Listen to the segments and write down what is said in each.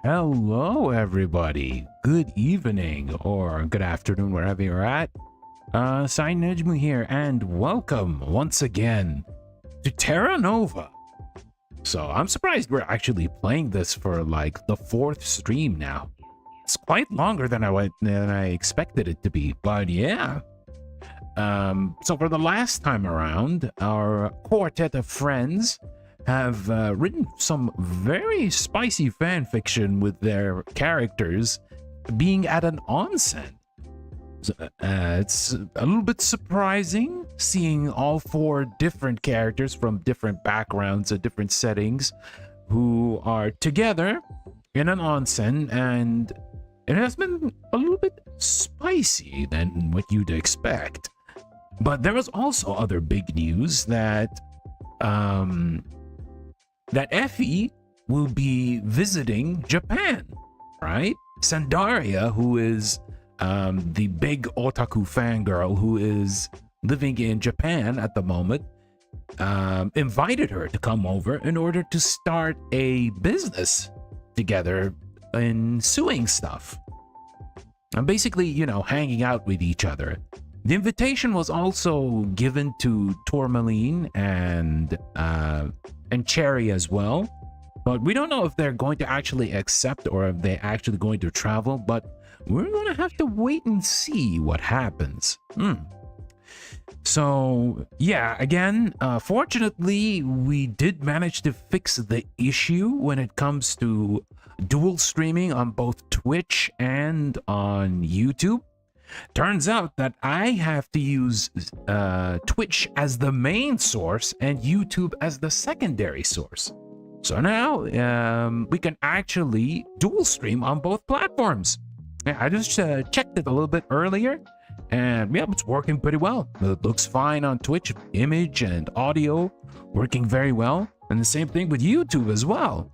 Hello everybody. Good evening or good afternoon wherever you're at. Najumu here and welcome once again to TERRANOVA. So I'm surprised we're actually playing this for like the 4th stream now. It's quite longer than I expected it to be, but yeah. So for the last time around, our quartet of friends have written some very spicy fan fiction with their characters being at an onsen. So, it's a little bit surprising seeing all 4 different characters from different backgrounds and different settings who are together in an onsen, and it has been a little bit spicy than what you'd expect. But there was also other big news that that Effie will be visiting Japan, right? Sandaria, who is the big otaku fangirl who is living in Japan at the moment, invited her to come over in order to start a business together in sewing stuff. And basically, you know, hanging out with each other. The invitation was also given to Tourmaline and Cherry as well. But we don't know if they're going to actually accept or if they're actually going to travel. But we're going to have to wait and see what happens. So, yeah, again, fortunately, we did manage to fix the issue when it comes to dual streaming on both Twitch and on YouTube. Turns out that I have to use Twitch as the main source and YouTube as the secondary source. So now we can actually dual stream on both platforms. Yeah, I just checked it a little bit earlier, and yeah, it's working pretty well. It looks fine on Twitch, image and audio working very well, and the same thing with YouTube as well.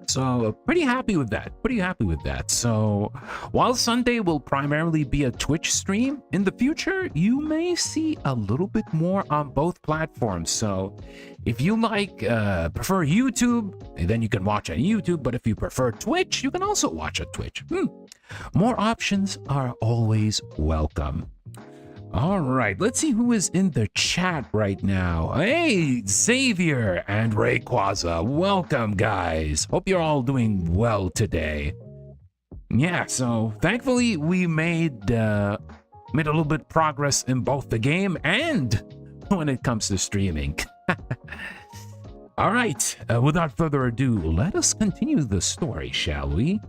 So pretty happy with that. So while Sunday will primarily be a Twitch stream, in the future you may see a little bit more on both platforms. So if you prefer YouTube, then you can watch on YouTube, but if you prefer Twitch, you can also watch on Twitch. More options are always welcome. All right, let's see who is in the chat right now. Hey, Xavier and Rayquaza, welcome, guys. Hope you're all doing well today. Yeah, so thankfully we made a little bit progress in both the game and when it comes to streaming. All right, without further ado, let us continue the story, shall we?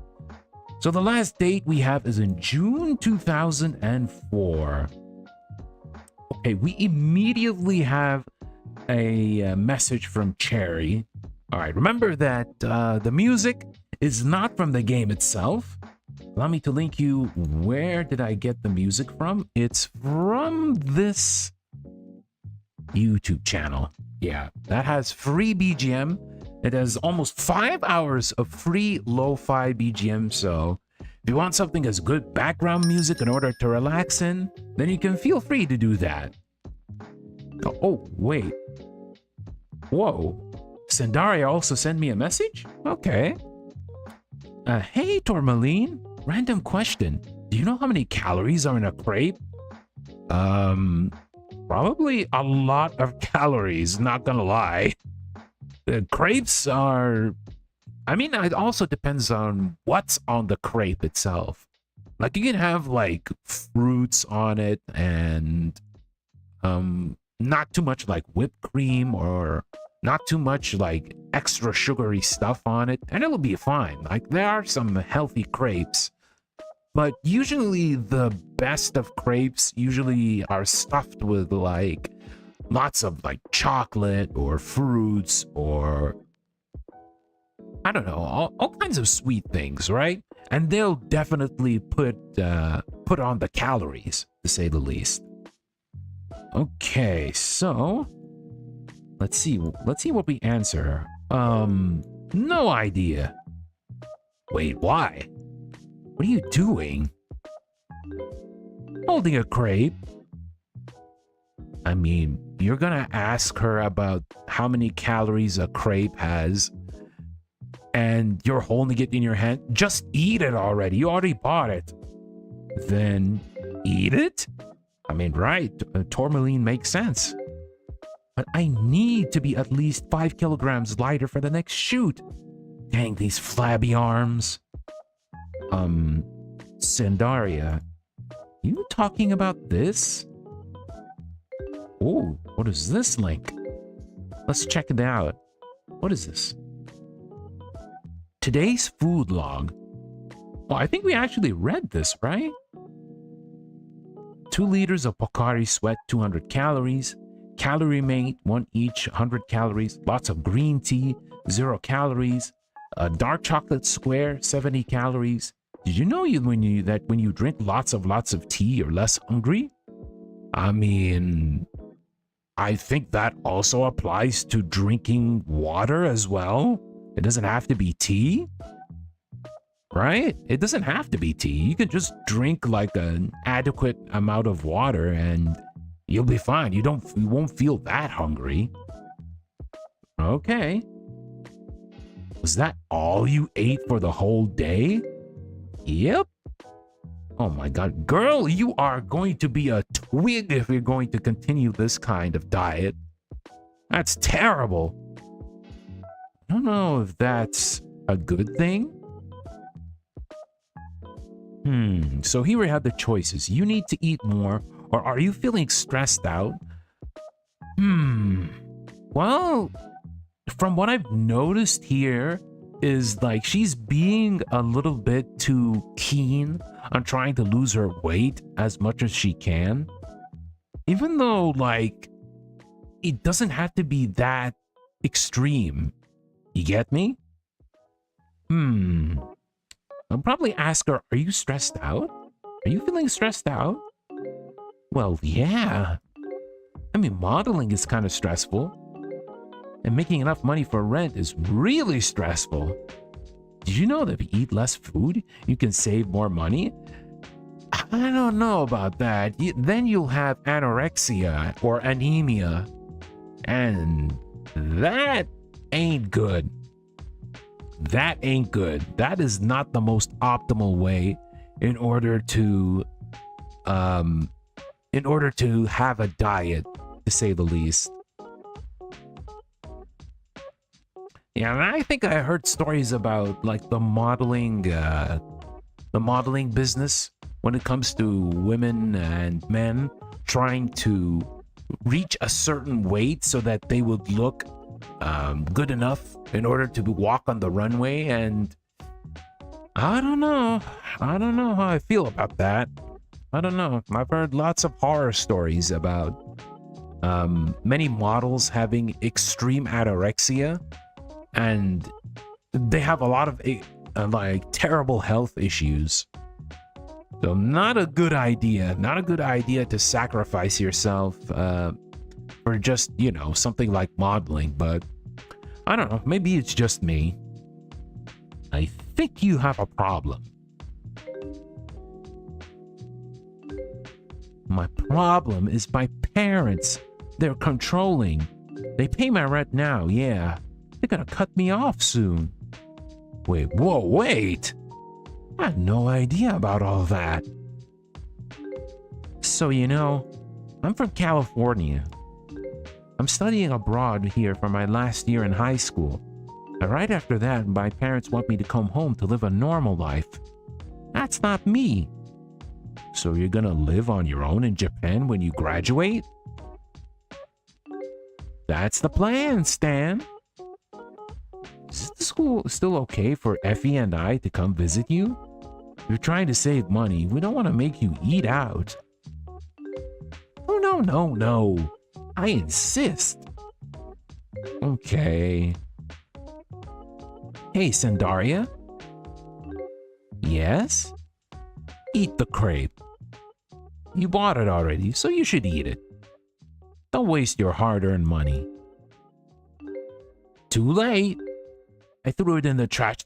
So the last date we have is in June 2004. Okay, we immediately have a message from Cherry. All right, remember that the music is not from the game itself. Allow me to link you. Where did I get the music from? It's from this YouTube channel. Yeah, that has free BGM. It has almost 5 hours of free lo-fi BGM, so if you want something as good background music in order to relax in, then you can feel free to do that. Oh, wait. Whoa. Sandaria also sent me a message? Okay. Hey, Tourmaline. Random question. Do you know how many calories are in a crepe? Probably a lot of calories, not gonna lie. Crepes are... I mean, it also depends on what's on the crepe itself. Like, you can have, like, fruits on it and, not too much, like, whipped cream or not too much, like, extra sugary stuff on it, and it'll be fine. Like, there are some healthy crepes, but usually the best of crepes usually are stuffed with, like, lots of, like, chocolate or fruits or... I don't know, all kinds of sweet things, right? And they'll definitely put on the calories, to say the least. Okay, so let's see what we answer. No idea. Wait, why? What are you doing? Holding a crepe. I mean, you're gonna ask her about how many calories a crepe has, and you're holding it in your hand. Just eat it already. You already bought it. Then eat it? I mean, right. Tourmaline makes sense. But I need to be at least 5 kilograms lighter for the next shoot. Dang, these flabby arms. Sandaria, you talking about this? Oh, what is this link? Let's check it out. What is this? Today's food log. Well, I think we actually read this, right? 2 liters of Pocari Sweat, 200 calories. Calorie Mate, 1 each, 100 calories. Lots of green tea, 0 calories. A dark chocolate square, 70 calories. Did you know when you drink lots of tea, you're less hungry? I mean, I think that also applies to drinking water as well. It doesn't have to be tea, right? It doesn't have to be tea. You can just drink like an adequate amount of water and you'll be fine. You won't feel that hungry. Okay. Was that all you ate for the whole day? Yep. Oh my god. Girl, you are going to be a twig if you're going to continue this kind of diet. That's terrible. I don't know if that's a good thing. So here we have the choices. You need to eat more, or are you feeling stressed out? Well, from what I've noticed here is like she's being a little bit too keen on trying to lose her weight as much as she can. Even though like it doesn't have to be that extreme. You get me? I'll probably ask her, are you stressed out? Are you feeling stressed out? Well, yeah. I mean, modeling is kind of stressful. And making enough money for rent is really stressful. Did you know that if you eat less food, you can save more money? I don't know about that. Then you'll have anorexia or anemia. And that ain't good. That ain't good. That is not the most optimal way in order to have a diet, to say the least. Yeah, and I think I heard stories about like the modeling business when it comes to women and men trying to reach a certain weight so that they would look good enough in order to walk on the runway. And I don't know how I feel about that. I don't know. I've heard lots of horror stories about many models having extreme anorexia, and they have a lot of like terrible health issues. So not a good idea. Not a good idea to sacrifice yourself for just, you know, something like modeling. But I don't know. Maybe it's just me. I think you have a problem. My problem is my parents. They're controlling. They pay my rent now, yeah. They're gonna cut me off soon. Wait. I had no idea about all that. So, you know, I'm from California. I'm studying abroad here for my last year in high school. And right after that, my parents want me to come home to live a normal life. That's not me. So you're gonna live on your own in Japan when you graduate? That's the plan, Stan. Is the school still okay for Effie and I to come visit you? You're trying to save money. We don't want to make you eat out. Oh, no. I insist. Okay. Hey, Sandaria. Yes? Eat the crepe. You bought it already, so you should eat it. Don't waste your hard-earned money. Too late. I threw it in the trash.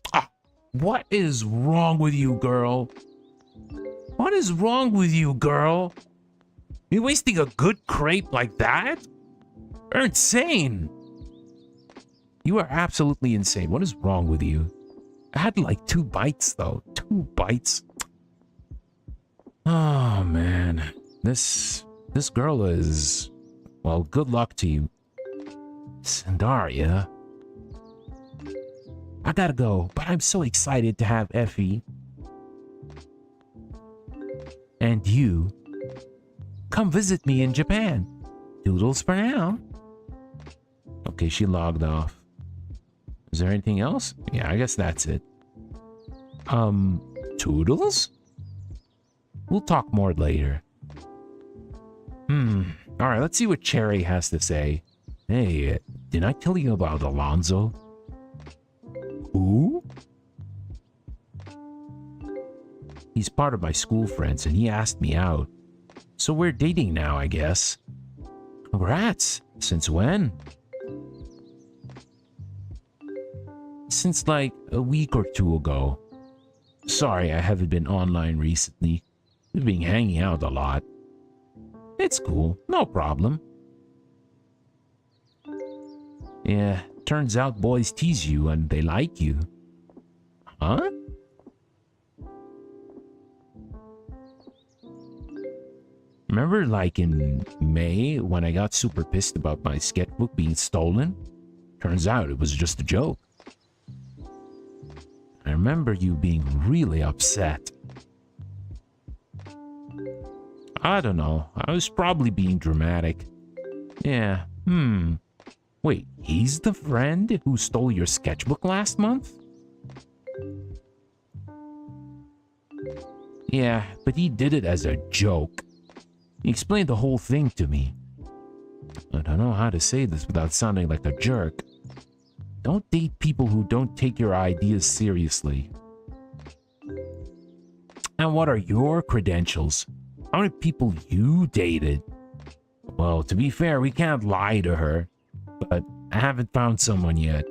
What is wrong with you, girl? What is wrong with you, girl? You wasting a good crepe like that? You're insane. You are absolutely insane. What is wrong with you? I had like 2 bites, though. 2 bites. Oh, man. This girl is... Well, good luck to you. Sandaria. I gotta go, but I'm so excited to have Effie. And you. Come visit me in Japan. Doodles for now. Okay, she logged off. Is there anything else? Yeah, I guess that's it. Toodles? We'll talk more later. Alright, let's see what Cherry has to say. Hey, didn't I tell you about Alonzo? Who? He's part of my school friends and he asked me out. So we're dating now, I guess. Congrats. Since when? Since like a week or two ago. Sorry, I haven't been online recently. We've been hanging out a lot. It's cool, no problem. Yeah, turns out boys tease you and they like you. Huh? Remember like in May when I got super pissed about my sketchbook being stolen? Turns out it was just a joke. I remember you being really upset. I don't know. I was probably being dramatic. Yeah, Wait, he's the friend who stole your sketchbook last month? Yeah, but he did it as a joke. He explained the whole thing to me. I don't know how to say this without sounding like a jerk. Don't date people who don't take your ideas seriously. And what are your credentials? How many people you dated? Well, to be fair, we can't lie to her, but I haven't found someone yet.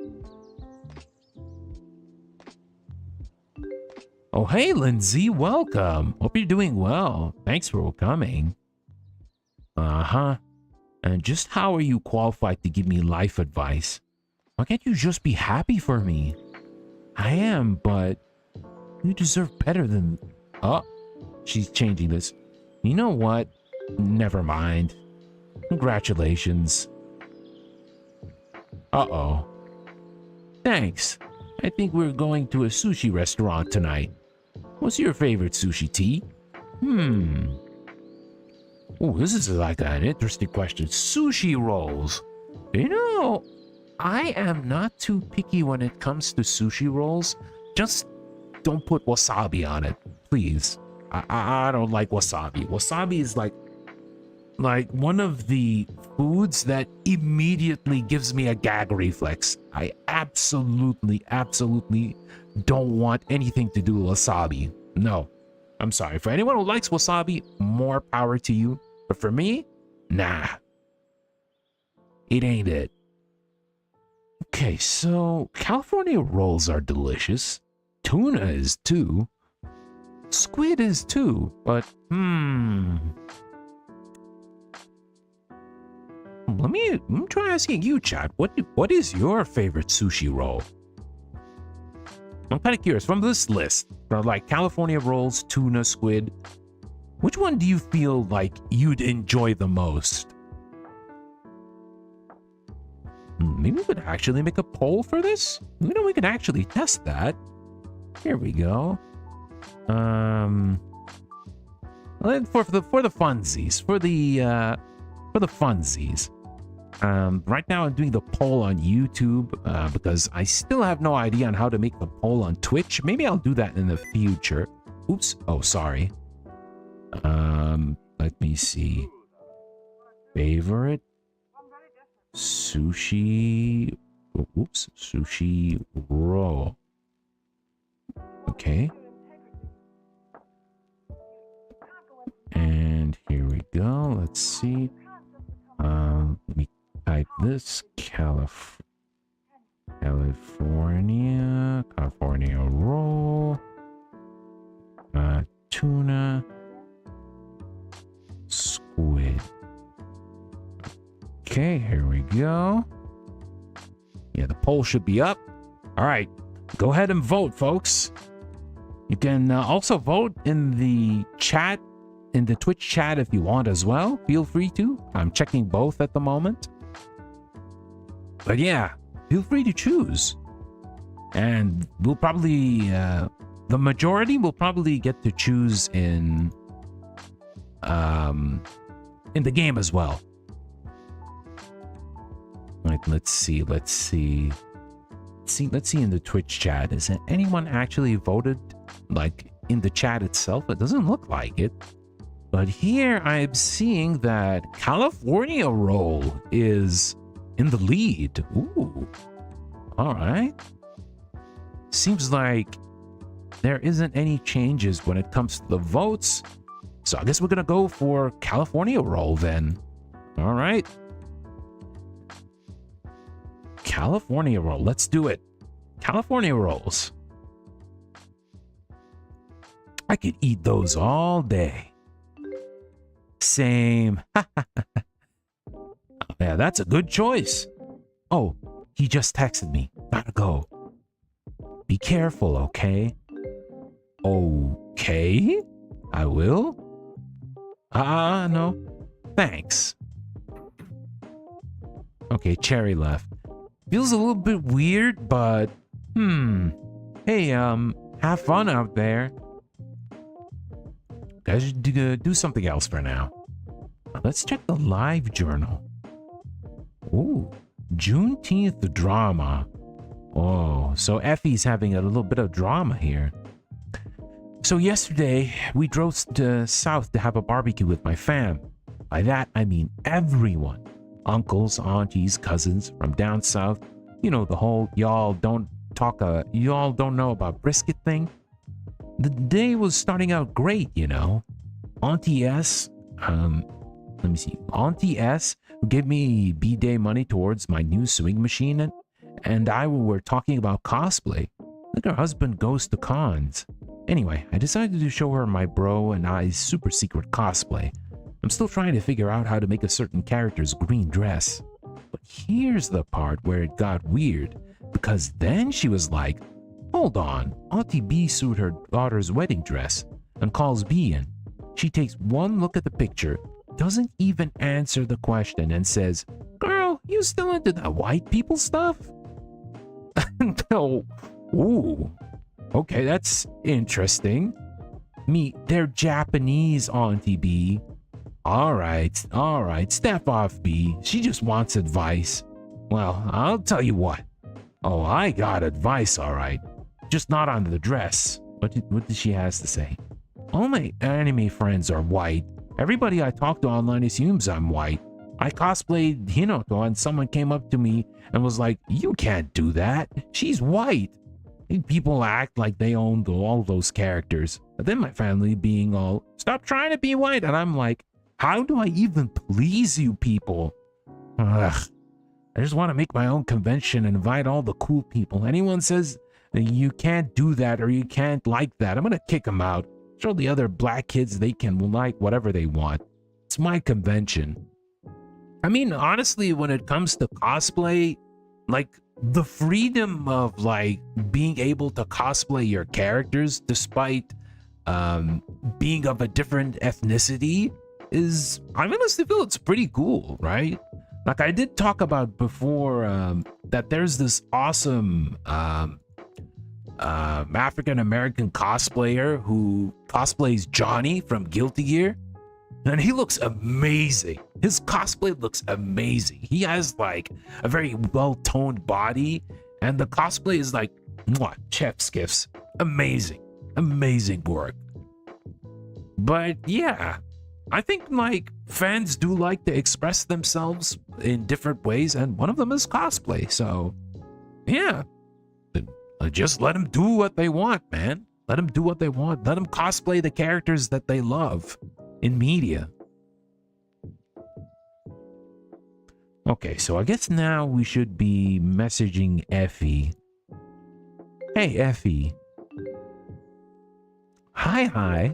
Oh, hey, Lindsay, welcome. Hope you're doing well. Thanks for coming. Uh-huh. And just how are you qualified to give me life advice? Why can't you just be happy for me? I am, but you deserve better than... Oh, she's changing this. You know what? Never mind. Congratulations. Uh-oh. Thanks. I think we're going to a sushi restaurant tonight. What's your favorite sushi tea? Oh, this is like an interesting question. Sushi rolls. You know, I am not too picky when it comes to sushi rolls. Just don't put wasabi on it, please. I don't like wasabi. Wasabi is like one of the foods that immediately gives me a gag reflex. I absolutely don't want anything to do with wasabi. No, I'm sorry. For anyone who likes wasabi, more power to you. But for me, nah. It ain't it. Okay, so California rolls are delicious. Tuna is too. Squid is too, but let me try asking you, chat. What is your favorite sushi roll? I'm kind of curious. From this list, from like California rolls, tuna, squid, which one do you feel like you'd enjoy the most? Maybe we could actually make a poll for this. You know, we could actually test that. Here we go. For the funsies, for the funsies. Right now I'm doing the poll on YouTube because I still have no idea on how to make the poll on Twitch. Maybe I'll do that in the future. Oops. Oh, sorry. Let me see. Favorite sushi. Oops. Sushi roll. Okay. And here we go. Let's see. Let me type this. California roll. Tuna. Squid. Okay, here we go. Yeah, the poll should be up. All right, go ahead and vote, folks. You can also vote in the chat, in the Twitch chat if you want as well. Feel free to. I'm checking both at the moment. But yeah, feel free to choose. And we'll probably, the majority will probably get to choose in the game as well. Like, let's see in the Twitch chat. Is anyone actually voted like in the chat itself? It doesn't look like it. But here I'm seeing that California roll is in the lead. Ooh. All right. Seems like there isn't any changes when it comes to the votes. So I guess we're going to go for California roll then. All right. California roll. Let's do it. California rolls. I could eat those all day. Same. Yeah, that's a good choice. Oh, he just texted me. Gotta go. Be careful, okay? Okay? I will? No. Thanks. Okay, Cherry left. Feels a little bit weird, but... Hey, have fun out there. Guys should do something else for now. Let's check the live journal. Ooh, Juneteenth drama. Oh, so Effie's having a little bit of drama here. So yesterday, we drove south to have a barbecue with my fam. By that, I mean everyone. Uncles, aunties, cousins from down south. You know, the whole y'all don't know about brisket thing. The day was starting out great, you know. Auntie S, Auntie S gave me B-Day money towards my new sewing machine, and I were talking about cosplay. Like her husband goes to cons. Anyway, I decided to show her my bro and I's super secret cosplay. I'm still trying to figure out how to make a certain character's green dress. But here's the part where it got weird, because then she was like, hold on, Auntie B sewed her daughter's wedding dress, and calls B in. She takes one look at the picture, doesn't even answer the question, and says, girl, you still into that white people stuff? No. Ooh. Okay, that's interesting. They're Japanese, Auntie B. Alright, step off, B. She just wants advice. Well, I'll tell you what. Oh, I got advice, alright. Just not on the dress. What did she has to say? All my anime friends are white. Everybody I talk to online assumes I'm white. I cosplayed Hinoto and someone came up to me and was like, you can't do that. She's white. People act like they own all those characters. But then my family being all, stop trying to be white. And I'm like, how do I even please you people? Ugh. I just want to make my own convention and invite all the cool people. Anyone says you can't do that or you can't like that, I'm going to kick them out. Show the other black kids they can like whatever they want. It's my convention. I mean, honestly, when it comes to cosplay, like the freedom of like being able to cosplay your characters despite being of a different ethnicity is, I honestly feel it's pretty cool, right? Like I did talk about before that there's this awesome African-American cosplayer who cosplays Johnny from Guilty Gear. And he looks amazing. His cosplay looks amazing. He has like a very well-toned body. And the cosplay is like, mwah, chef's kiss. Amazing. Amazing work. But yeah, I think like fans do like to express themselves in different ways. And one of them is cosplay. So yeah, just let them do what they want, man. Let them do what they want. Let them cosplay the characters that they love in media. Okay, so I guess now we should be messaging Effie. Hey, Effie. Hi.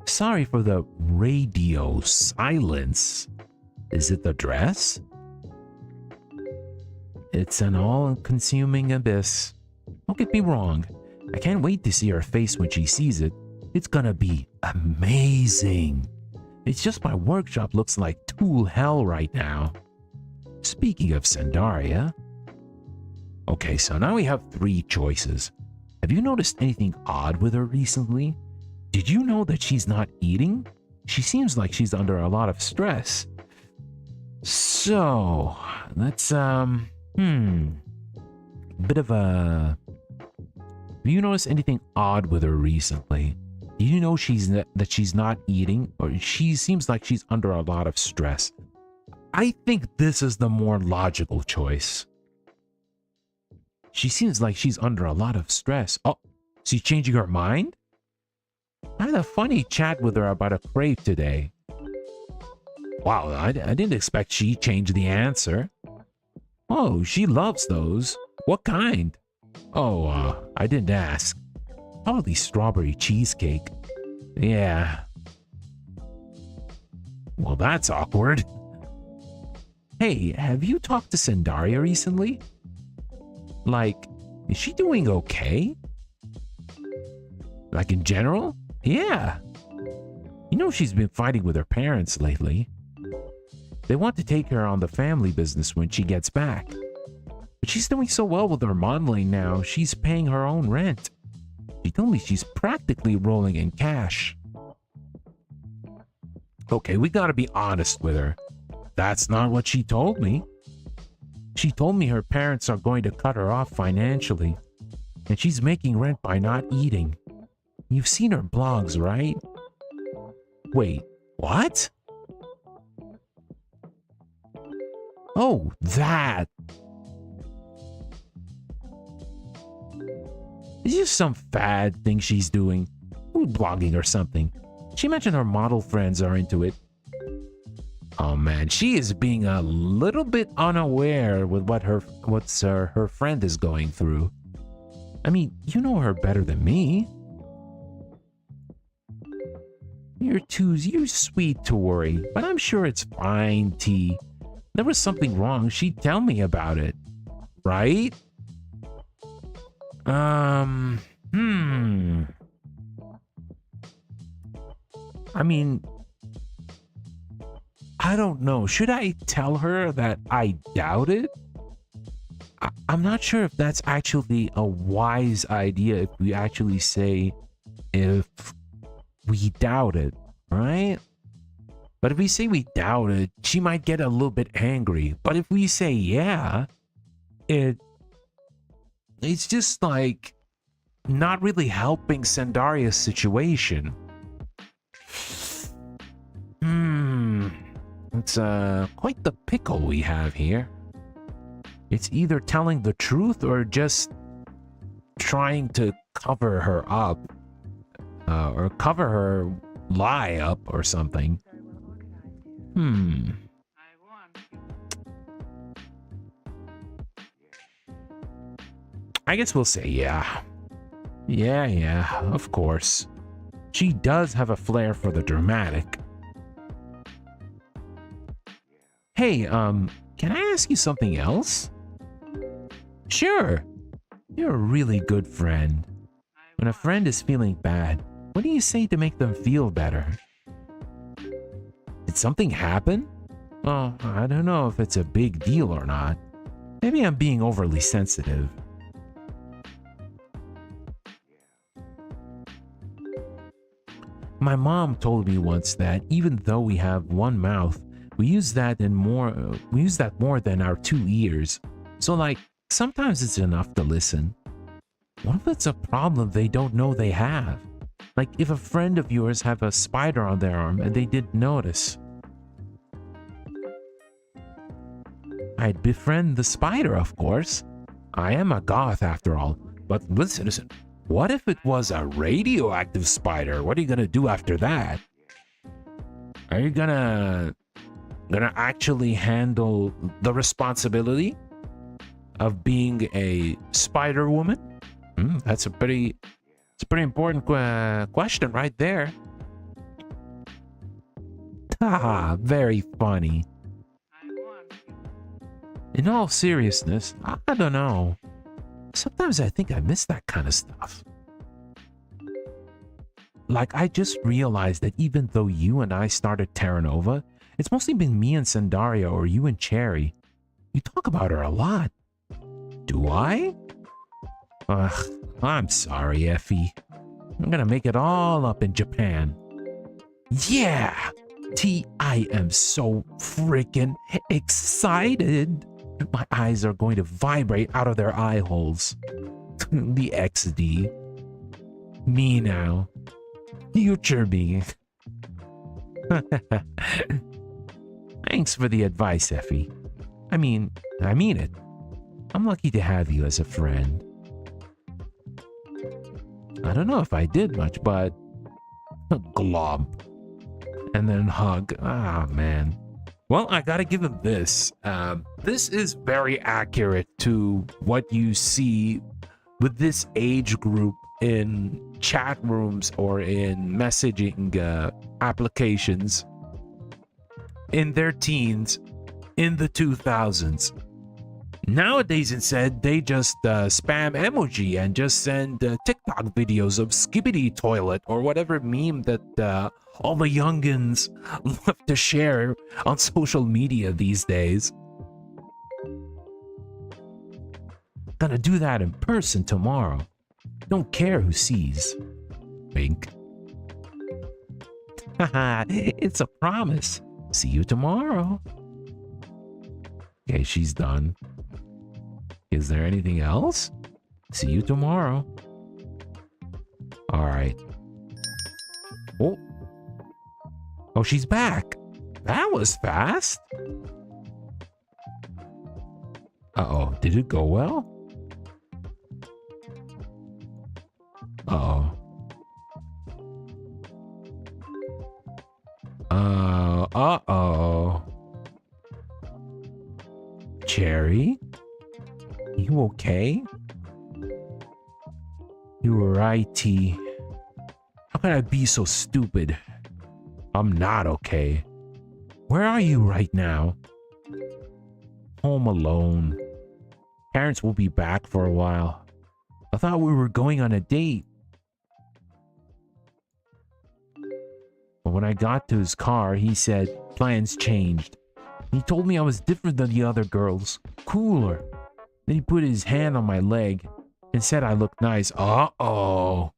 Sorry for the radio silence. Is it the dress? It's an all-consuming abyss. Don't get me wrong. I can't wait to see her face when she sees it. It's gonna be amazing. It's just my workshop looks like tool hell right now. Speaking of Sandaria. Okay, so now we have 3 choices. Have you noticed anything odd with her recently? Did you know that she's not eating? She seems like she's under a lot of stress. So, let's, bit of a... Have you noticed anything odd with her recently? Do you know that she's not eating, or she seems like she's under a lot of stress? I think this is the more logical choice. She seems like she's under a lot of stress. Oh, she's changing her mind? I had a funny chat with her about a crave today. Wow, I didn't expect she changed the answer. Oh, she loves those. What kind? Oh, I didn't ask. Probably strawberry cheesecake. Yeah. Well, that's awkward. Hey, have you talked to Sandaria recently? Like, is she doing okay? Like in general? Yeah. You know she's been fighting with her parents lately. They want to take her on the family business when she gets back. But she's doing so well with her modeling now, she's paying her own rent. She told me she's practically rolling in cash. Okay, we gotta be honest with her. That's not what she told me. She told me her parents are going to cut her off financially, and she's making rent by not eating. You've seen her blogs, right? Wait, what? Oh, that! It's just some fad thing she's doing. Food blogging or something. She mentioned her model friends are into it. Oh man, she is being a little bit unaware with what her friend is going through. I mean, you know her better than me. You're sweet to worry, but I'm sure it's fine, T. There was something wrong, she'd tell me about it. Right? I mean, I don't know. Should I tell her that I doubt it? I'm not sure if that's actually a wise idea if we actually say if we doubt it, right? But if we say we doubt it, she might get a little bit angry. But if we say yeah, it's just like not really helping Sandaria's situation. It's quite the pickle we have here. It's either telling the truth or just trying to cover her up, or cover her lie up or something. I guess we'll say yeah. Yeah, of course. She does have a flair for the dramatic. Hey, can I ask you something else? Sure. You're a really good friend. When a friend is feeling bad, what do you say to make them feel better? Did something happen? Oh, I don't know if it's a big deal or not. Maybe I'm being overly sensitive. My mom told me once that even though we have one mouth, we use that more than our 2 ears. So like, sometimes it's enough to listen. What if it's a problem they don't know they have? Like if a friend of yours have a spider on their arm and they didn't notice. I'd befriend the spider, of course. I am a goth after all. But listen. What if it was a radioactive spider? What are you gonna do after that? Are you gonna actually handle the responsibility of being a spider woman? That's a pretty important question right there. Haha, very funny. In all seriousness, I don't know. Sometimes I think I miss that kind of stuff. Like, I just realized that even though you and I started TERRANOVA, it's mostly been me and Sandaria or you and Cherry. You talk about her a lot. Do I? Ugh, I'm sorry, Effie. I'm gonna make it all up in Japan. Yeah! T, I am so freaking excited. My eyes are going to vibrate out of their eye holes. The XD. Me now. Future me. Thanks for the advice, Effie. I mean it. I'm lucky to have you as a friend. I don't know if I did much, but... Glomp. And then hug. Ah, man. Well, I gotta give him this. This is very accurate to what you see with this age group in chat rooms or in messaging applications in their teens in the 2000s. Nowadays, instead, they just spam emoji and just send TikTok videos of Skibbity Toilet or whatever meme that all the youngins love to share on social media these days. Gonna do that in person tomorrow. Don't care who sees. Wink. Haha, it's a promise. See you tomorrow. Okay, she's done. Is there anything else? See you tomorrow. All right. Oh. Oh, she's back. That was fast. Uh-oh. Did it go well? Uh-oh. Uh-oh. Cherry? You okay? You were right, T. How could I be so stupid? I'm not okay. Where are you right now? Home alone. Parents will be back for a while. I thought we were going on a date. But when I got to his car, he said plans changed. He told me I was different than the other girls. Cooler. Then he put his hand on my leg and said I looked nice. Uh-oh.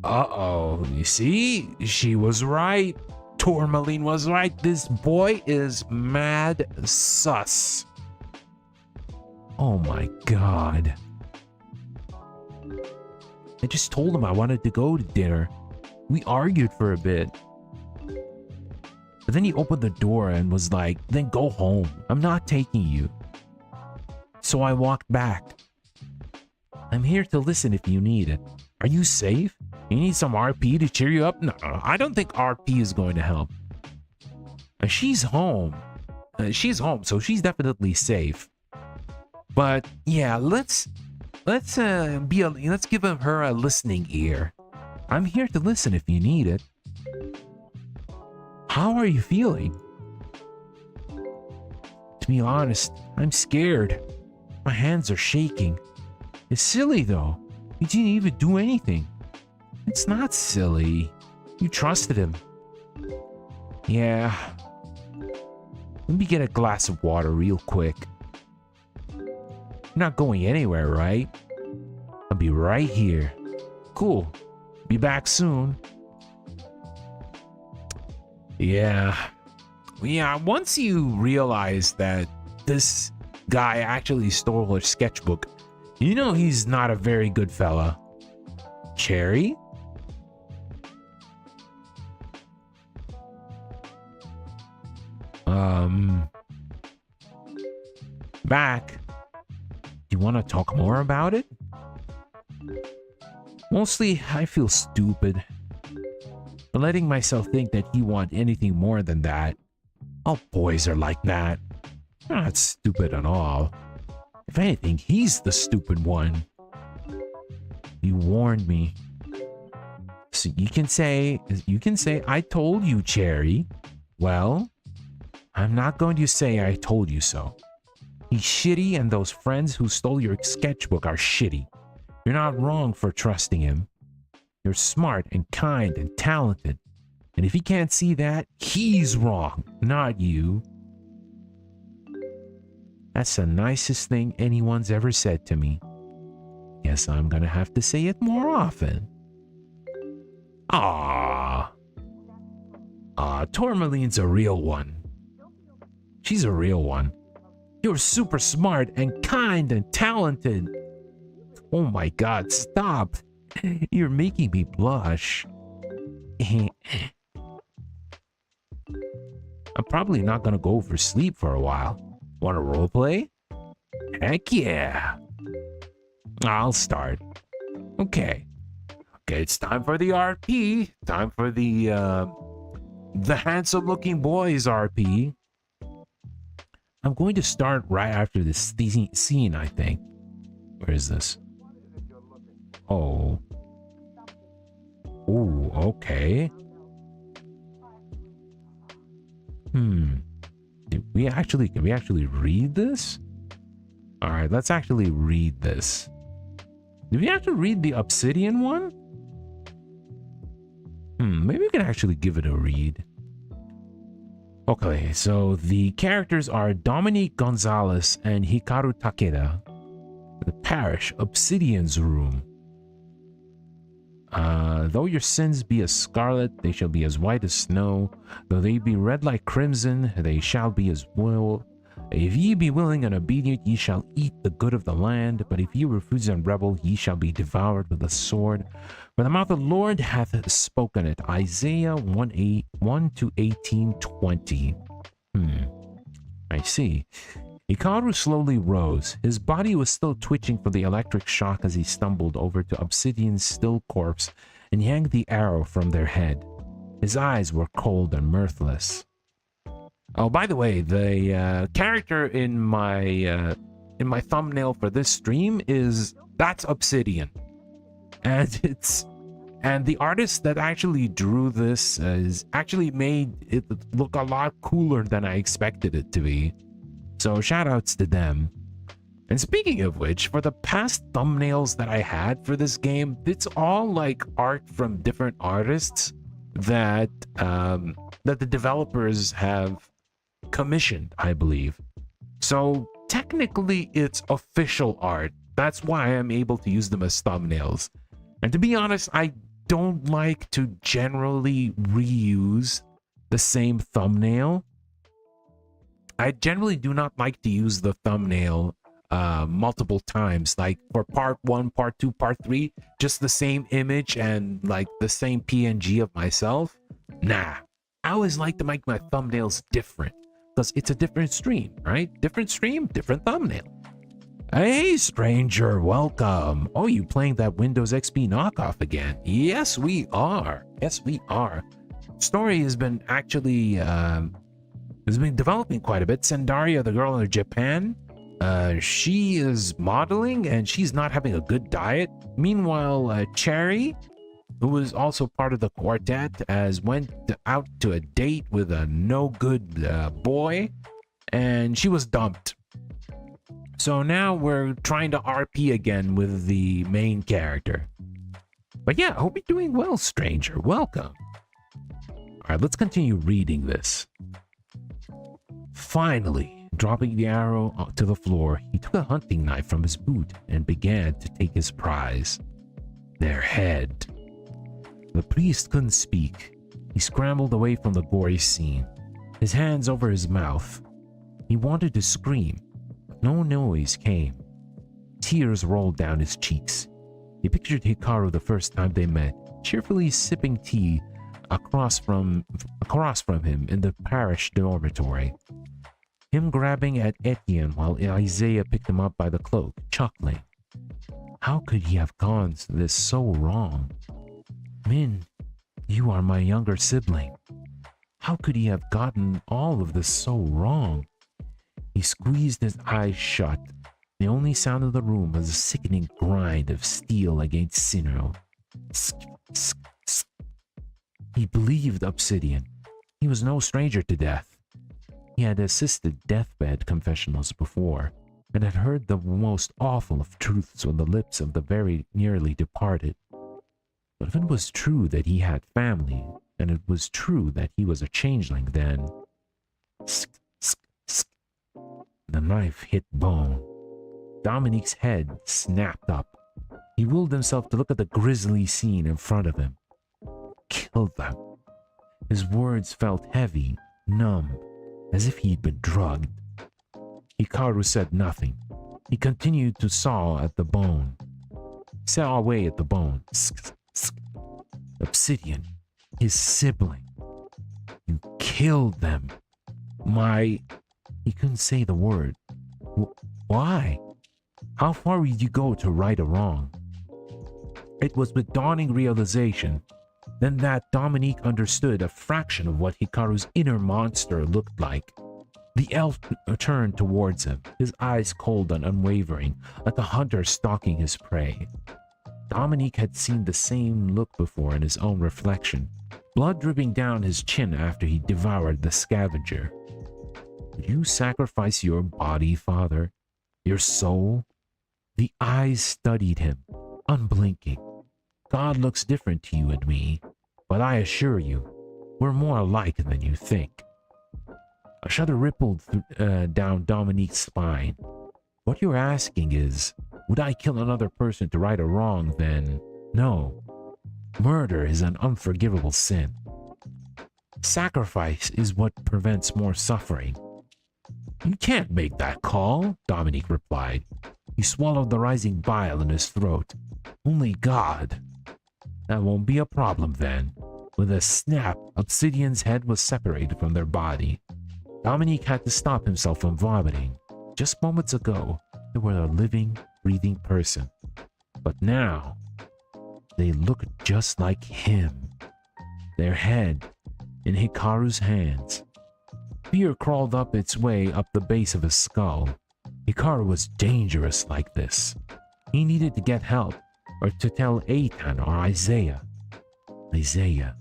Uh-oh. You see? She was right. Tourmaline was right. This boy is mad sus. Oh my god. I just told him I wanted to go to dinner. We argued for a bit. But then he opened the door and was like, then go home. I'm not taking you. So I walked back. I'm here to listen if you need it. Are you safe? You need some RP to cheer you up? No, I don't think RP is going to help. She's home. She's home, so she's definitely safe. But yeah, let's give her a listening ear. I'm here to listen if you need it. How are you feeling? To be honest, I'm scared. My hands are shaking. It's silly though. You didn't even do anything. It's not silly. You trusted him. Yeah. Let me get a glass of water real quick. You're not going anywhere, right? I'll be right here. Cool. Be back soon. Yeah. Once you realize that this guy actually stole her sketchbook, you know he's not a very good fella. Cherry? Back. Do you want to talk more about it? Mostly, I feel stupid. But letting myself think that he want anything more than that. All boys are like that. They're not stupid at all. If anything, he's the stupid one. You warned me. So you can say, I told you, Cherry. Well, I'm not going to say I told you so. He's shitty, and those friends who stole your sketchbook are shitty. You're not wrong for trusting him. You're smart and kind and talented. And if he can't see that, he's wrong, not you. That's the nicest thing anyone's ever said to me. Guess I'm gonna have to say it more often. Tourmaline's a real one. She's a real one. You're super smart and kind and talented. Oh my god, stop. You're making me blush. I'm probably not gonna go for sleep for a while. Want to roleplay? Heck yeah. I'll start. Okay, it's time for the RP. Time for the handsome looking boys RP. I'm going to start right after this scene, I think. Where is this? Oh. Ooh, okay. Can we actually read this? All right, let's actually read this. Did we have to read the Obsidian one? Maybe we can actually give it a read. Okay, so the characters are Dominique Gonzalez and Hikaru Takeda. The parish, Obsidian's room. Though your sins be as scarlet, they shall be as white as snow. Though they be red like crimson, they shall be as wool. If ye be willing and obedient, ye shall eat the good of the land. But if ye refuse and rebel, ye shall be devoured with the sword. For the mouth of the Lord hath spoken it. Isaiah 1 to 18:20. I see. Hikaru slowly rose. His body was still twitching from the electric shock as he stumbled over to Obsidian's still corpse and yanked the arrow from their head. His eyes were cold and mirthless. Oh, by the way, the character in my thumbnail for this stream that's Obsidian, and the artist that actually drew this is actually made it look a lot cooler than I expected it to be. So shout outs to them. And speaking of which, for the past thumbnails that I had for this game, it's all like art from different artists that the developers have commissioned, I believe. So technically it's official art. That's why I'm able to use them as thumbnails. And to be honest, I don't like to generally reuse the same thumbnail. I generally do not like to use the thumbnail multiple times, like for part 1, part 2, part 3, just the same image and like the same PNG of myself. Nah, I always like to make my thumbnails different because it's a different stream, right? Different stream, different thumbnail. Hey, stranger, welcome. Oh, you playing that Windows XP knockoff again? Yes, we are. Yes, we are. Story has been actually has been developing quite a bit. Sendaria, the girl in Japan, she is modeling and she's not having a good diet. Meanwhile, Cherry, who was also part of the quartet, went out to a date with a no good boy, and she was dumped. So now we're trying to RP again with the main character. But yeah, I hope you're doing well, stranger. Welcome. All right, let's continue reading this. Finally, dropping the arrow to the floor, he took a hunting knife from his boot and began to take his prize. Their head. The priest couldn't speak. He scrambled away from the gory scene, his hands over his mouth. He wanted to scream. No noise came. Tears rolled down his cheeks. He pictured Hikaru the first time they met, cheerfully sipping tea across from him in the parish dormitory. Him grabbing at Etienne while Isaiah picked him up by the cloak, chuckling. How could he have gone this so wrong? Min, you are my younger sibling. How could he have gotten all of this so wrong? He squeezed his eyes shut. The only sound in the room was a sickening grind of steel against sinew. He believed Obsidian. He was no stranger to death. He had assisted deathbed confessionals before, and had heard the most awful of truths on the lips of the very nearly departed. But if it was true that he had family, and it was true that he was a changeling, then... The knife hit bone. Dominique's head snapped up. He willed himself to look at the grisly scene in front of him. Kill them. His words felt heavy, numb, as if he'd been drugged. Hikaru said nothing. He continued to saw at the bone. Saw away at the bone. Obsidian, his sibling. You killed them. He couldn't say the word. Why? How far would you go to right a wrong? It was with dawning realization then that Dominique understood a fraction of what Hikaru's inner monster looked like. The elf turned towards him, his eyes cold and unwavering, like a hunter stalking his prey. Dominique had seen the same look before in his own reflection, blood dripping down his chin after he devoured the scavenger. Would you sacrifice your body, Father? Your soul? The eyes studied him, unblinking. God looks different to you and me, but I assure you, we're more alike than you think. A shudder rippled down Dominique's spine. What you're asking is, would I kill another person to right a wrong? Then no. Murder is an unforgivable sin. Sacrifice is what prevents more suffering. You can't make that call, Dominique replied. He swallowed the rising bile in his throat. Only God. That won't be a problem then. With a snap, Obsidian's head was separated from their body. Dominique had to stop himself from vomiting. Just moments ago, they were a living, breathing person. But now, they looked just like him. Their head in Hikaru's hands. Fear crawled up its way up the base of his skull. Hikaru was dangerous like this. He needed to get help, or to tell Eitan or Isaiah. Isaiah.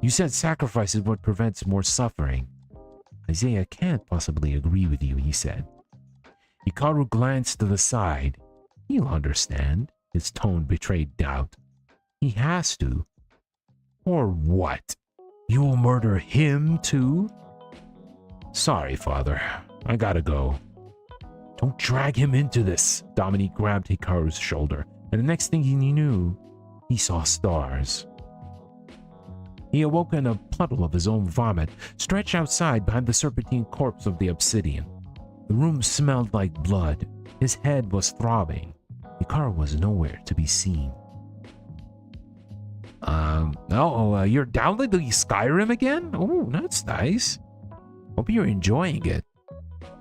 You said sacrifice is what prevents more suffering. Isaiah can't possibly agree with you, he said. Hikaru glanced to the side. He'll understand. His tone betrayed doubt. He has to. Or what? You'll murder him too? Sorry, Father. I gotta go. Don't drag him into this. Dominique grabbed Hikaru's shoulder, and the next thing he knew, he saw stars. He awoke in a puddle of his own vomit, stretched outside behind the serpentine corpse of the obsidian. The room smelled like blood. His head was throbbing. Hikaru was nowhere to be seen. You're downloading Skyrim again? Oh, that's nice. Hope you're enjoying it.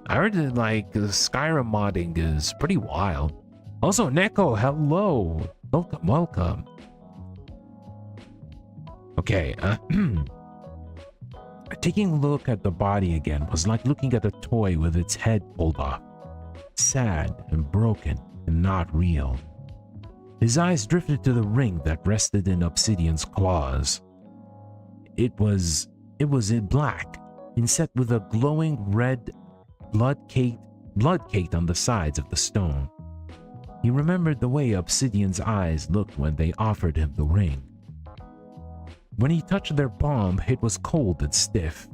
I heard that, Skyrim modding is pretty wild. Also, Neko, hello. Welcome. Okay, taking a look at the body again was like looking at a toy with its head pulled off. Sad and broken and not real. His eyes drifted to the ring that rested in Obsidian's claws. It was in black, inset with a glowing red blood caked on the sides of the stone. He remembered the way Obsidian's eyes looked when they offered him the ring. When he touched their palm, it was cold and stiff.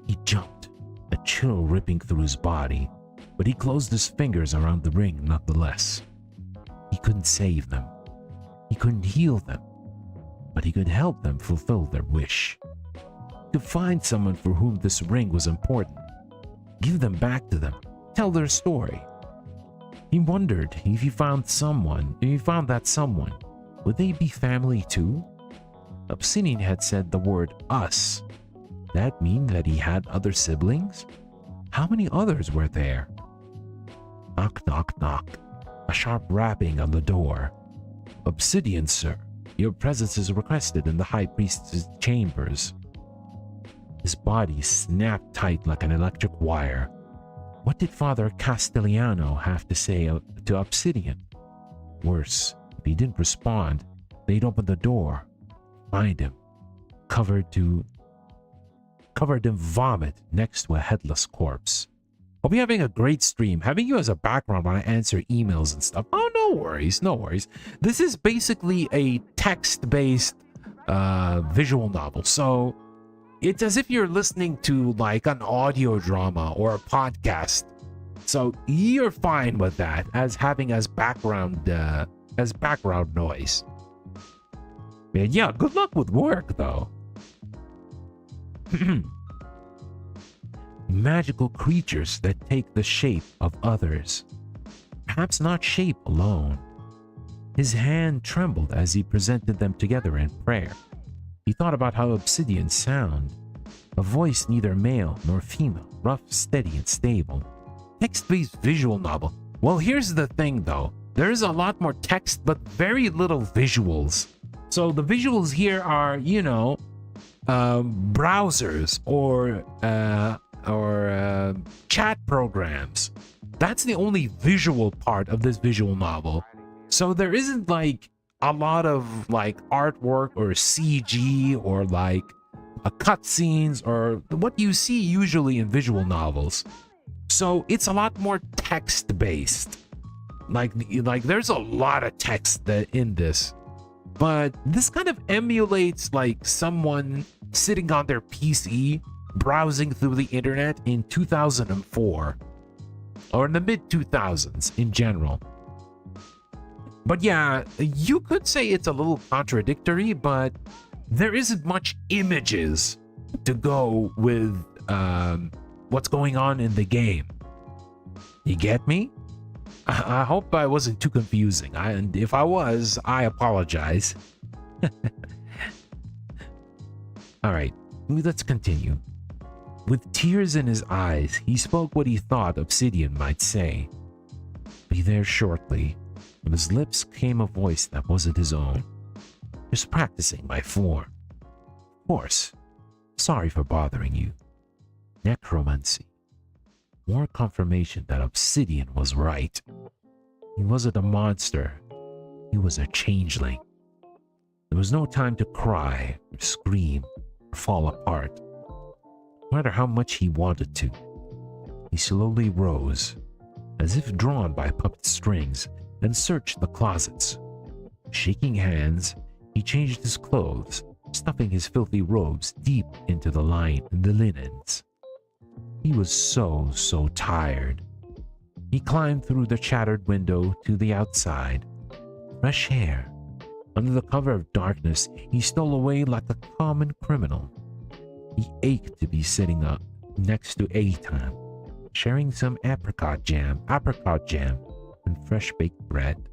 He jumped, a chill ripping through his body, but he closed his fingers around the ring nonetheless. He couldn't save them. He couldn't heal them, but he could help them fulfill their wish. To find someone for whom this ring was important, give them back to them, tell their story. He wondered if he found that someone, would they be family too? Obsidian had said the word us. That mean that he had other siblings? How many others were there? Knock, knock, knock. A sharp rapping on the door. Obsidian, sir. Your presence is requested in the High Priest's chambers. His body snapped tight like an electric wire. What did Father Castellano have to say to Obsidian? Worse, if he didn't respond, they'd open the door, find him, covered in vomit next to a headless corpse. I'll be having a great stream. Having you as a background when I answer emails and stuff. Oh, no worries, no worries. This is basically a text-based visual novel. So it's as if you're listening to like an audio drama or a podcast. So you're fine with that as having as background noise. And yeah, good luck with work though. Magical creatures that take the shape of others. Perhaps not shape alone. His hand trembled as he presented them together in prayer. He thought about how obsidians sound. A voice neither male nor female, rough, steady, and stable. Text-based visual novel. Well, here's the thing though. There is a lot more text, but very little visuals. So the visuals here are, browsers or chat programs. That's the only visual part of this visual novel. So there isn't like a lot of like artwork or CG or like cutscenes or what you see usually in visual novels. So it's a lot more text based. Like there's a lot of text in this. But this kind of emulates like someone sitting on their PC browsing through the internet in 2004 or in the mid 2000s in general. But yeah, you could say it's a little contradictory, but there isn't much images to go with what's going on in the game. You get me? I hope I wasn't too confusing. And if I was, I apologize. All right, let's continue. With tears in his eyes, he spoke what he thought Obsidian might say. Be there shortly. From his lips came a voice that wasn't his own. Just practicing my form. Of course. Sorry for bothering you. Necromancy. More confirmation that Obsidian was right. He wasn't a monster. He was a changeling. There was no time to cry, or scream, or fall apart. No matter how much he wanted to. He slowly rose, as if drawn by puppet strings, and searched the closets. Shaking hands, he changed his clothes, stuffing his filthy robes deep into the linens. He was so tired. He climbed through the shattered window to the outside. Fresh air. Under the cover of darkness, he stole away like a common criminal. He ached to be sitting up next to Eitan, sharing some apricot jam, and fresh-baked bread.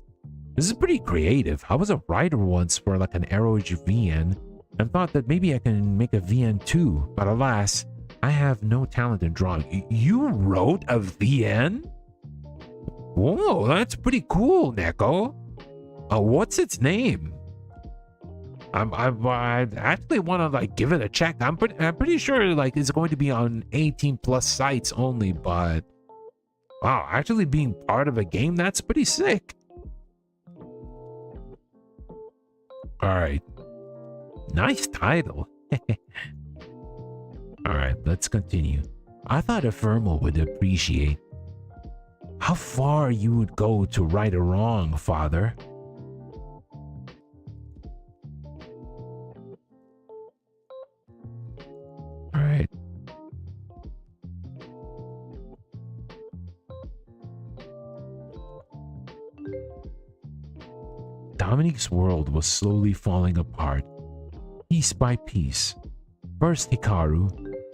This is pretty creative. I was a writer once for like an Arrowage VN and thought that maybe I can make a VN too, but alas, I have no talent in drawing. You wrote a VN? Whoa, that's pretty cool, Neko. What's its name? I actually want to like give it a check. I'm pretty sure like it's going to be on 18+ sites only, but wow, actually being part of a game, that's pretty sick. All right, nice title. All right, let's continue. I thought a Thermal would appreciate how far you would go to right a wrong, father. All right. Dominique's world was slowly falling apart, piece by piece. First Hikaru,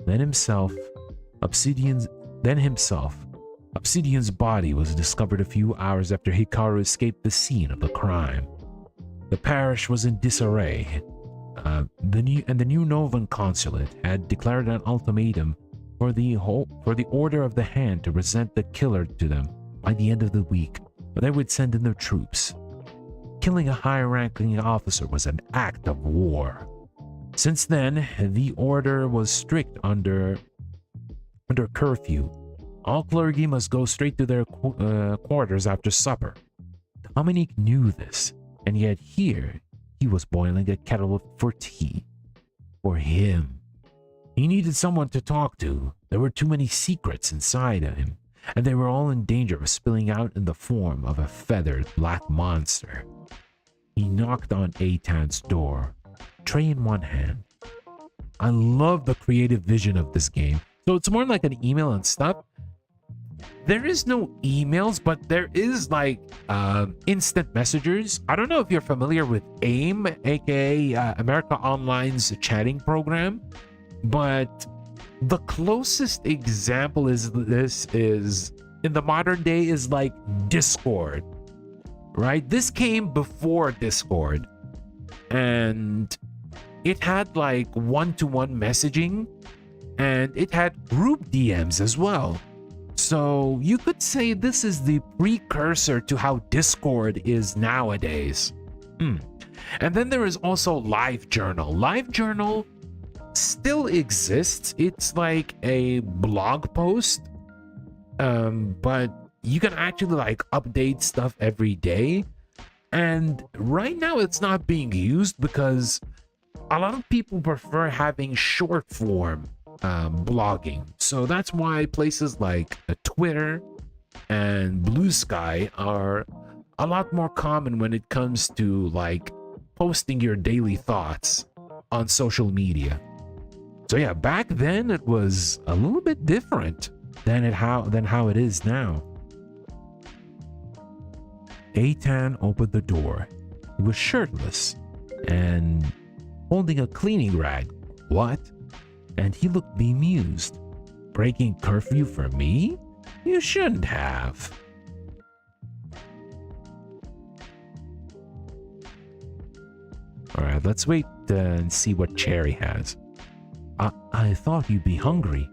then himself. Obsidian's body was discovered a few hours after Hikaru escaped the scene of the crime. The parish was in disarray. The new Novan consulate had declared an ultimatum for the Order of the Hand to present the killer to them by the end of the week, or they would send in their troops. Killing a high-ranking officer was an act of war. Since then, the order was strict under curfew. All clergy must go straight to their quarters after supper. Dominique knew this, and yet here he was boiling a kettle for tea. For him. He needed someone to talk to. There were too many secrets inside of him, and they were all in danger of spilling out in the form of a feathered black monster. He knocked on Eitan's door, tray in one hand. I love the creative vision of this game. So it's more like an email and stuff. There is no emails, but there is like instant messengers. I don't know if you're familiar with AIM, aka America Online's chatting program, but the closest example is in the modern day is like Discord, right? This came before Discord, and it had like one-to-one messaging, and it had group DMs as well. So you could say this is the precursor to how Discord is nowadays. And then there is also LiveJournal. LiveJournal still exists. It's like a blog post, but you can actually like update stuff every day. And right now it's not being used because a lot of people prefer having short form blogging. So that's why places like Twitter and Blue Sky are a lot more common when it comes to like posting your daily thoughts on social media. So yeah, back then it was a little bit different than how it is now. Eitan opened the door. He was shirtless and holding a cleaning rag. What? And he looked bemused. Breaking curfew for me? You shouldn't have. Alright, let's wait and see what Cherry has. I thought you'd be hungry.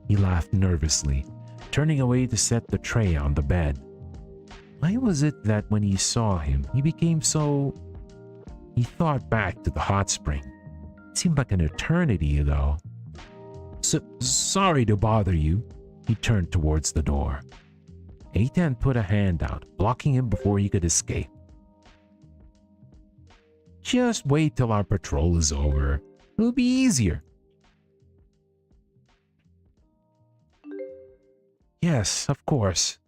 He laughed nervously, turning away to set the tray on the bed. Why was it that when he saw him, he became so... He thought back to the hot spring. It seemed like an eternity, though. Sorry to bother you. He turned towards the door. Eitan put a hand out, blocking him before he could escape. Just wait till our patrol is over. It'll be easier. Yes, of course.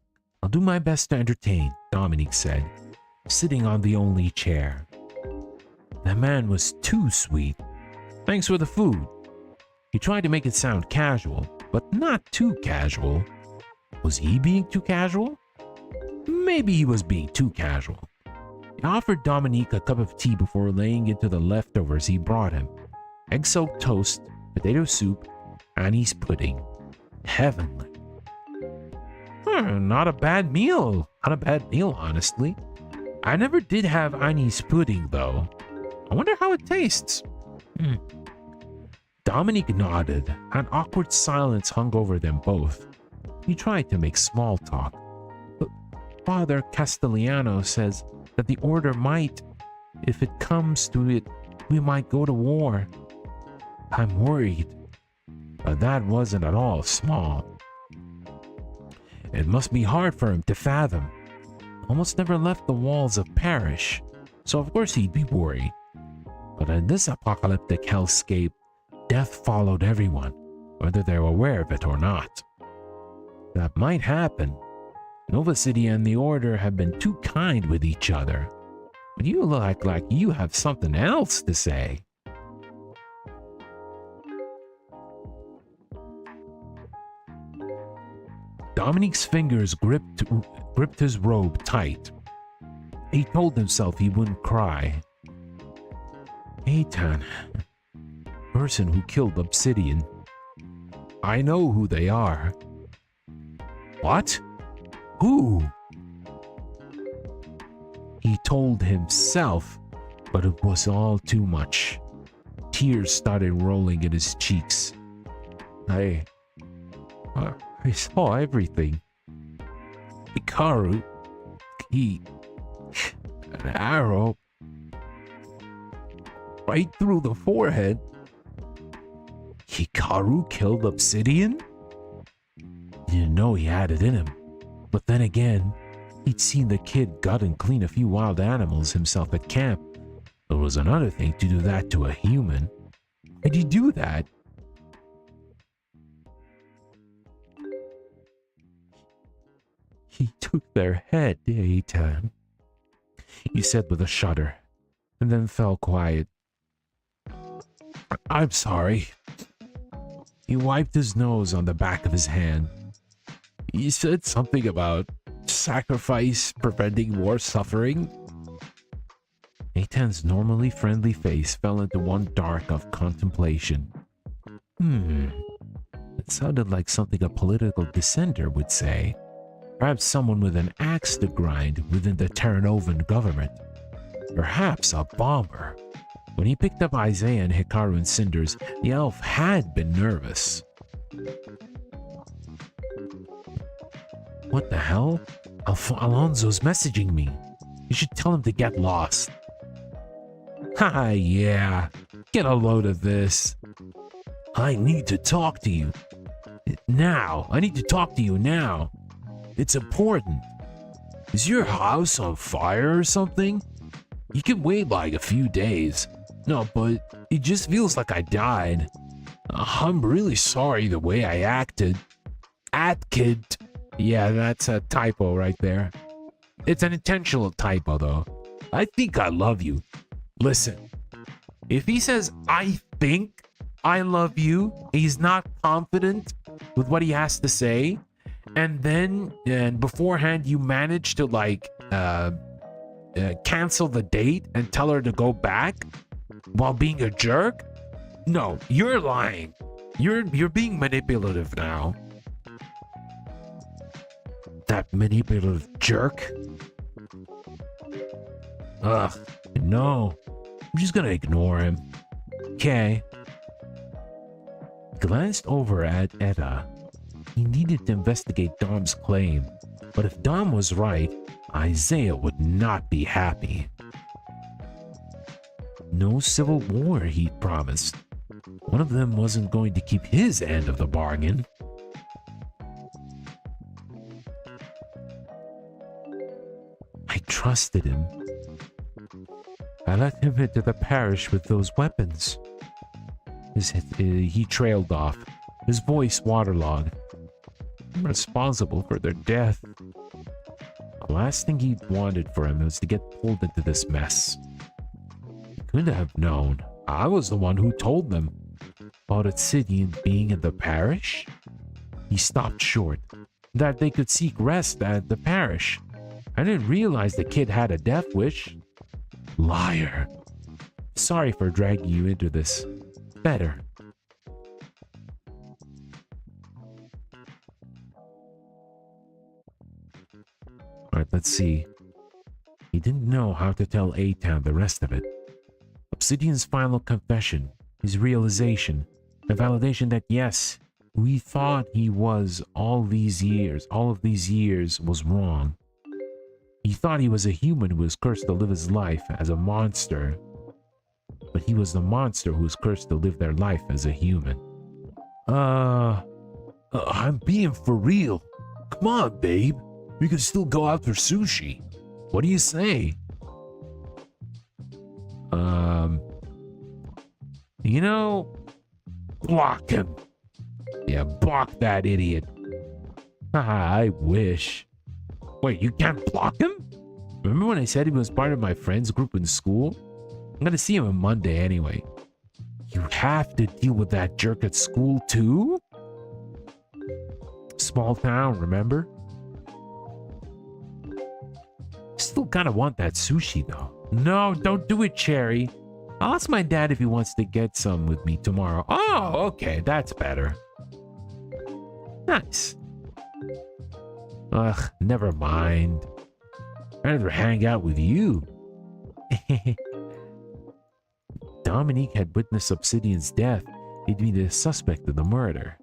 I'll do my best to entertain, Dominique said, sitting on the only chair. The man was too sweet. Thanks for the food. He tried to make it sound casual, but not too casual. Was he being too casual? Maybe he was being too casual. He offered Dominique a cup of tea before laying into the leftovers he brought him. Egg-soaked toast, potato soup, anise pudding. Heavenly. Not a bad meal. Not a bad meal, honestly. I never did have anise pudding, though. I wonder how it tastes. Dominique nodded. An awkward silence hung over them both. He tried to make small talk. But Father Castellano says that the order might, if it comes to it, we might go to war. I'm worried. But that wasn't at all small. It must be hard for him to fathom. Almost never left the walls of Parish, so of course he'd be worried. But in this apocalyptic hellscape, death followed everyone, whether they were aware of it or not. That might happen. Nova City and the Order have been too kind with each other. But you look like you have something else to say. Dominique's fingers gripped his robe tight. He told himself he wouldn't cry. Eitan, person who killed Obsidian. I know who they are. What? Who? He told himself, but it was all too much. Tears started rolling in his cheeks. I saw everything. Hikaru, an arrow right through the forehead. Hikaru killed Obsidian? Didn't know he had it in him. But then again, he'd seen the kid gut and clean a few wild animals himself at camp. It was another thing to do that to a human. Why'd he do that? He took their head, Eitan, he said with a shudder, and then fell quiet. I'm sorry. He wiped his nose on the back of his hand. He said something about sacrifice preventing more suffering. Eitan's normally friendly face fell into one dark of contemplation. It sounded like something a political dissenter would say. Perhaps someone with an axe to grind within the Terranovan government. Perhaps a bomber. When he picked up Isaiah and Hikaru and Cinders, the elf had been nervous. What the hell? Alonso's messaging me. You should tell him to get lost. Haha, yeah. Get a load of this. I need to talk to you. Now. I need to talk to you now. It's important. Is your house on fire or something? You can wait like a few days. No, but it just feels like I died. I'm really sorry the way I acted. Acted. Yeah, that's a typo right there. It's an intentional typo though. I think I love you. Listen, if he says, I think I love you, he's not confident with what he has to say, and beforehand you manage to cancel the date and tell her to go back while being a jerk? No, you're lying. You're being manipulative now. That manipulative jerk? Ugh, no. I'm just gonna ignore him. Okay. Glanced over at Etta. He needed to investigate Dom's claim, but if Dom was right, Isaiah would not be happy. No civil war, he'd promised. One of them wasn't going to keep his end of the bargain. I trusted him. I let him into the parish with those weapons. He trailed off, his voice waterlogged. I'm responsible for their death. The last thing he wanted for him was to get pulled into this mess. He couldn't have known. I was the one who told them about Obsidian being in the parish. He stopped short, that they could seek rest at the parish. I didn't realize the kid had a death wish. Liar. Sorry for dragging you into this. Better. Alright, let's see. He didn't know how to tell A-Town the rest of it. Obsidian's final confession, his realization, the validation that yes, we thought he was all of these years was wrong. He thought he was a human who was cursed to live his life as a monster, but he was the monster who was cursed to live their life as a human. I'm being for real. Come on, babe. We could still go out for sushi. What do you say? Block him. Yeah, block that idiot. Haha, I wish. Wait, you can't block him? Remember when I said he was part of my friends group in school? I'm gonna see him on Monday anyway. You have to deal with that jerk at school too? Small town, remember? Still kind of want that sushi though. No, don't do it, Cherry. I'll ask my dad if he wants to get some with me tomorrow. Oh, okay, that's better. Nice. Ugh, never mind. I'd rather hang out with you. Dominique had witnessed Obsidian's death. He'd be the suspect of the murder.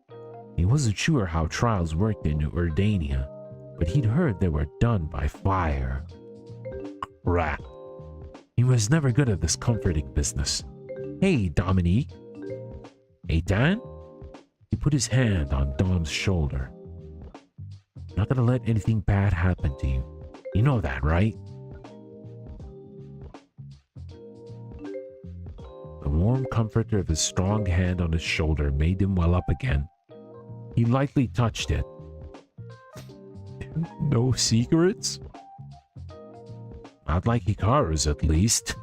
He wasn't sure how trials worked in Urdania, but he'd heard they were done by fire. Crap. He was never good at this comforting business. Hey, Dominique. Hey, Dan? He put his hand on Dom's shoulder. Not gonna let anything bad happen to you. You know that, right? The warm comfort of his strong hand on his shoulder made him well up again. He lightly touched it. No secrets? Not like Hikaru's, at least.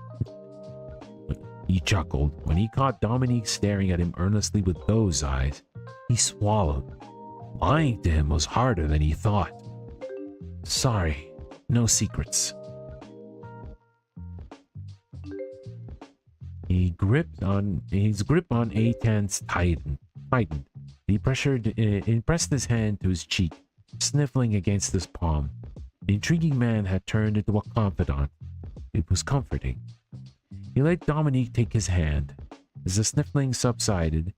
He chuckled. When he caught Dominique staring at him earnestly with those eyes, he swallowed. Lying to him was harder than he thought. Sorry, no secrets. His grip on A-Tan's tightened. He pressed his hand to his cheek, sniffling against his palm. The intriguing man had turned into a confidant. It was comforting. He let Dominique take his hand. As the sniffling subsided,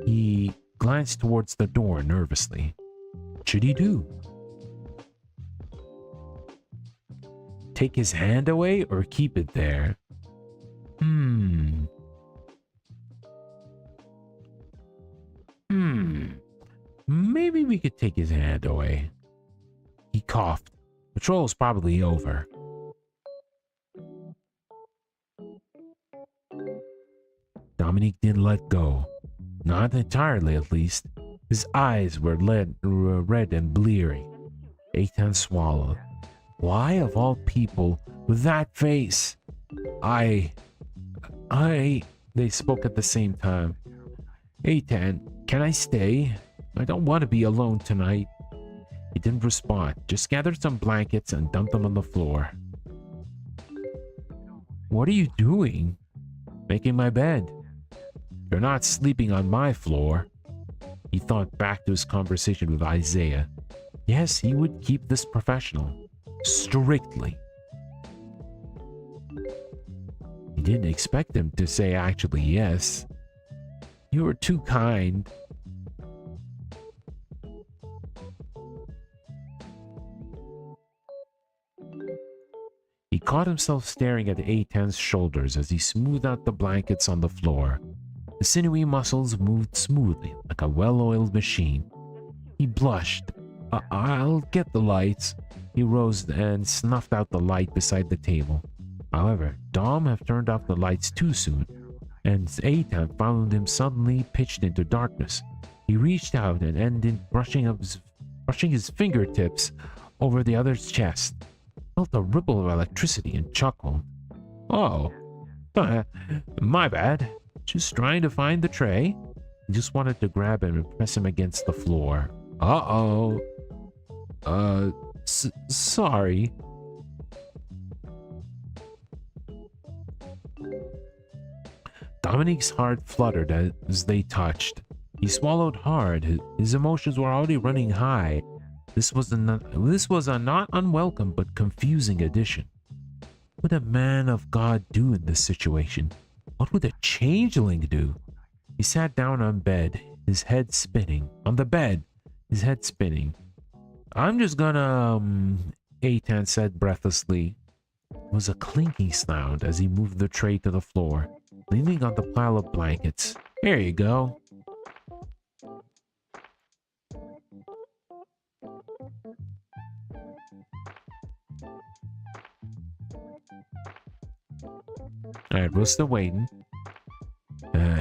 he glanced towards the door nervously. What should he do? Take his hand away or keep it there? Maybe we could take his hand away. He coughed. Patrol's probably over. Dominique didn't let go. Not entirely, at least. His eyes were red and bleary. Eitan swallowed. Why, of all people, with that face? They spoke at the same time. Eitan, can I stay? I don't want to be alone tonight. He didn't respond, just gathered some blankets and dumped them on the floor. What are you doing? Making my bed. You're not sleeping on my floor. He thought back to his conversation with Isaiah. Yes, he would keep this professional. Strictly. He didn't expect him to say actually yes. You were too kind. He caught himself staring at Eitan's shoulders as he smoothed out the blankets on the floor. The sinewy muscles moved smoothly, like a well-oiled machine. He blushed. I'll get the lights. He rose and snuffed out the light beside the table. However, Dom had turned off the lights too soon, and Eitan found him suddenly pitched into darkness. He reached out and ended brushing his fingertips over the other's chest. Felt a ripple of electricity and chuckled. Oh, my bad. Just trying to find the tray. He just wanted to grab him and press him against the floor. Uh-oh. Sorry. Dominique's heart fluttered as they touched. He swallowed hard. His emotions were already running high. This was a not unwelcome but confusing addition. What would a man of God do in this situation? What would a changeling do? He sat down on bed, his head spinning. On the bed, his head spinning. I'm just gonna, Eitan said breathlessly. It was a clinking sound as he moved the tray to the floor, leaning on the pile of blankets. Here you go. Alright, we're still waiting.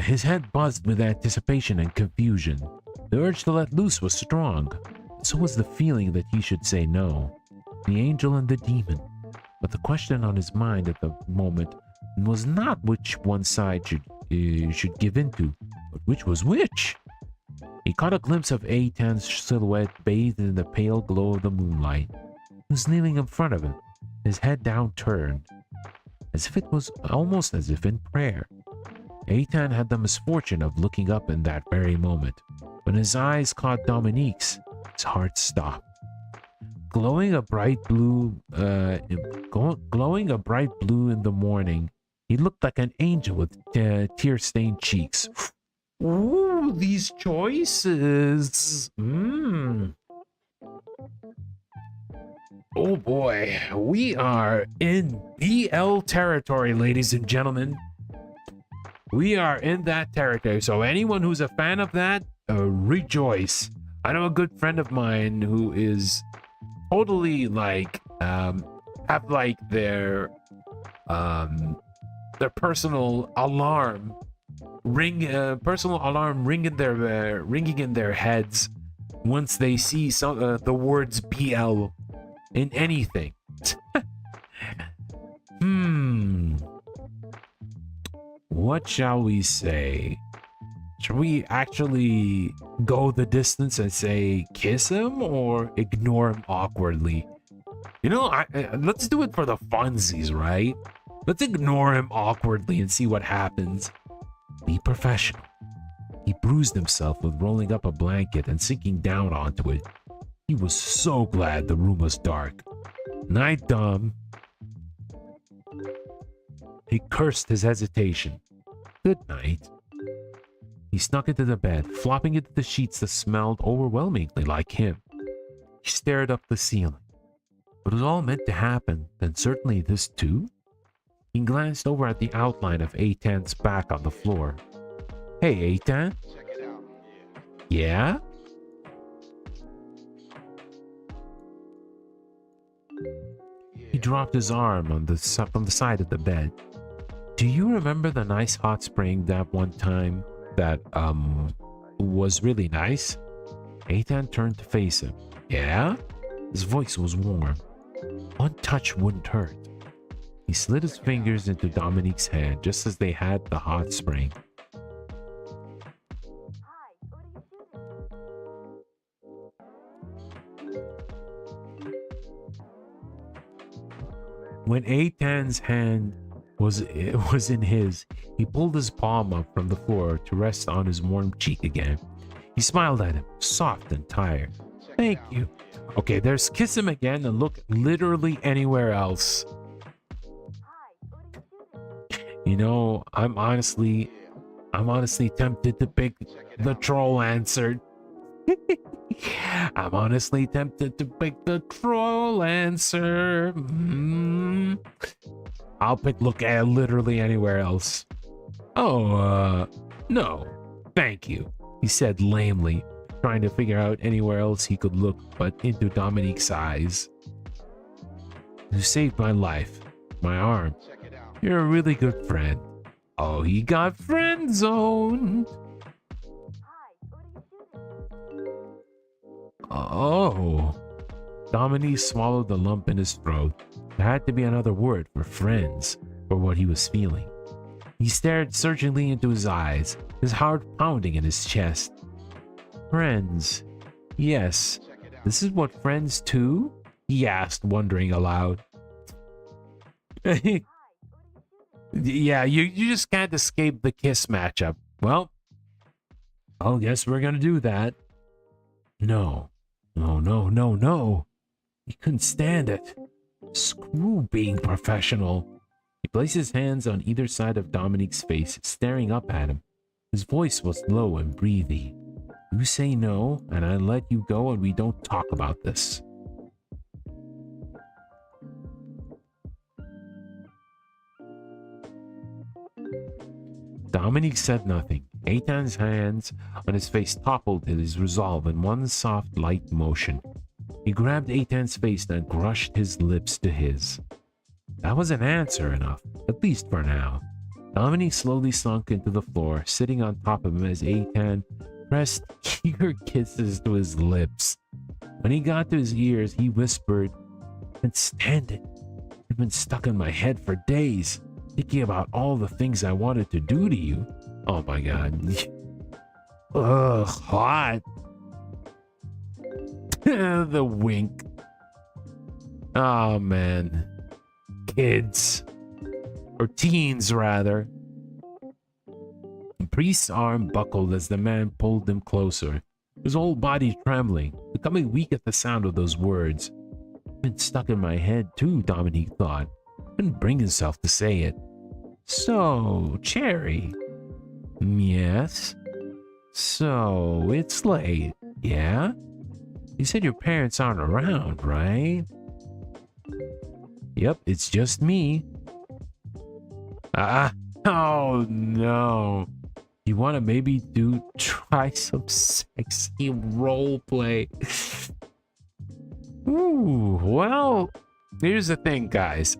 His head buzzed with anticipation and confusion. The urge to let loose was strong. So was the feeling that he should say no. The angel and the demon. But the question on his mind at the moment was not which one side should give into, but which was which. He caught a glimpse of Eitan's silhouette bathed in the pale glow of the moonlight. He was kneeling in front of him, his head downturned, as if it was almost as if in prayer. Eitan had the misfortune of looking up in that very moment. When his eyes caught Dominique's, his heart stopped. Glowing a bright blue in the morning, he looked like an angel with tear-stained cheeks. Ooh, these choices. Oh boy, we are in BL territory, ladies and gentlemen. We are in that territory, so anyone who's a fan of that, rejoice. I know a good friend of mine who is totally like, have like their personal alarm ringing in their heads once they see the words BL in anything. What shall we say? Should we actually go the distance and say kiss him or ignore him awkwardly? You know, let's do it for the funsies, right? Let's ignore him awkwardly and see what happens. Be professional. He bruised himself with rolling up a blanket and sinking down onto it. He was so glad the room was dark. Night, Dom. He cursed his hesitation. Good night. He snuck into the bed, flopping into the sheets that smelled overwhelmingly like him. He stared up the ceiling. It was all meant to happen, then certainly this too? He glanced over at the outline of Eitan's back on the floor. Hey, Eitan? Check it out. Yeah? He dropped his arm on from the side of the bed. Do you remember the nice hot spring that one time that was really nice? Eitan turned to face him. Yeah? His voice was warm. One touch wouldn't hurt. He slid his fingers into Dominique's hand just as they had the hot spring. When Eitan's hand was in his, he pulled his palm up from the floor to rest on his warm cheek again. He smiled at him, soft and tired. Thank you. Okay, there's kiss him again and look literally anywhere else. You know, I'm honestly tempted to pick the troll answer. I'm honestly tempted to pick the troll answer. I'll look at literally anywhere else. Oh, no, thank you, he said lamely, trying to figure out anywhere else he could look but into Dominique's eyes. You saved my life, my arm. You're a really good friend. Oh, he got friend zoned. Oh. Dominique swallowed the lump in his throat. There had to be another word for friends for what he was feeling. He stared searchingly into his eyes, his heart pounding in his chest. Friends. Yes. This is what friends too? He asked, wondering aloud. Yeah, you just can't escape the kiss matchup. Well, I guess we're gonna do that. No. He couldn't stand it. Screw being professional. He placed his hands on either side of Dominique's face, staring up at him. His voice was low and breathy. You say no, and I let you go, and we don't talk about this. Dominique said nothing. Eitan's hands on his face toppled his resolve in one soft, light motion. He grabbed Eitan's face and crushed his lips to his. That was an answer enough, at least for now. Dominique slowly sunk into the floor, sitting on top of him as Eitan pressed eager kisses to his lips. When he got to his ears, he whispered, "I can't stand it. You've been stuck in my head for days, thinking about all the things I wanted to do to you." Oh my god. Ugh, hot. The wink. Oh man. Kids. Or teens, rather. The priest's arm buckled as the man pulled him closer, his whole body trembling, becoming weak at the sound of those words. Been stuck in my head too, Dominique thought. Couldn't bring himself to say it. So, Cherry. Yes? So, it's late, yeah? You said your parents aren't around, right? Yep, it's just me. Oh no. You want to maybe try some sexy role play? Ooh, well, here's the thing, guys.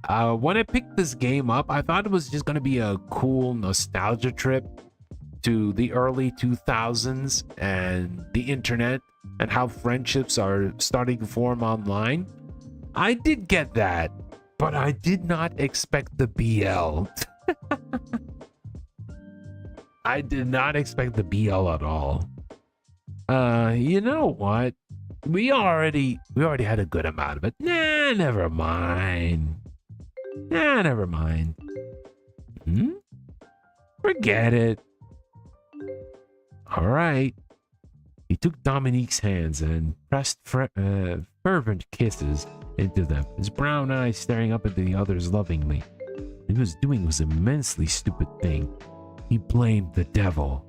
When I picked this game up, I thought it was just going to be a cool nostalgia trip to the early 2000s and the internet and how friendships are starting to form online. I did get that, but I did not expect the BL. I did not expect the BL at all. You know what? We already had a good amount of it. Nah, never mind. Forget it. All right. He took Dominique's hands and pressed fervent kisses into them, his brown eyes staring up at the others lovingly. What he was doing was an immensely stupid thing. He blamed the devil.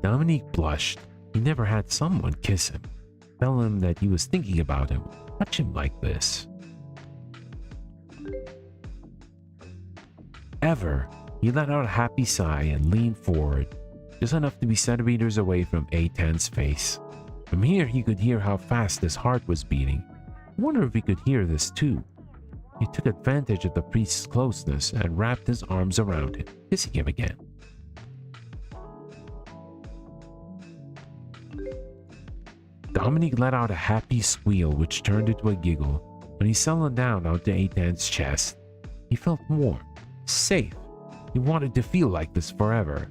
Dominique blushed. He never had someone kiss him, tell him that he was thinking about him, touch him like this. Ever. He let out a happy sigh and leaned forward, just enough to be centimeters away from Eitan's face. From here, he could hear how fast his heart was beating. I wonder if he could hear this too. He took advantage of the priest's closeness and wrapped his arms around him, kissing him again. Dominique let out a happy squeal, which turned into a giggle. When he settled down onto Eitan's chest, he felt warm, safe. He wanted to feel like this forever.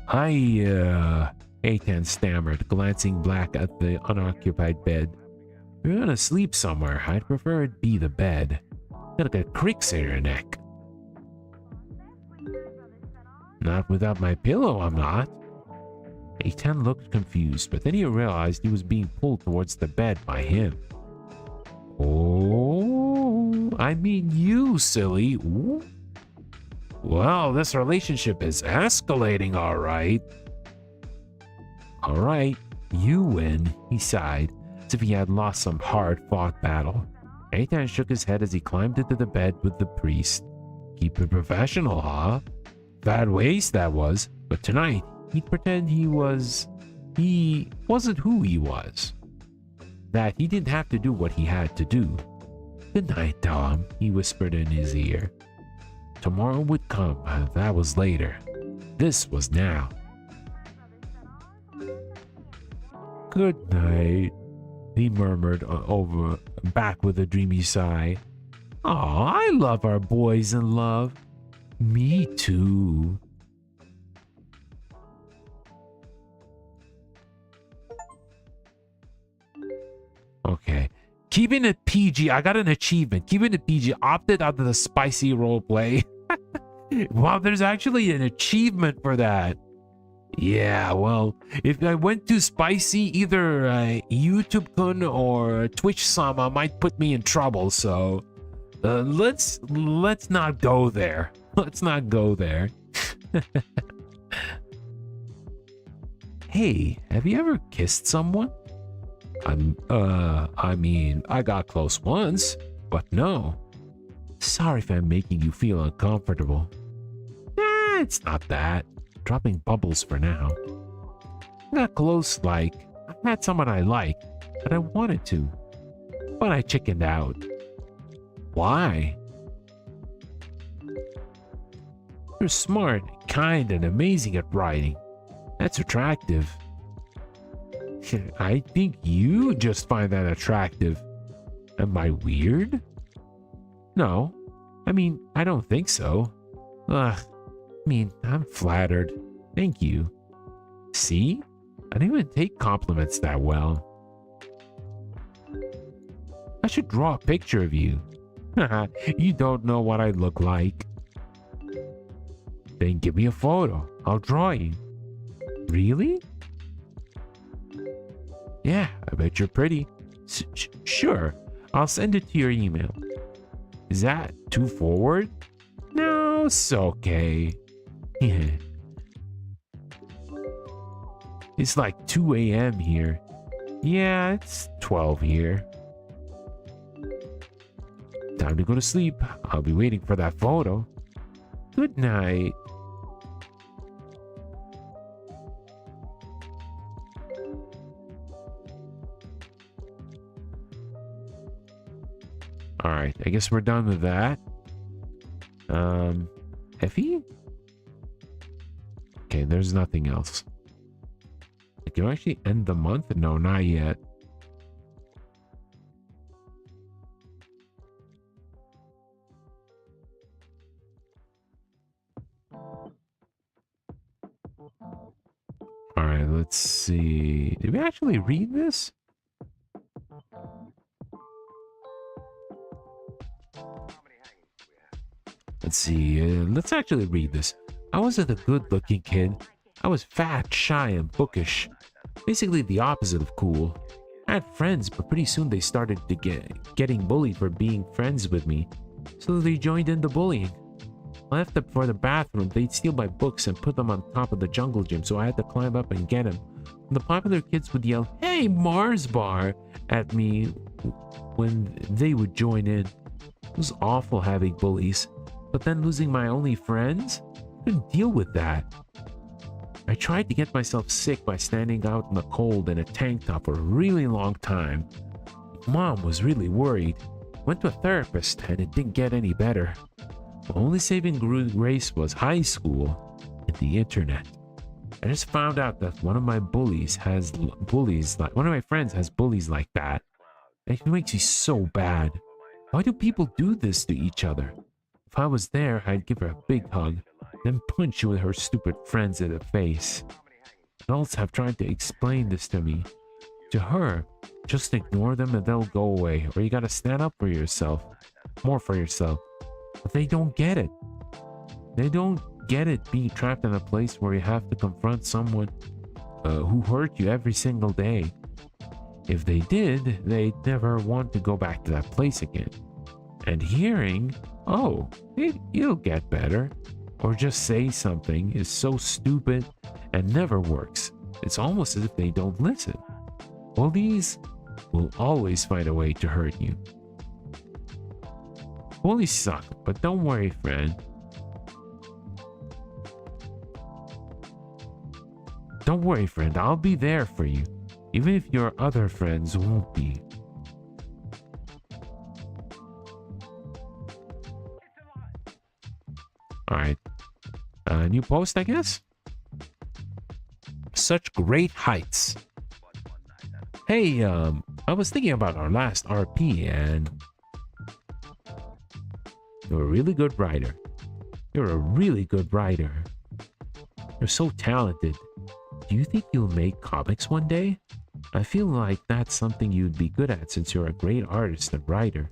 Eitan stammered, glancing back at the unoccupied bed. If you're gonna sleep somewhere, I'd prefer it be the bed. Got like a cricks in your neck. Not without my pillow, I'm not. Eitan looked confused, but then he realized he was being pulled towards the bed by him. Oh, I mean you, silly. Ooh. Well, this relationship is escalating, all right. All right, you win, he sighed, as if he had lost some hard-fought battle. Eitan shook his head as he climbed into the bed with the priest. Keep it professional, huh? Bad waste, that was. But tonight, he'd pretend he wasn't who he was. That he didn't have to do what he had to do. Good night, Dom, he whispered in his ear. Tomorrow would come, that was later. This was now. Good night, he murmured back with a dreamy sigh. Aw, I love our boys in love. Me too. Okay. Keeping it PG. I got an achievement. Keeping it PG. Opted out of the spicy roleplay. Wow, there's actually an achievement for that. Yeah, well, if I went too spicy, either YouTube-kun or Twitch-sama might put me in trouble, so let's not go there. Let's not go there. Hey, have you ever kissed someone? I mean, I got close once, but no. Sorry if I'm making you feel uncomfortable. It's not that. Dropping bubbles for now. I got close, like, I had someone I liked, but I wanted to. But I chickened out. Why? You're smart, kind, and amazing at writing. That's attractive. I think you just find that attractive. Am I weird? No. I mean, I don't think so. Ugh. I mean, I'm flattered. Thank you. See? I don't even take compliments that well. I should draw a picture of you. You don't know what I look like. Then give me a photo. I'll draw you. Really? Yeah, I bet you're pretty. Sure, I'll send it to your email. Is that too forward? No, it's okay. It's like 2 a.m. here. Yeah, it's 12 here. Time to go to sleep. I'll be waiting for that photo. Good night. Alright, I guess we're done with that. Effie? Okay, there's nothing else. Can you actually end the month? No, not yet. Alright, let's see. Did we actually read this? Let's see. Let's actually read this. I wasn't a good-looking kid. I was fat, shy, and bookish. Basically the opposite of cool. I had friends, but pretty soon they started to getting bullied for being friends with me. So they joined in the bullying. I left them for the bathroom. They'd steal my books and put them on top of the jungle gym, so I had to climb up and get them. And the popular kids would yell, "Hey, Mars Bar!" at me when they would join in. It was awful having bullies. But then losing my only friends? I couldn't deal with that. I tried to get myself sick by standing out in the cold in a tank top for a really long time. Mom was really worried. Went to a therapist and it didn't get any better. My only saving grace was high school and the internet. I just found out that one of my friends has bullies like that. It makes me so bad. Why do people do this to each other? If I was there, I'd give her a big hug, then punch you with her stupid friends in the face. Adults have tried to explain this to me. To her, just ignore them and they'll go away, or you gotta stand up for yourself. More for yourself. But they don't get it. They don't get it being trapped in a place where you have to confront someone who hurt you every single day. If they did, they'd never want to go back to that place again. And hearing, oh, it'll get better, or just say something is so stupid and never works. It's almost as if they don't listen. Bullies will always find a way to hurt you. Bullies suck, but don't worry, friend. Don't worry, friend. I'll be there for you, even if your other friends won't be. Alright. New post, I guess? Such great heights. Hey, I was thinking about our last RP and... You're a really good writer. You're a really good writer. You're so talented. Do you think you'll make comics one day? I feel like that's something you'd be good at since you're a great artist and writer.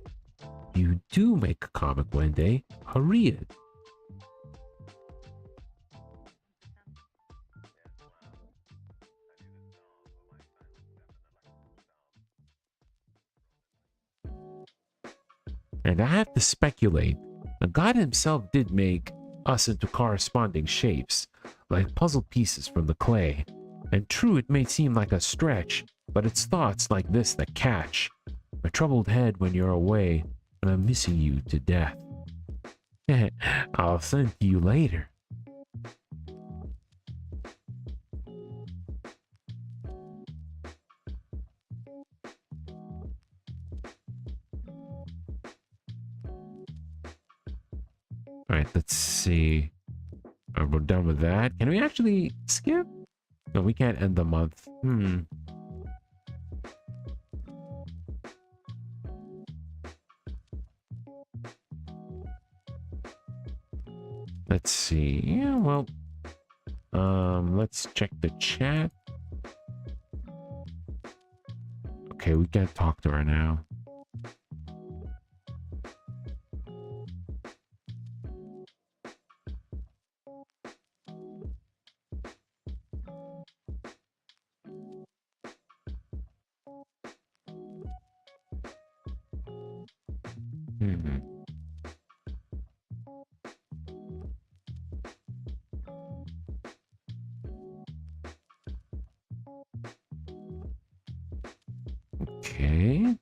If you do make a comic one day, hurry it. And I have to speculate, the God himself did make us into corresponding shapes, like puzzle pieces from the clay. And true, it may seem like a stretch, but it's thoughts like this that catch. My troubled head when you're away, and I'm missing you to death. I'll send to you later. Alright, let's see. We're done with that. Can we actually skip? No, we can't end the month. Let's see. Yeah, well, let's check the chat. Okay, we can't talk to her now. Okay.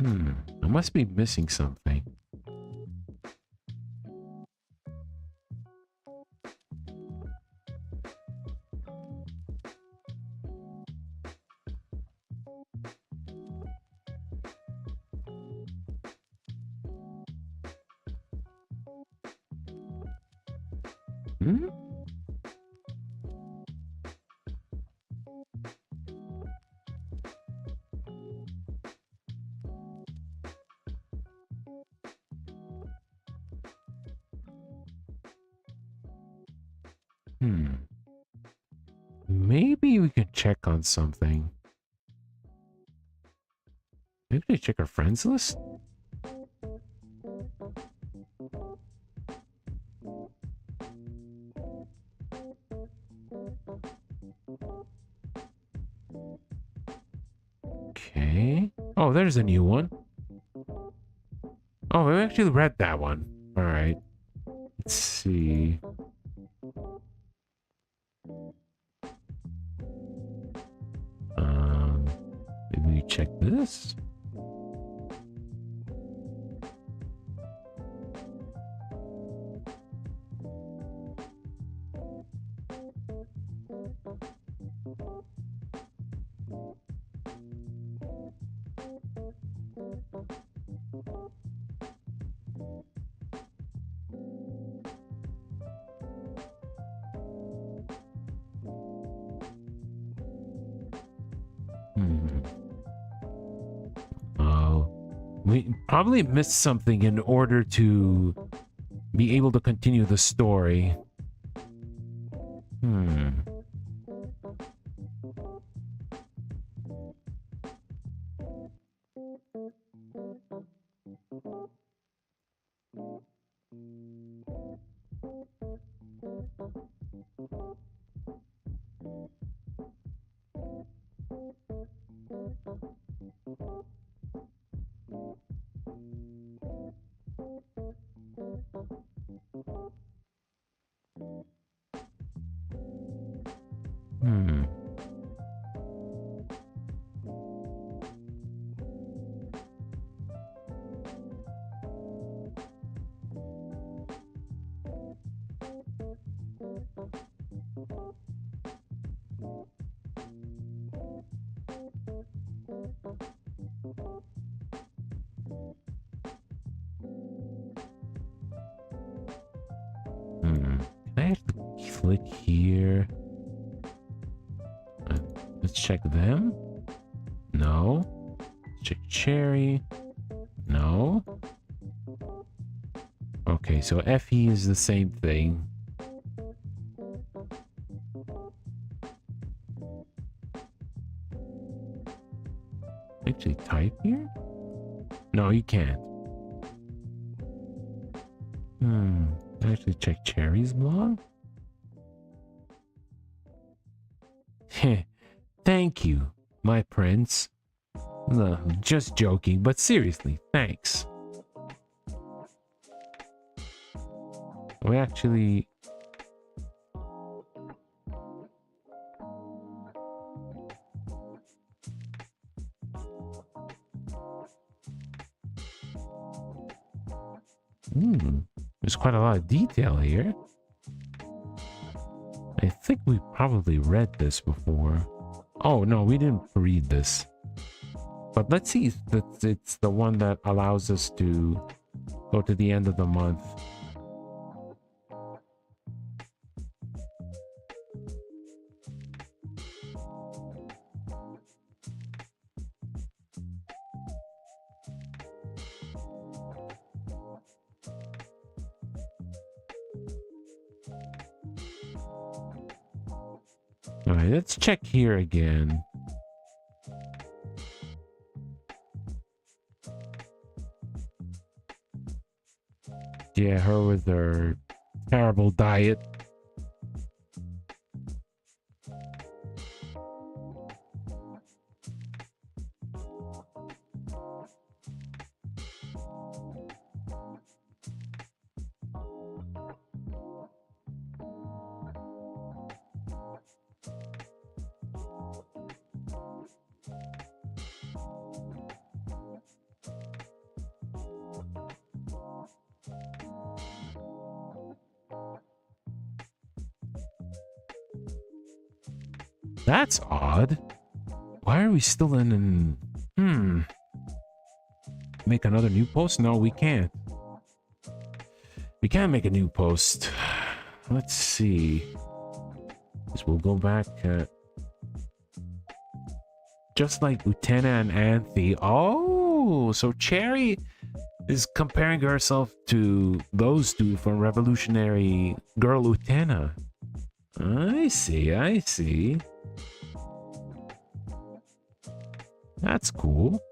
I must be missing something. Maybe we can check on something. Maybe we check our friends list? Okay. Oh, there's a new one. Oh, we actually read that one. All right. Let's see. Maybe we check this. We probably missed something in order to be able to continue the story. Hmm. Hmm. Hmm. Can I actually click here? Let's check them. No. Check Cherry. No. Okay, so FE is the same thing. Actually type here? No, you can't. Actually check Cherry's blog. Heh. Thank you, my prince. No, just joking, but seriously, thanks. We actually... There's quite a lot of detail here. I think we probably read this before. Oh, no, we didn't read this. But let's see if it's the one that allows us to go to the end of the month. All right, let's check here again. Yeah, her with her terrible diet. That's odd. Why are we still in... Make another new post? No, we can't. We can't make a new post. Let's see. Guess we'll go back. Just like Utena and Anthe. Oh, so Cherry is comparing herself to those two from Revolutionary Girl Utena. I see, I see. That's cool.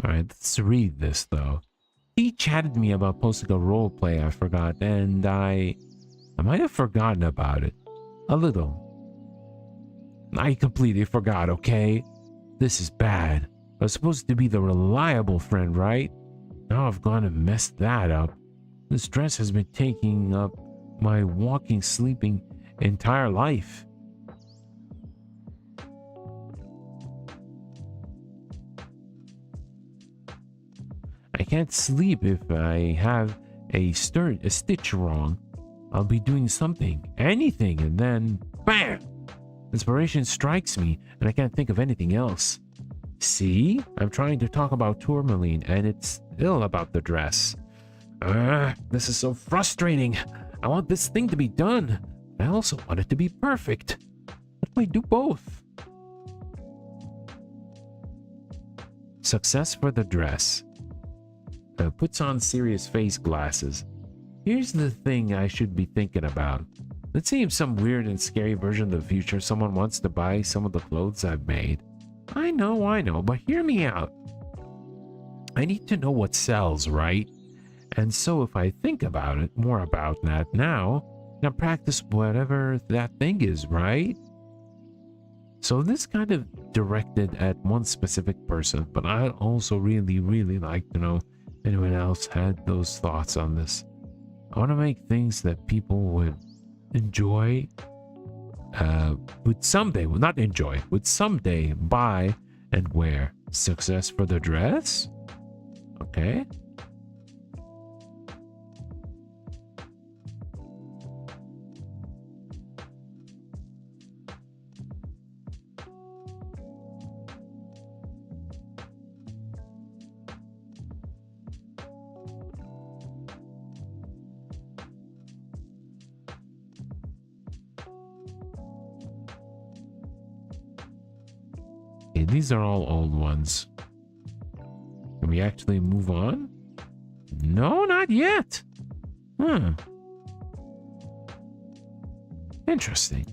Alright, let's read this though. He chatted me about posting a roleplay I forgot, and I might have forgotten about it. A little. I completely forgot, okay? This is bad. I was supposed to be the reliable friend, right? Now I've gone and messed that up. This dress has been taking up my walking, sleeping entire life. I can't sleep if I have a stitch wrong. I'll be doing something, anything, and then BAM! Inspiration strikes me, and I can't think of anything else. See? I'm trying to talk about tourmaline, and it's still about the dress. This is so frustrating. I want this thing to be done. I also want it to be perfect. What if I do both? Success for the dress. Puts on serious face glasses. Here's the thing I should be thinking about. Let's say in some weird and scary version of the future, someone wants to buy some of the clothes I've made. I know, but hear me out. I need to know what sells, right? And so if I think about it, more about that now practice whatever that thing is, right? So this kind of directed at one specific person, but I also really like to know if anyone else had those thoughts on this. I want to make things that people would enjoy, would someday buy and wear. Success for the dress? Okay. Okay, these are all old ones. Can we actually move on? No, not yet. Interesting.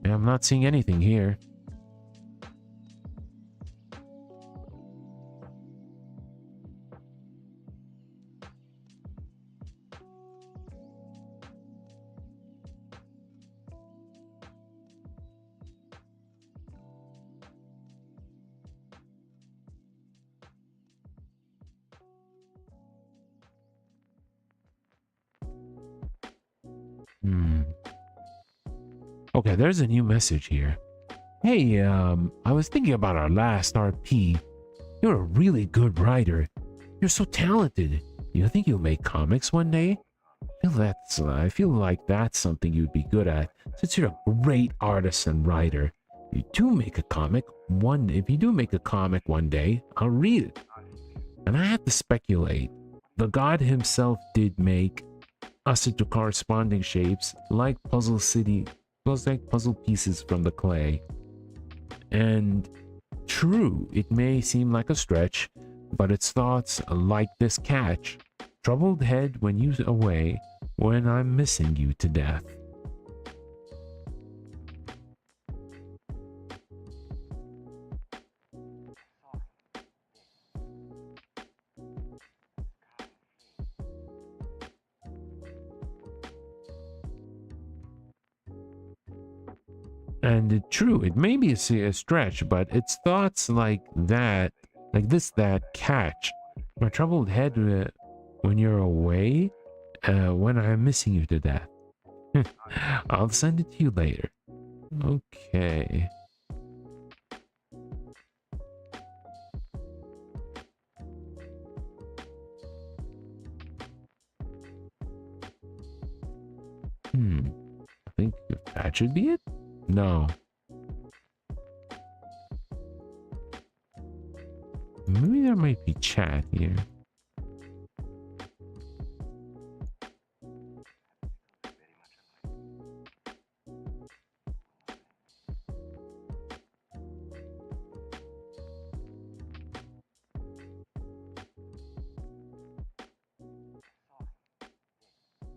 Yeah, I'm not seeing anything here. Okay, there's a new message here. Hey, I was thinking about our last RP. You're a really good writer. You're so talented. You think you'll make comics one day? I feel like that's something you'd be good at, since you're a great artist and writer. If you do make a comic one day, I'll read it. And I have to speculate. The god himself did make us into corresponding shapes, like puzzle pieces from the clay. And true, it may seem like a stretch, but it's thoughts like this catch. Troubled head when you away, when I'm missing you to death. And true, it may be a stretch, but it's thoughts like that catch. My troubled head when you're away, when I'm missing you to death. I'll send it to you later. Okay. I think that should be it? No. Maybe there might be chat here.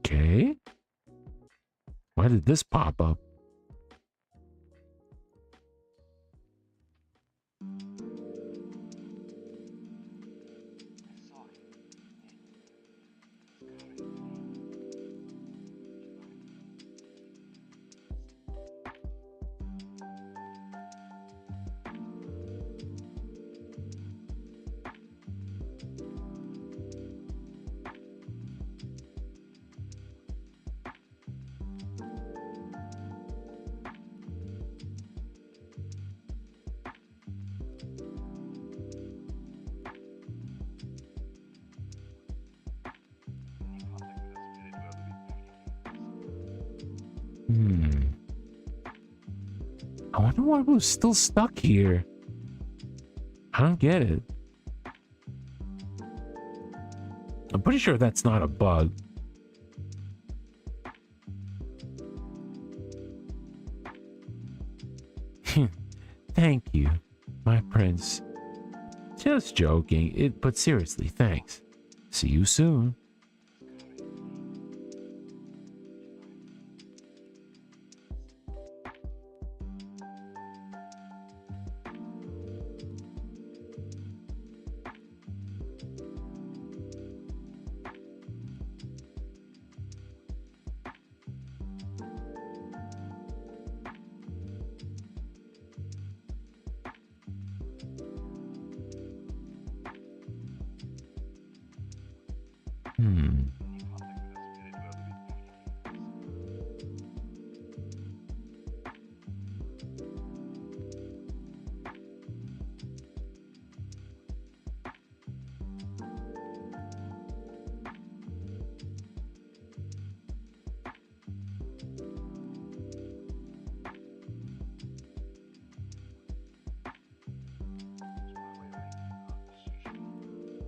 Okay. Why did this pop up? Hmm. I wonder why we're still stuck here. I don't get it. I'm pretty sure that's not a bug. Thank you, my prince. Just joking, but seriously, thanks. See you soon.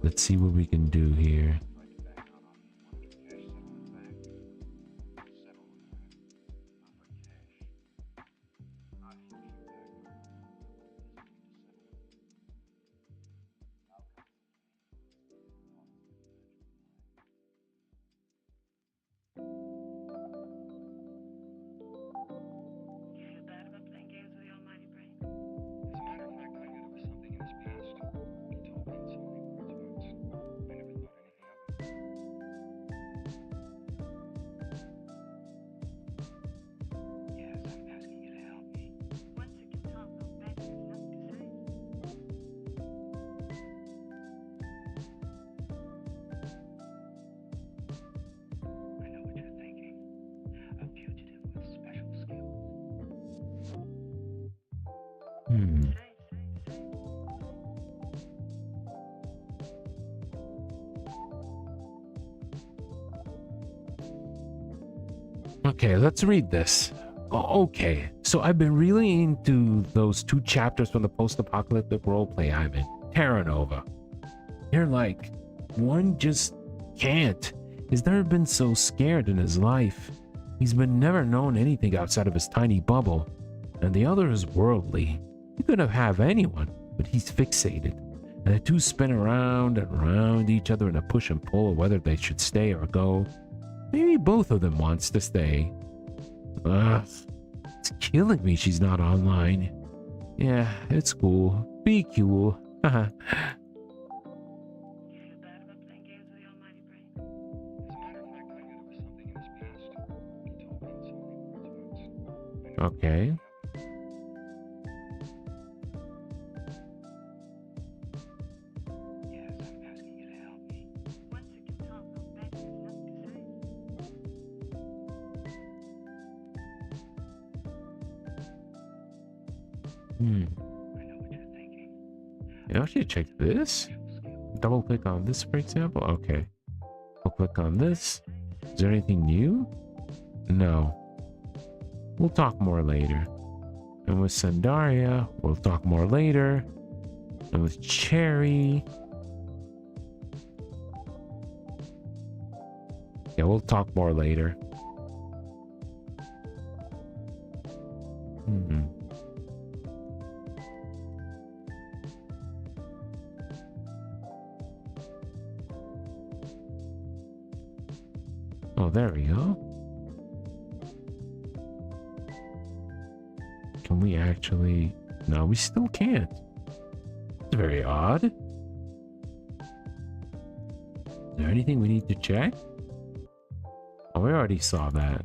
Let's see what we can do here. Okay, let's read this. Oh, okay, so I've been really into those 2 chapters from the post-apocalyptic roleplay I'm in, TERRANOVA. They're like, one just can't. He's never been so scared in his life. He's been never known anything outside of his tiny bubble. And the other is worldly. He could have anyone, but he's fixated. And the 2 spin around and around each other in a push and pull of whether they should stay or go. Maybe both of them wants to stay. Ugh, it's killing me she's not online. Yeah, it's cool. Be cool. Haha. Okay. You know, I should check this. Double click on this, for example. Okay. Double click on this. Is there anything new? No. We'll talk more later. And with Sandaria, we'll talk more later. And with Cherry, yeah, we'll talk more later. Oh, there we go. Can we actually... No, we still can't. It's very odd. Is there anything we need to check? Oh, we already saw that.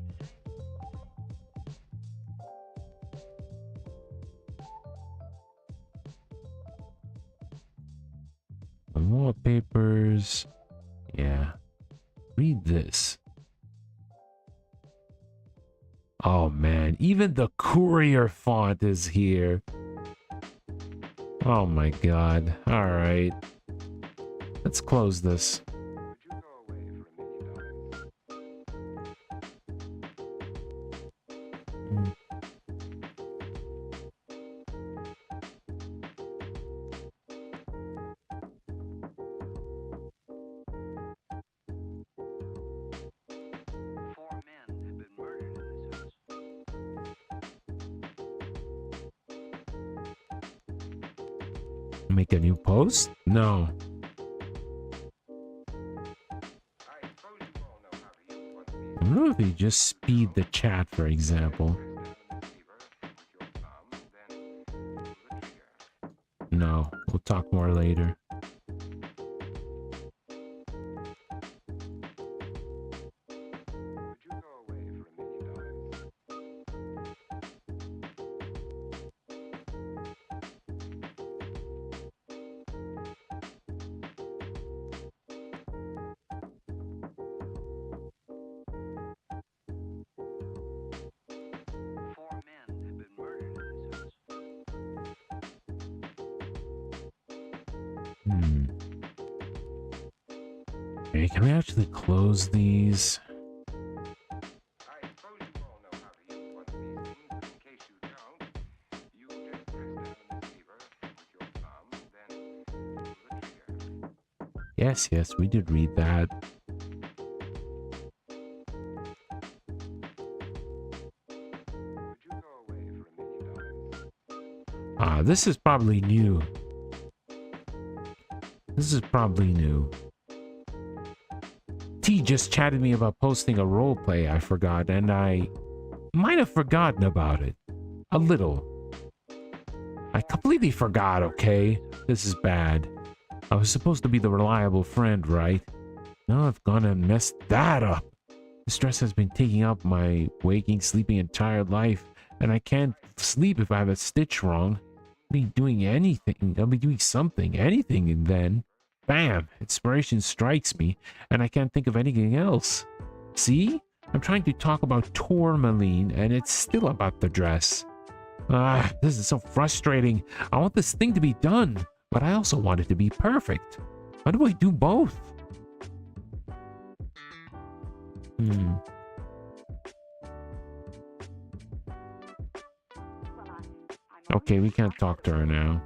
Wallpapers. Yeah. Read this. Oh man, even the courier font is here. Oh my god. Alright. Let's close this. Make a new post? No. I don't know if you just speed the chat, for example. No, we'll talk more later. Okay, can we actually close these? Yes, yes, we did read that. Ah, this is probably new. This is probably new. T just chatted me about posting a roleplay I forgot, and I might have forgotten about it. A little. I completely forgot, okay? This is bad. I was supposed to be the reliable friend, right? Now I've gone and messed that up. The stress has been taking up my waking, sleeping, and tired life, and I can't sleep if I have a stitch wrong. I'll be doing anything. I'll be doing something, anything, and then, bam, inspiration strikes me, and I can't think of anything else. See? I'm trying to talk about tourmaline, and it's still about the dress. Ah, this is so frustrating. I want this thing to be done, but I also want it to be perfect. How do I do both? Okay, we can't talk to her now.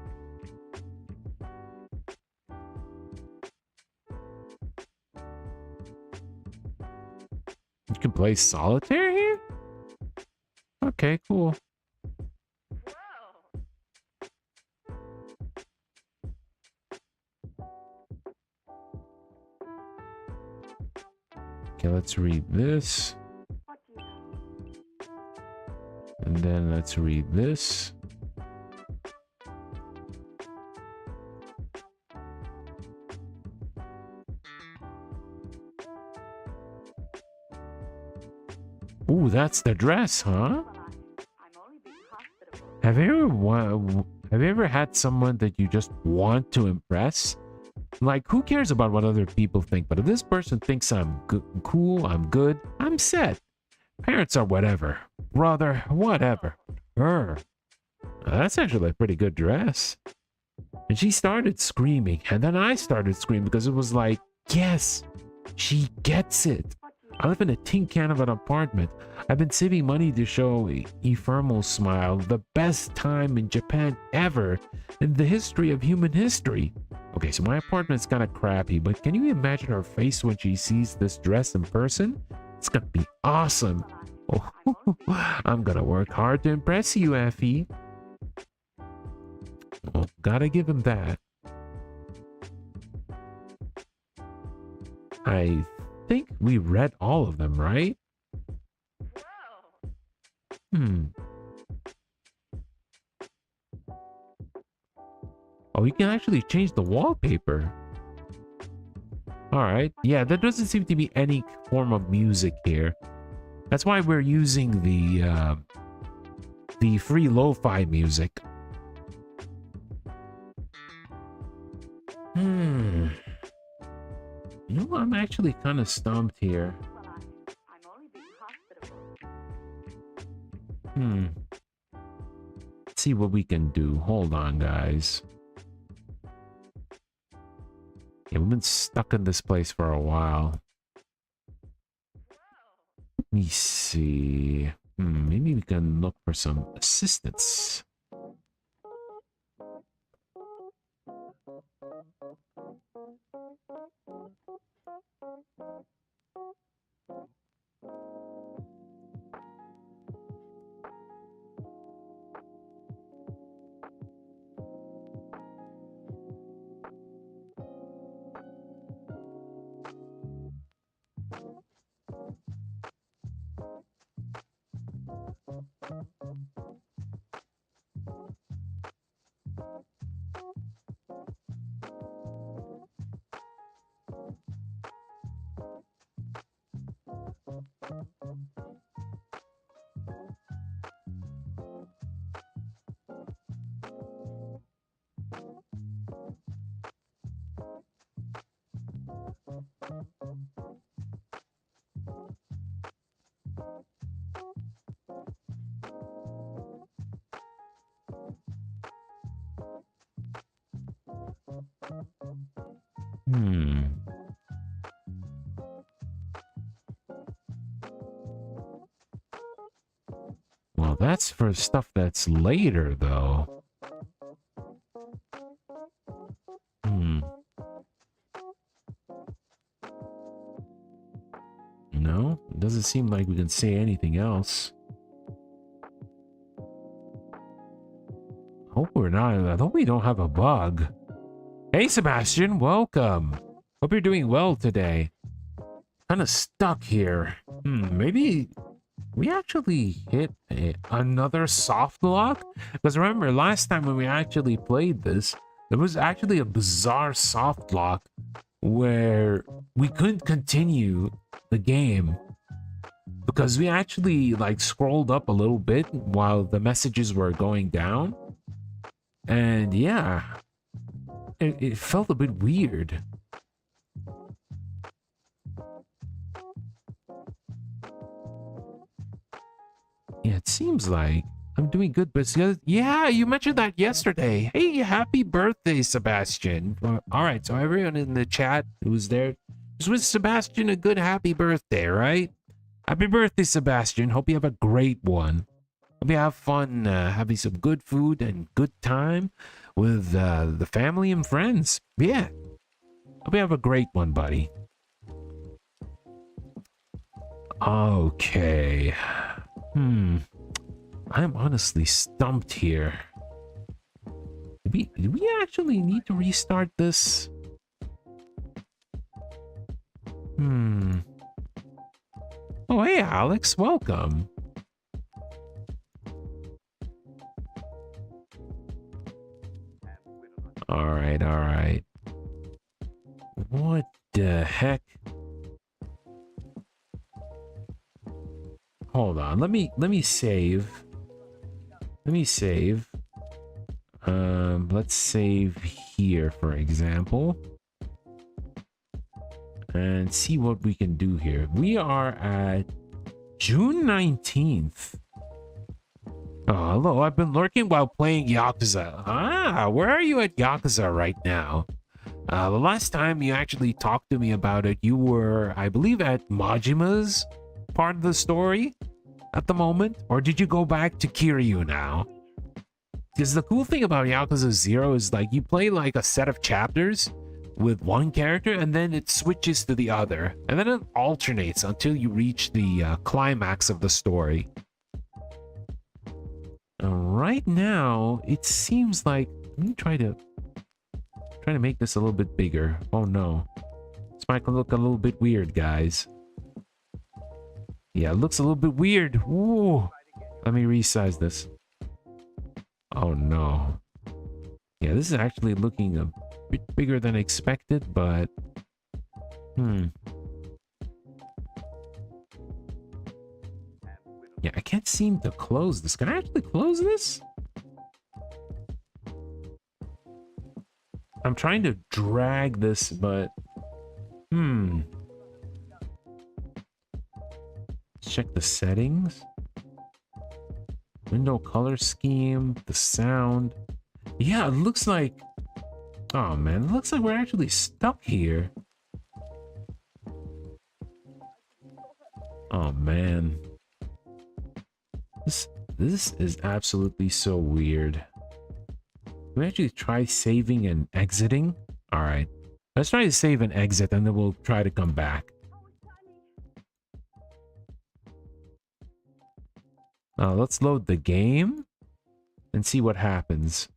You can play solitaire here? Okay, cool. Okay, let's read this. And then let's read this. Ooh, that's the dress, huh? Have you ever had someone that you just want to impress? Like, who cares about what other people think? But if this person thinks I'm cool, I'm good, I'm set. Parents are whatever. Brother, whatever. Her. That's actually a pretty good dress. And she started screaming, and then I started screaming because it was like, yes, she gets it. I live in a tin can of an apartment. I've been saving money to show Ephemeral Smile the best time in Japan ever in the history of human history. Okay, so my apartment's kind of crappy, but can you imagine her face when she sees this dress in person? It's gonna be awesome. Oh, I'm gonna work hard to impress you, Effie. Well, gotta give him that. I think we read all of them, right? Oh, you can actually change the wallpaper. All right. Yeah, there doesn't seem to be any form of music here. That's why we're using the free lo-fi music. You know, I'm actually kind of stumped here. Let's see what we can do. Hold on, guys. Yeah, we've been stuck in this place for a while. Let me see. Maybe we can look for some assistance. Well, that's for stuff that's later, though. No, it doesn't seem like we can say anything else. Hope we're not. I hope we don't have a bug. Hey, Sebastian, welcome. Hope you're doing well today. Kind of stuck here. Maybe we actually hit another soft lock? Because remember, last time when we actually played this, there was actually a bizarre soft lock where we couldn't continue the game because we actually like scrolled up a little bit while the messages were going down. And yeah, it felt a bit weird. Yeah, it seems like I'm doing good, but yeah, you mentioned that yesterday. Hey, happy birthday, Sebastian. All right, so everyone in the chat who's there, just wish Sebastian a good happy birthday, right? Happy birthday, Sebastian. Hope you have a great one. Hope you have fun having some good food and good time with the family and friends. Yeah. Hope you have a great one, buddy. Okay. I'm honestly stumped here. Do we actually need to restart this? Oh, hey, Alex. Welcome. All right. What the heck? Hold on. Let me save. Let's save here, for example. And see what we can do here. We are at June 19th. Oh, hello. I've been lurking while playing Yakuza. Ah, where are you at Yakuza right now? The last time you actually talked to me about it, you were, I believe, at Majima's part of the story at the moment. Or did you go back to Kiryu now? Because the cool thing about Yakuza 0 is like you play like a set of chapters with one character and then it switches to the other. And then it alternates until you reach the climax of the story. Right now, it seems like... Let me try to make this a little bit bigger. Oh no. This might look a little bit weird, guys. Yeah, it looks a little bit weird. Ooh. Let me resize this. Oh no. Yeah, this is actually looking a bit bigger than expected, but... Yeah, I can't seem to close this. Can I actually close this? I'm trying to drag this, but... Let's check the settings. Window color scheme, the sound. Yeah, it looks like... Oh man, it looks like we're actually stuck here. Oh man. This is absolutely so weird. Can we actually try saving and exiting? Alright. Let's try to save and exit and then we'll try to come back. Now let's load the game and see what happens.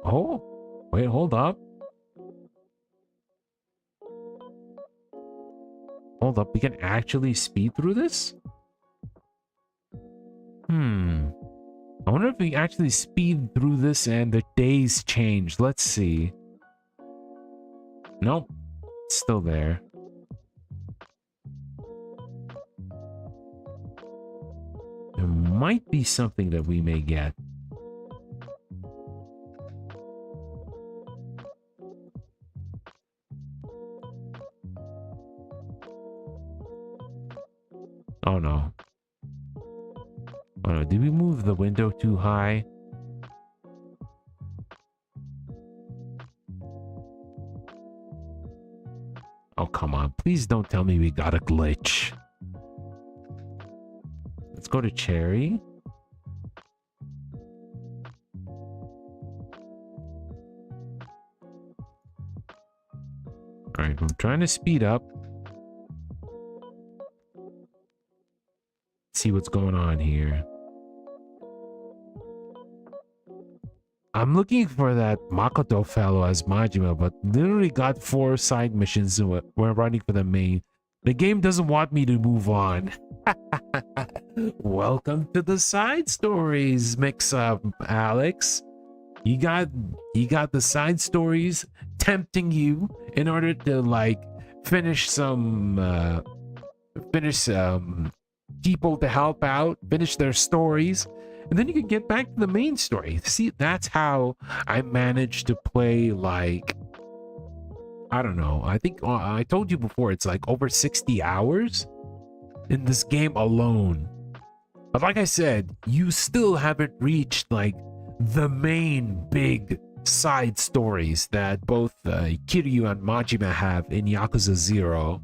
Oh, Wait, hold up. Hold up, we can actually speed through this? I wonder if we actually speed through this and the days change. Let's see. Nope. It's still there. There might be something that we may get. Oh no. Oh no, did we move the window too high? Oh, come on. Please don't tell me we got a glitch. Let's go to Cherry. Alright, I'm trying to speed up. See what's going on here. I'm looking for that Makoto fellow as Majima, but literally got 4 side missions and we're running for the main. The game doesn't want me to move on. Welcome to the side stories mix-up, Alex. You got the side stories tempting you in order to like finish some people to help out, finish their stories. And then you can get back to the main story. See, that's how I managed to play, like, I don't know. I think I told you before, it's like over 60 hours in this game alone. But like I said, you still haven't reached, like, the main big side stories that both Kiryu and Majima have in Yakuza 0.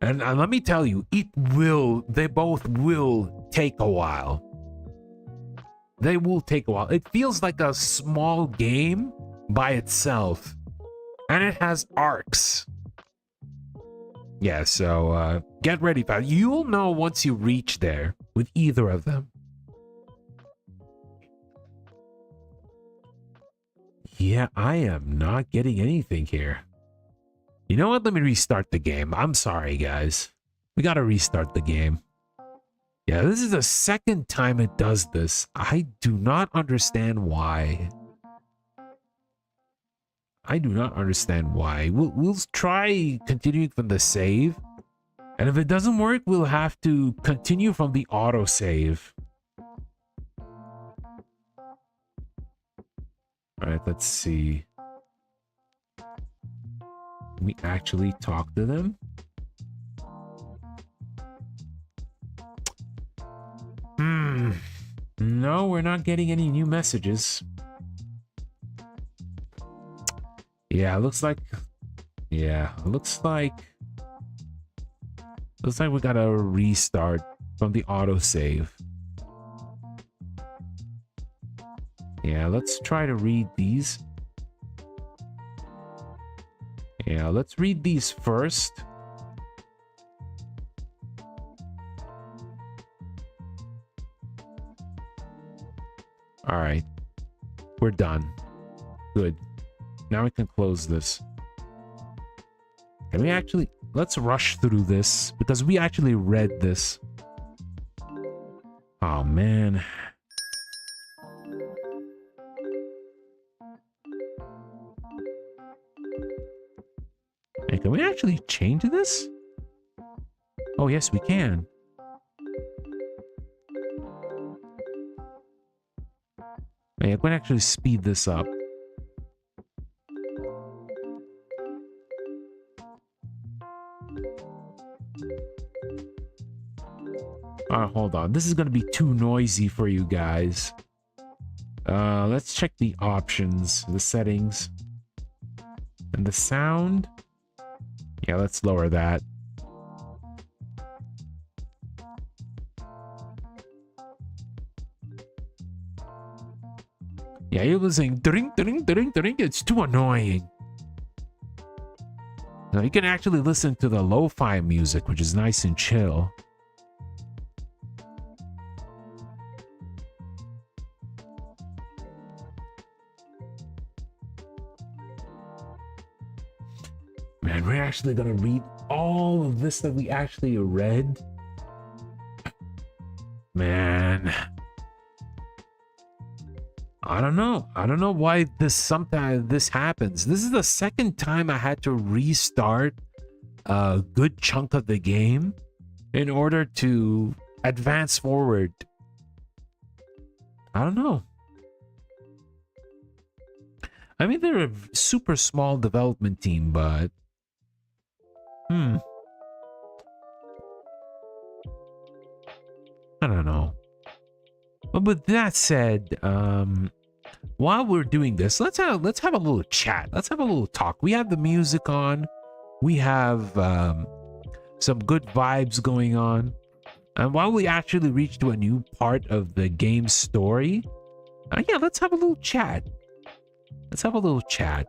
And let me tell you, they both will take a while. They will take a while. It feels like a small game by itself. And it has arcs. Yeah, so get ready, pal. You'll know once you reach there with either of them. Yeah, I am not getting anything here. You know what? Let me restart the game. I'm sorry, guys. We gotta restart the game. Yeah, this is the second time it does this. I do not understand why. I do not understand why. We'll try continuing from the save. And if it doesn't work, we'll have to continue from the autosave. Alright, let's see. Can we actually talk to them? No, we're not getting any new messages. Yeah, looks like we gotta restart from the autosave. Yeah, let's try to read these. Yeah, let's read these first. All right, we're done. Good. Now we can close this. Can we actually... Let's rush through this because we actually read this. Oh, man. Hey, can we actually change this? Oh, yes, we can. Hey, I'm going to actually speed this up. Hold on. This is going to be too noisy for you guys. Let's check the options, the settings. And the sound. Yeah, let's lower that. Yeah, you're listening. Dring, dring, dring, dring. It's too annoying. Now you can actually listen to the lo-fi music, which is nice and chill. Man, we're actually gonna read all of this that we actually read. Man, I don't know. I don't know why sometimes this happens. This is the second time I had to restart a good chunk of the game in order to advance forward. I don't know. I mean, they're a super small development team, but I don't know. But with that said, while we're doing this, let's have a little chat. Let's have a little talk. We have the music on. We have some good vibes going on. And while we actually reach to a new part of the game's story, yeah, let's have a little chat. Let's have a little chat.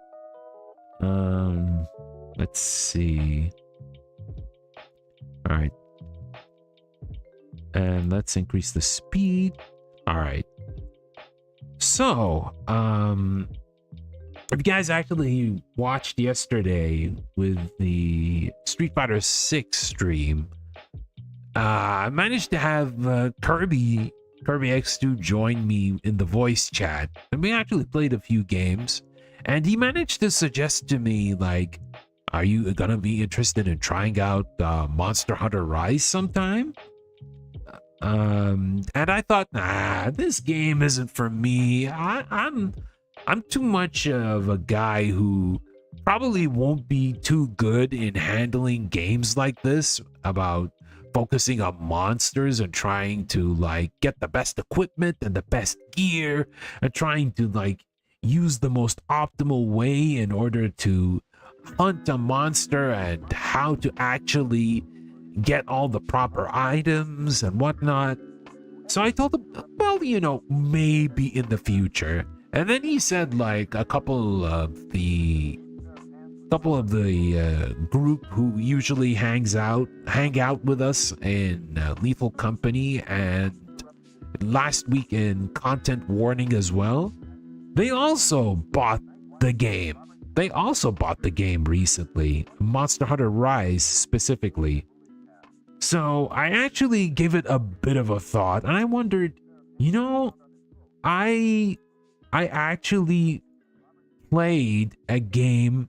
Let's see. All right. And let's increase the speed. All right. So, if you guys actually watched yesterday with the Street Fighter 6 stream, I managed to have Kirby X2 join me in the voice chat, and we actually played a few games, and he managed to suggest to me, like, are you gonna be interested in trying out Monster Hunter Rise sometime? And I thought, nah, this game isn't for me. I'm too much of a guy who probably won't be too good in handling games like this, about focusing on monsters and trying to like get the best equipment and the best gear and trying to like use the most optimal way in order to hunt a monster and how to actually get all the proper items and whatnot. So I told him, well, you know, maybe in the future. And then he said like a couple of the group who usually hang out with us in Lethal Company and last week in Content Warning as well, they also bought the game. They also bought the game recently, Monster Hunter Rise specifically. So I actually gave it a bit of a thought, and I wondered, you know, I actually played a game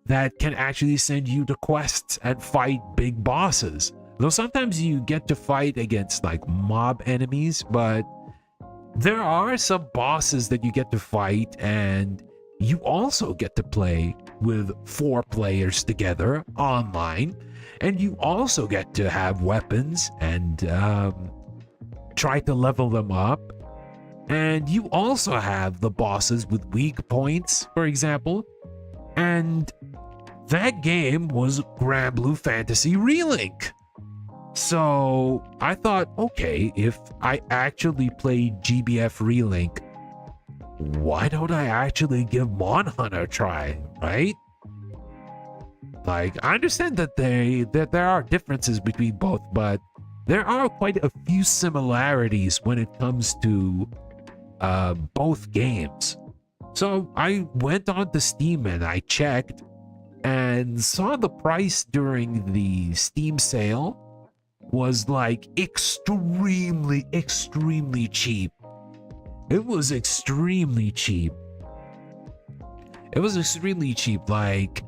that can actually send you to quests and fight big bosses. Though sometimes you get to fight against like mob enemies, but there are some bosses that you get to fight, and you also get to play with 4 players together online, and you also get to have weapons and try to level them up. And you also have the bosses with weak points, for example. And that game was Grand Blue Fantasy Relink. So I thought, okay, if I actually played GBF Relink, why don't I actually give Mon Hunter a try, right? Like, I understand that there are differences between both, but there are quite a few similarities when it comes to both games. So I went on to Steam and I checked and saw the price during the Steam sale was like extremely cheap. It was extremely cheap. It was extremely cheap. Like,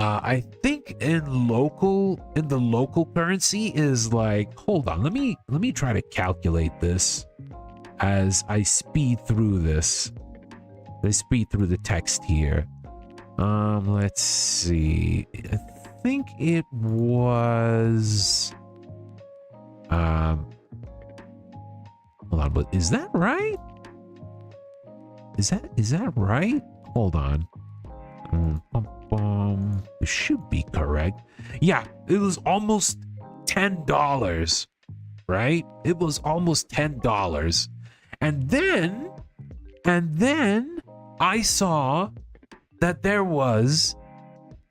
I think in the local currency is like, hold on, let me try to calculate this as I speed through this. I speed through the text here. Let's see. I think it was hold on, but is that right? Is that right? Hold on. It should be correct. Yeah, it was almost $10, right? It was almost $10. And then I saw that there was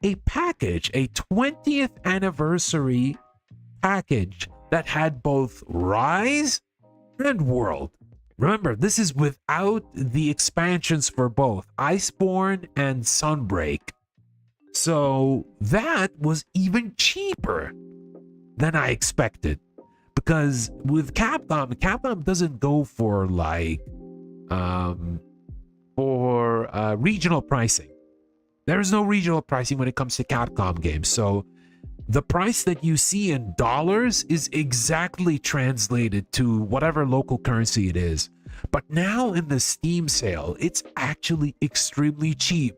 a package, a 20th anniversary package that had both Rise and World. Remember, this is without the expansions for both Iceborne and Sunbreak. So that was even cheaper than I expected. Because with Capcom doesn't go for like regional pricing. There is no regional pricing when it comes to Capcom games. So the price that you see in dollars is exactly translated to whatever local currency it is. But now in the Steam sale, it's actually extremely cheap.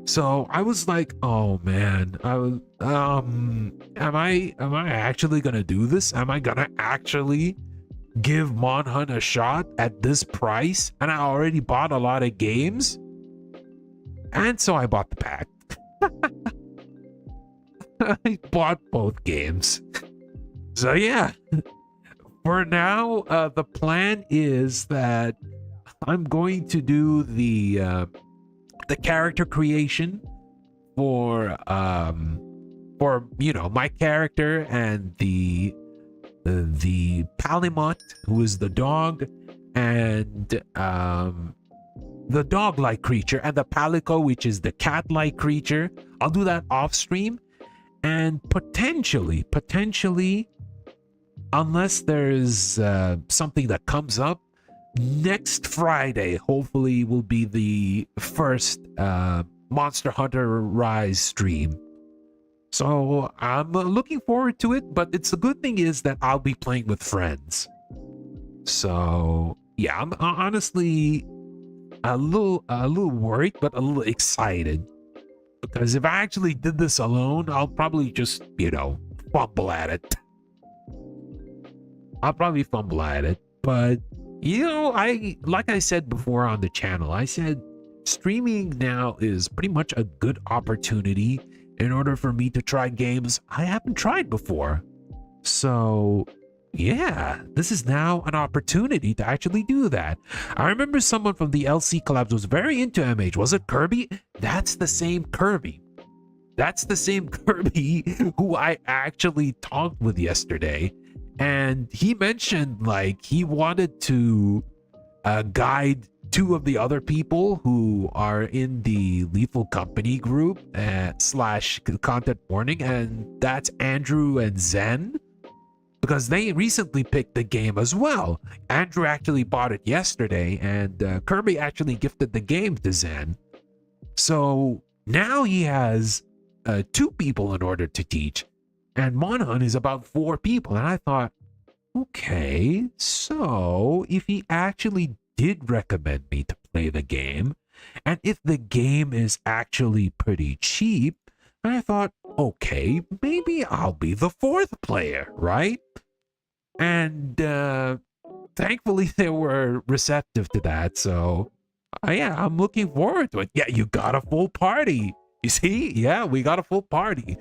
So I was like, oh man, am I actually gonna do this? Am I gonna actually give Monhunt a shot at this price? And I already bought a lot of games. And so I bought the pack. I bought both games. So yeah, for now, the plan is that I'm going to do the character creation for my character and the Palimut, who is the dog, and the dog-like creature, and the Palico, which is the cat-like creature. I'll do that off stream, and potentially, unless there's something that comes up, next Friday, hopefully, will be the first Monster Hunter Rise stream. So I'm looking forward to it, but the good thing is that I'll be playing with friends. So yeah, I'm honestly a little worried, but a little excited. Because if I actually did this alone, I'll probably just, fumble at it. But like I said before on the channel, I said streaming now is pretty much a good opportunity in order for me to try games I haven't tried before. So yeah, this is now an opportunity to actually do that. I remember someone from the LC collabs was very into MH. Was it Kirby? That's the same Kirby. Who I actually talked with yesterday. And he mentioned like he wanted to guide two of the other people who are in the Lethal Company group / content warning, and that's Andrew and Zen, because they recently picked the game as well. Andrew actually bought it yesterday, and Kirby actually gifted the game to Zen. So now he has 2 people in order to teach. And Monhunt is about 4 people. And I thought, okay, so if he actually did recommend me to play the game, and if the game is actually pretty cheap, I thought, okay, maybe I'll be the 4th player, right? And thankfully they were receptive to that. So yeah, I'm looking forward to it. Yeah, you got a full party. You see? Yeah, we got a full party.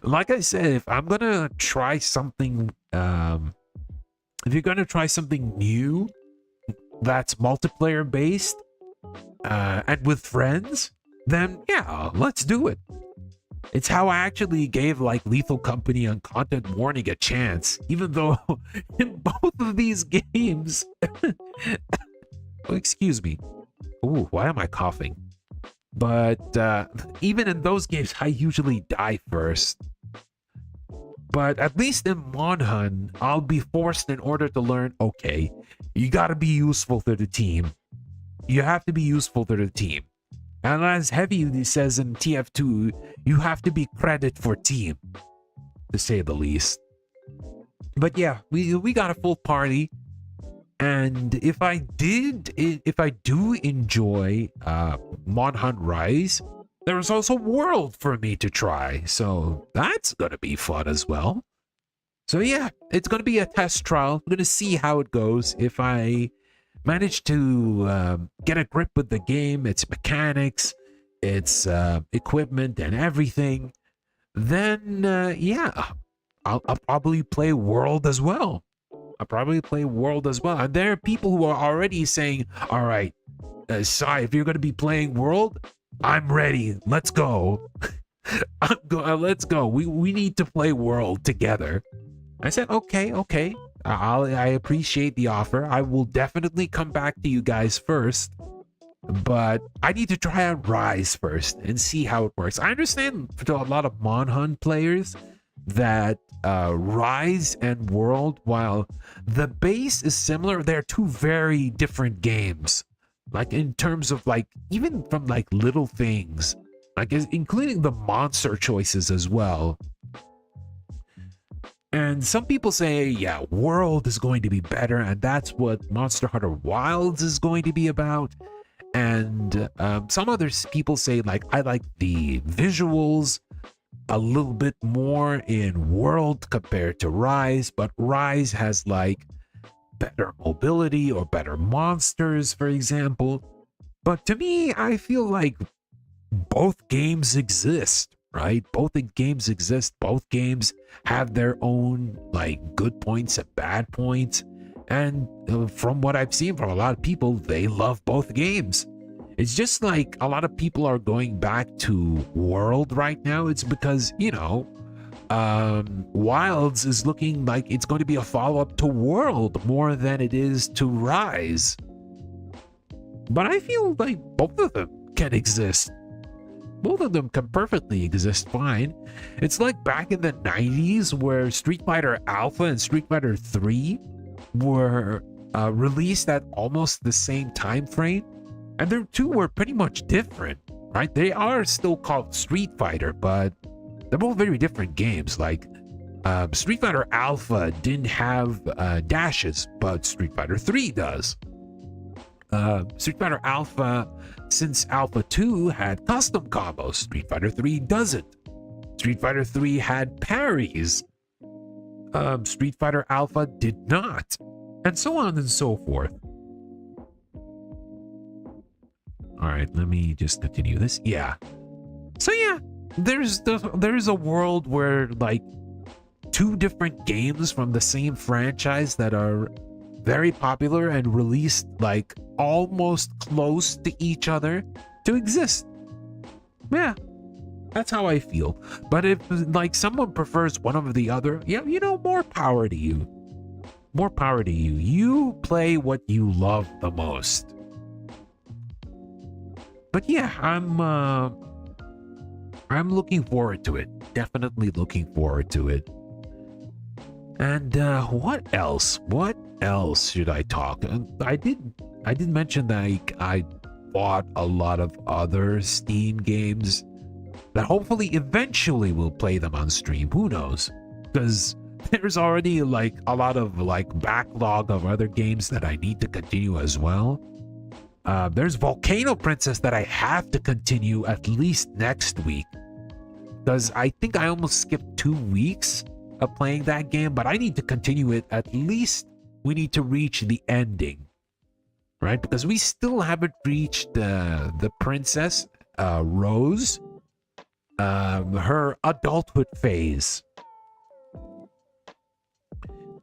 Like I said, if I'm gonna try something, if you're gonna try something new that's multiplayer based and with friends, then yeah, let's do it. It's how I actually gave like Lethal Company and Content Warning a chance, even though in both of these games, oh, excuse me. Ooh, why am I coughing? But even in those games, I usually die first. But at least in Monhunt, I'll be forced in order to learn, okay, you gotta be useful to the team. You have to be useful to the team. And as Heavy says in TF2, you have to be credit for team, to say the least. But yeah, we got a full party. And if I do enjoy Monhunt Rise, there's also World for me to try. So that's gonna be fun as well. So yeah, it's gonna be a test trial. I'm gonna see how it goes. If I manage to get a grip with the game, its mechanics, its equipment and everything, then yeah, I'll probably play World as well. And there are people who are already saying, all right, Sai, if you're going to be playing World, I'm ready. Let's go. Let's go. We need to play World together. I said, okay. I appreciate the offer. I will definitely come back to you guys first. but I need to try out Rise first and see how it works. I understand for a lot of Monhun players that Rise and World, while the base is similar, they're two very different games. Like in terms of like, even from like little things, like including the monster choices as well. And some people say, yeah, World is going to be better, and that's what Monster Hunter Wilds is going to be about. And some other people say, like, I like the visuals a little bit more in World compared to Rise, but Rise has like better mobility or better monsters, for example. But to me, I feel like both games exist, right? Both games exist. Both games have their own like good points and bad points. And from what I've seen from a lot of people, they love both games. It's just like a lot of people are going back to World right now. It's because, you know, Wilds is looking like it's going to be a follow-up to World more than it is to Rise. But I feel like both of them can exist. Both of them can perfectly exist fine. It's like back in the 90s where Street Fighter Alpha and Street Fighter 3 were released at almost the same time frame. And their two were pretty much different, right? They are still called Street Fighter, but they're both very different games. Like Street Fighter Alpha didn't have dashes, but Street Fighter 3 does. Street Fighter Alpha, since Alpha 2 had custom combos, Street Fighter 3 doesn't. Street Fighter 3 had parries. Street Fighter Alpha did not. And so on and so forth. All right, let me just continue this. Yeah. So yeah, there's a world where like two different games from the same franchise that are very popular and released like almost close to each other to exist. Yeah, that's how I feel. But if like someone prefers one over the other, yeah, you know, more power to you. More power to you. You play what you love the most. But yeah, I'm looking forward to it. Definitely looking forward to it. And what else? What else should I talk? I did mention that I bought a lot of other Steam games that hopefully eventually will play them on stream. Who knows? Because there's already like a lot of like backlog of other games that I need to continue as well. There's Volcano Princess that I have to continue at least next week, because I think I almost skipped 2 weeks of playing that game, but I need to continue it. At least we need to reach the ending, right? Because we still haven't reached the princess Rose, her adulthood phase.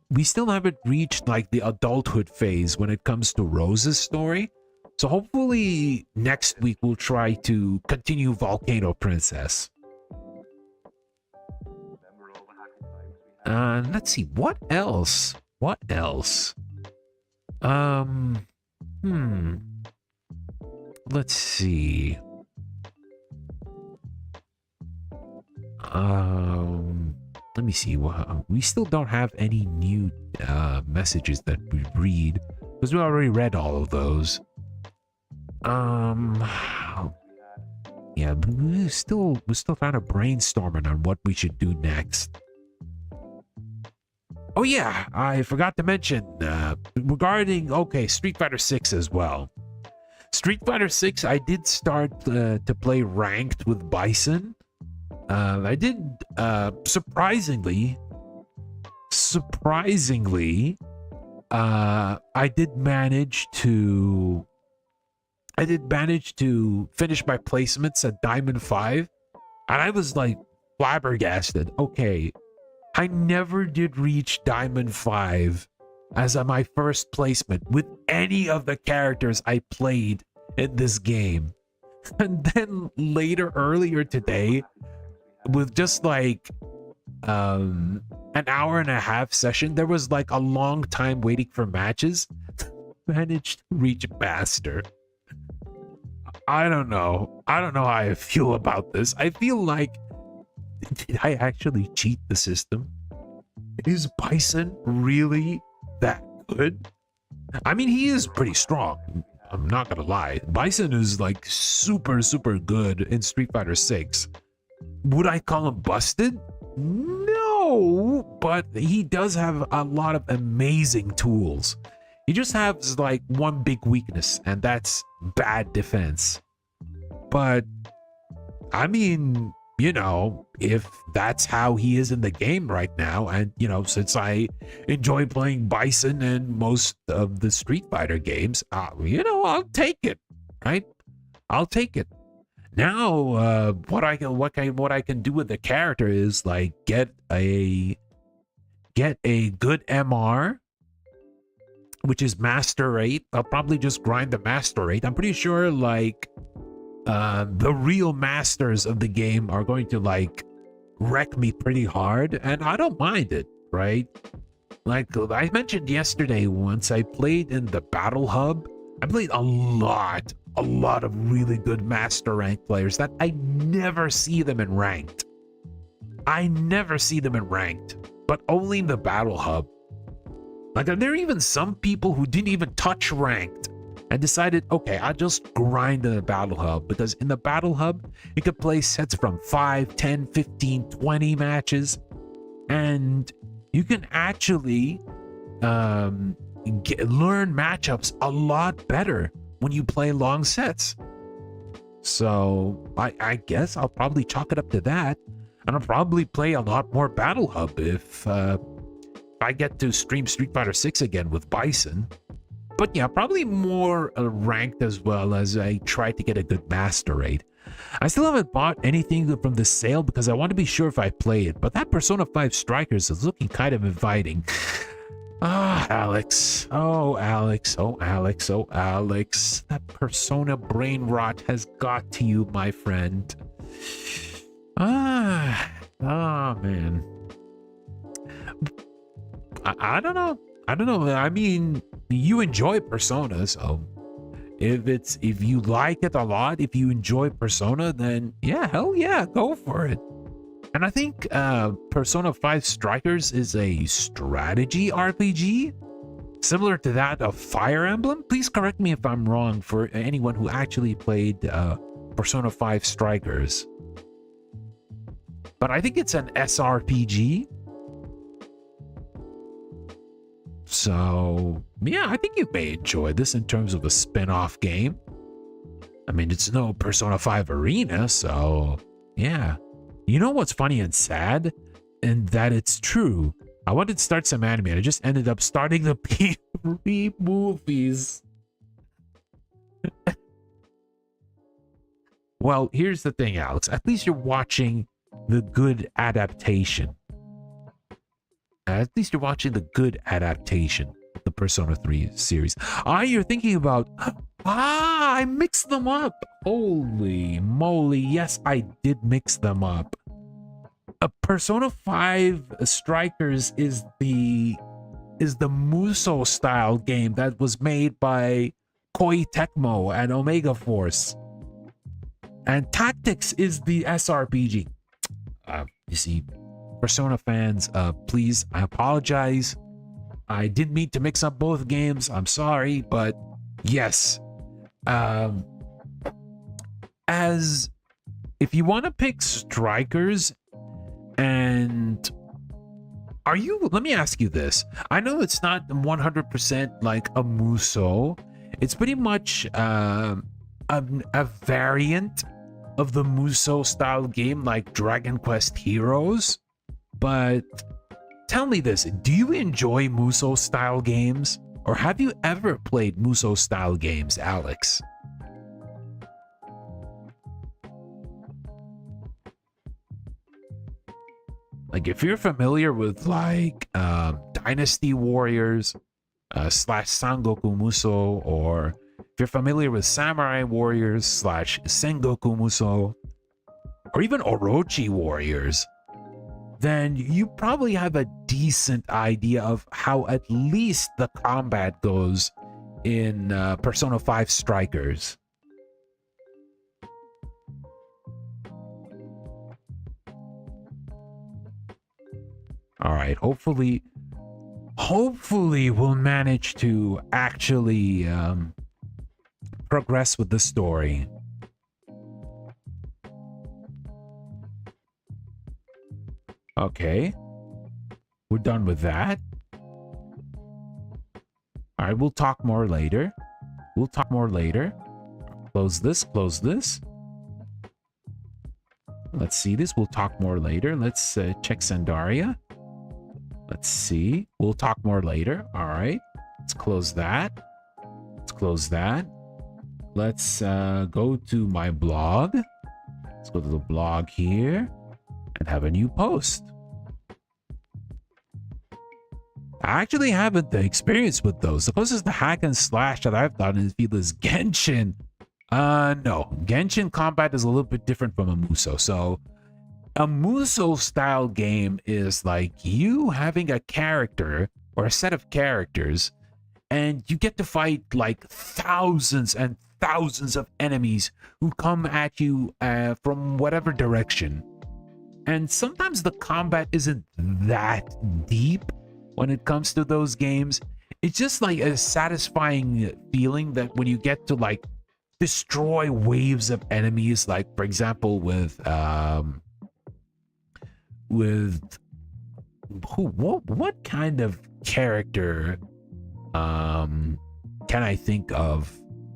We still haven't reached like the adulthood phase when it comes to Rose's story. So hopefully next week we'll try to continue Volcano Princess. Let's see, what else? What else? Let's see. Let me see. We still don't have any new messages that we read, because we already read all of those. Yeah, we're still trying to brainstorming on what we should do next. Oh yeah, I forgot to mention regarding Street Fighter 6 as well. Street Fighter 6, I did start to play ranked with Bison. I did surprisingly, I did manage to finish my placements at Diamond 5, and I was like flabbergasted. Okay, I never did reach Diamond 5 as my first placement with any of the characters I played in this game. And then earlier today, with just like an hour and a half session, there was like a long time waiting for matches, managed to reach Master. I don't know. I don't know how I feel about this. I feel like, did I actually cheat the system? Is Bison really that good? I mean, he is pretty strong. I'm not gonna lie. Bison is like super, super good in Street Fighter 6. Would I call him busted? No, but he does have a lot of amazing tools. He just has like one big weakness, and that's bad defense. But I mean, you know, if that's how he is in the game right now, and you know, since I enjoy playing Bison in most of the Street Fighter games, you know, I'll take it, right? I'll take it. Now, what I can do with the character is like get a good MR, which is master rate. I'll probably just grind the master rate. I'm pretty sure like the real masters of the game are going to like wreck me pretty hard, and I don't mind it, right? Like I mentioned yesterday, once I played in the battle hub, I played a lot of really good master rank players that I never see them in ranked. I never see them in ranked, but only in the battle hub. Like, there are even some people who didn't even touch ranked and decided, okay, I'll just grind in the battle hub, because in the battle hub, you could play sets from 5, 10, 15, 20 matches, and you can actually learn matchups a lot better when you play long sets. So I guess I'll probably chalk it up to that, and I'll probably play a lot more battle hub if I get to stream Street Fighter 6 again with Bison. But yeah, probably more ranked, as well as I try to get a good master rate. I still haven't bought anything from the sale because I want to be sure if I play it, but that Persona 5 Strikers is looking kind of inviting. Alex. Oh, Alex. Oh, Alex. Oh, Alex. That Persona brain rot has got to you, my friend. Man. I don't know. I don't know. I mean, you enjoy Persona, so if you like it a lot, if you enjoy Persona, then yeah, hell yeah, go for it. And I think Persona 5 Strikers is a strategy RPG, similar to that of Fire Emblem. Please correct me if I'm wrong for anyone who actually played Persona 5 Strikers. But I think it's an SRPG. So, yeah, I think you may enjoy this in terms of a spin-off game. I mean, it's no Persona 5 Arena, so yeah. You know what's funny and sad? And that it's true. I wanted to start some anime, and I just ended up starting the P3 movies. Well, here's the thing, Alex. At least you're watching the good adaptation. At least you're watching the good adaptation of the Persona 3 series. You're thinking about... I mixed them up. Holy moly. Yes, I did mix them up. Persona 5 Strikers is the Muso style game that was made by Koei Tecmo and Omega Force. And Tactics is the SRPG. You see, Persona fans, please, I apologize. I didn't mean to mix up both games. I'm sorry, but yes. As if you want to pick Strikers, and let me ask you this. I know it's not 100% like a Muso. It's pretty much a variant of the Muso style game like Dragon Quest Heroes. But tell me this, do you enjoy Muso style games? Or have you ever played Muso style games, Alex? Like, if you're familiar with like Dynasty Warriors / Sangoku Muso, or if you're familiar with Samurai Warriors / Sengoku Muso, or even Orochi Warriors, then you probably have a decent idea of how at least the combat goes in Persona 5 Strikers. All right, hopefully we'll manage to actually progress with the story. Okay, we're done with that. All right, we'll talk more later. Close this. Let's see this. We'll talk more later. Let's check Sandaria. Let's see. We'll talk more later. All right. Let's close that. Let's go to my blog. Let's go to the blog here and have a new post. I actually haven't the experience with those. The closest to hack and slash that I've done is Genshin. No. Genshin combat is a little bit different from a Muso. So a Muso style game is like you having a character or a set of characters, and you get to fight like thousands and thousands of enemies who come at you from whatever direction. And sometimes the combat isn't that deep when it comes to those games. It's just like a satisfying feeling that when you get to like destroy waves of enemies, like for example with what kind of character can I think of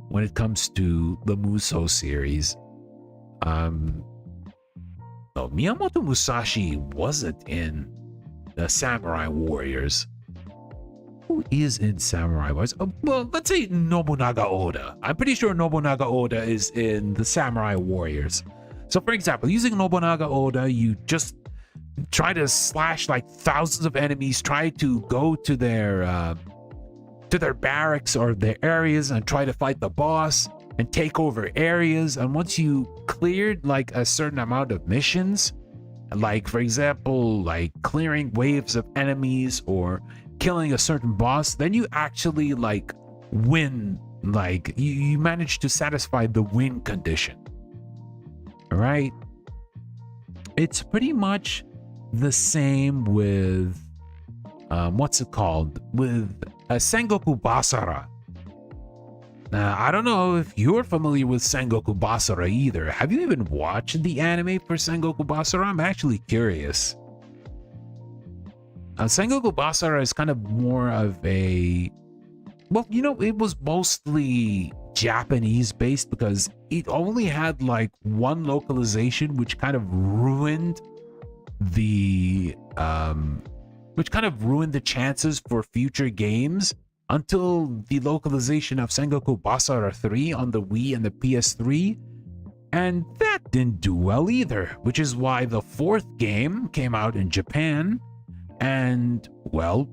when it comes to the Muso series? No, Miyamoto Musashi wasn't in the Samurai Warriors. Who is in Samurai Warriors? Well, let's say Nobunaga Oda. I'm pretty sure Nobunaga Oda is in the Samurai Warriors. So for example, using Nobunaga Oda, you just try to slash like thousands of enemies, try to go to their barracks or their areas and try to fight the boss and take over areas. And once you cleared like a certain amount of missions, like for example, like clearing waves of enemies or killing a certain boss, then you actually like win, like you manage to satisfy the win condition. All right, it's pretty much the same with what's it called, with Sengoku Basara. I don't know if you're familiar with Sengoku Basara either. Have you even watched the anime for Sengoku Basara? I'm actually curious. Sengoku Basara is kind of more of a, well, you know, it was mostly Japanese based because it only had like one localization, which kind of ruined the chances for future games until the localization of Sengoku Basara 3 on the Wii and the PS3, and that didn't do well either, which is why the fourth game came out in Japan, and well,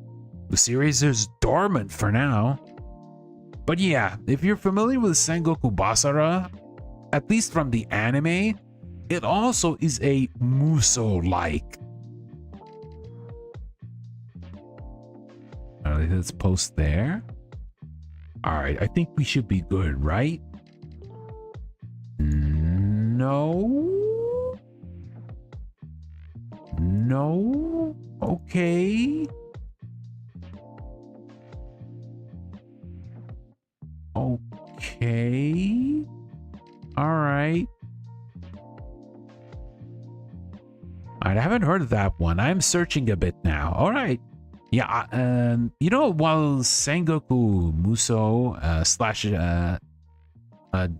the series is dormant for now. But yeah, if you're familiar with Sengoku Basara, at least from the anime, it also is a Muso-like. Let's post there. All right, I think we should be good, right? No. Okay. All right. I haven't heard of that one. I'm searching a bit now. All right. Yeah, you know, while Sengoku Muso slash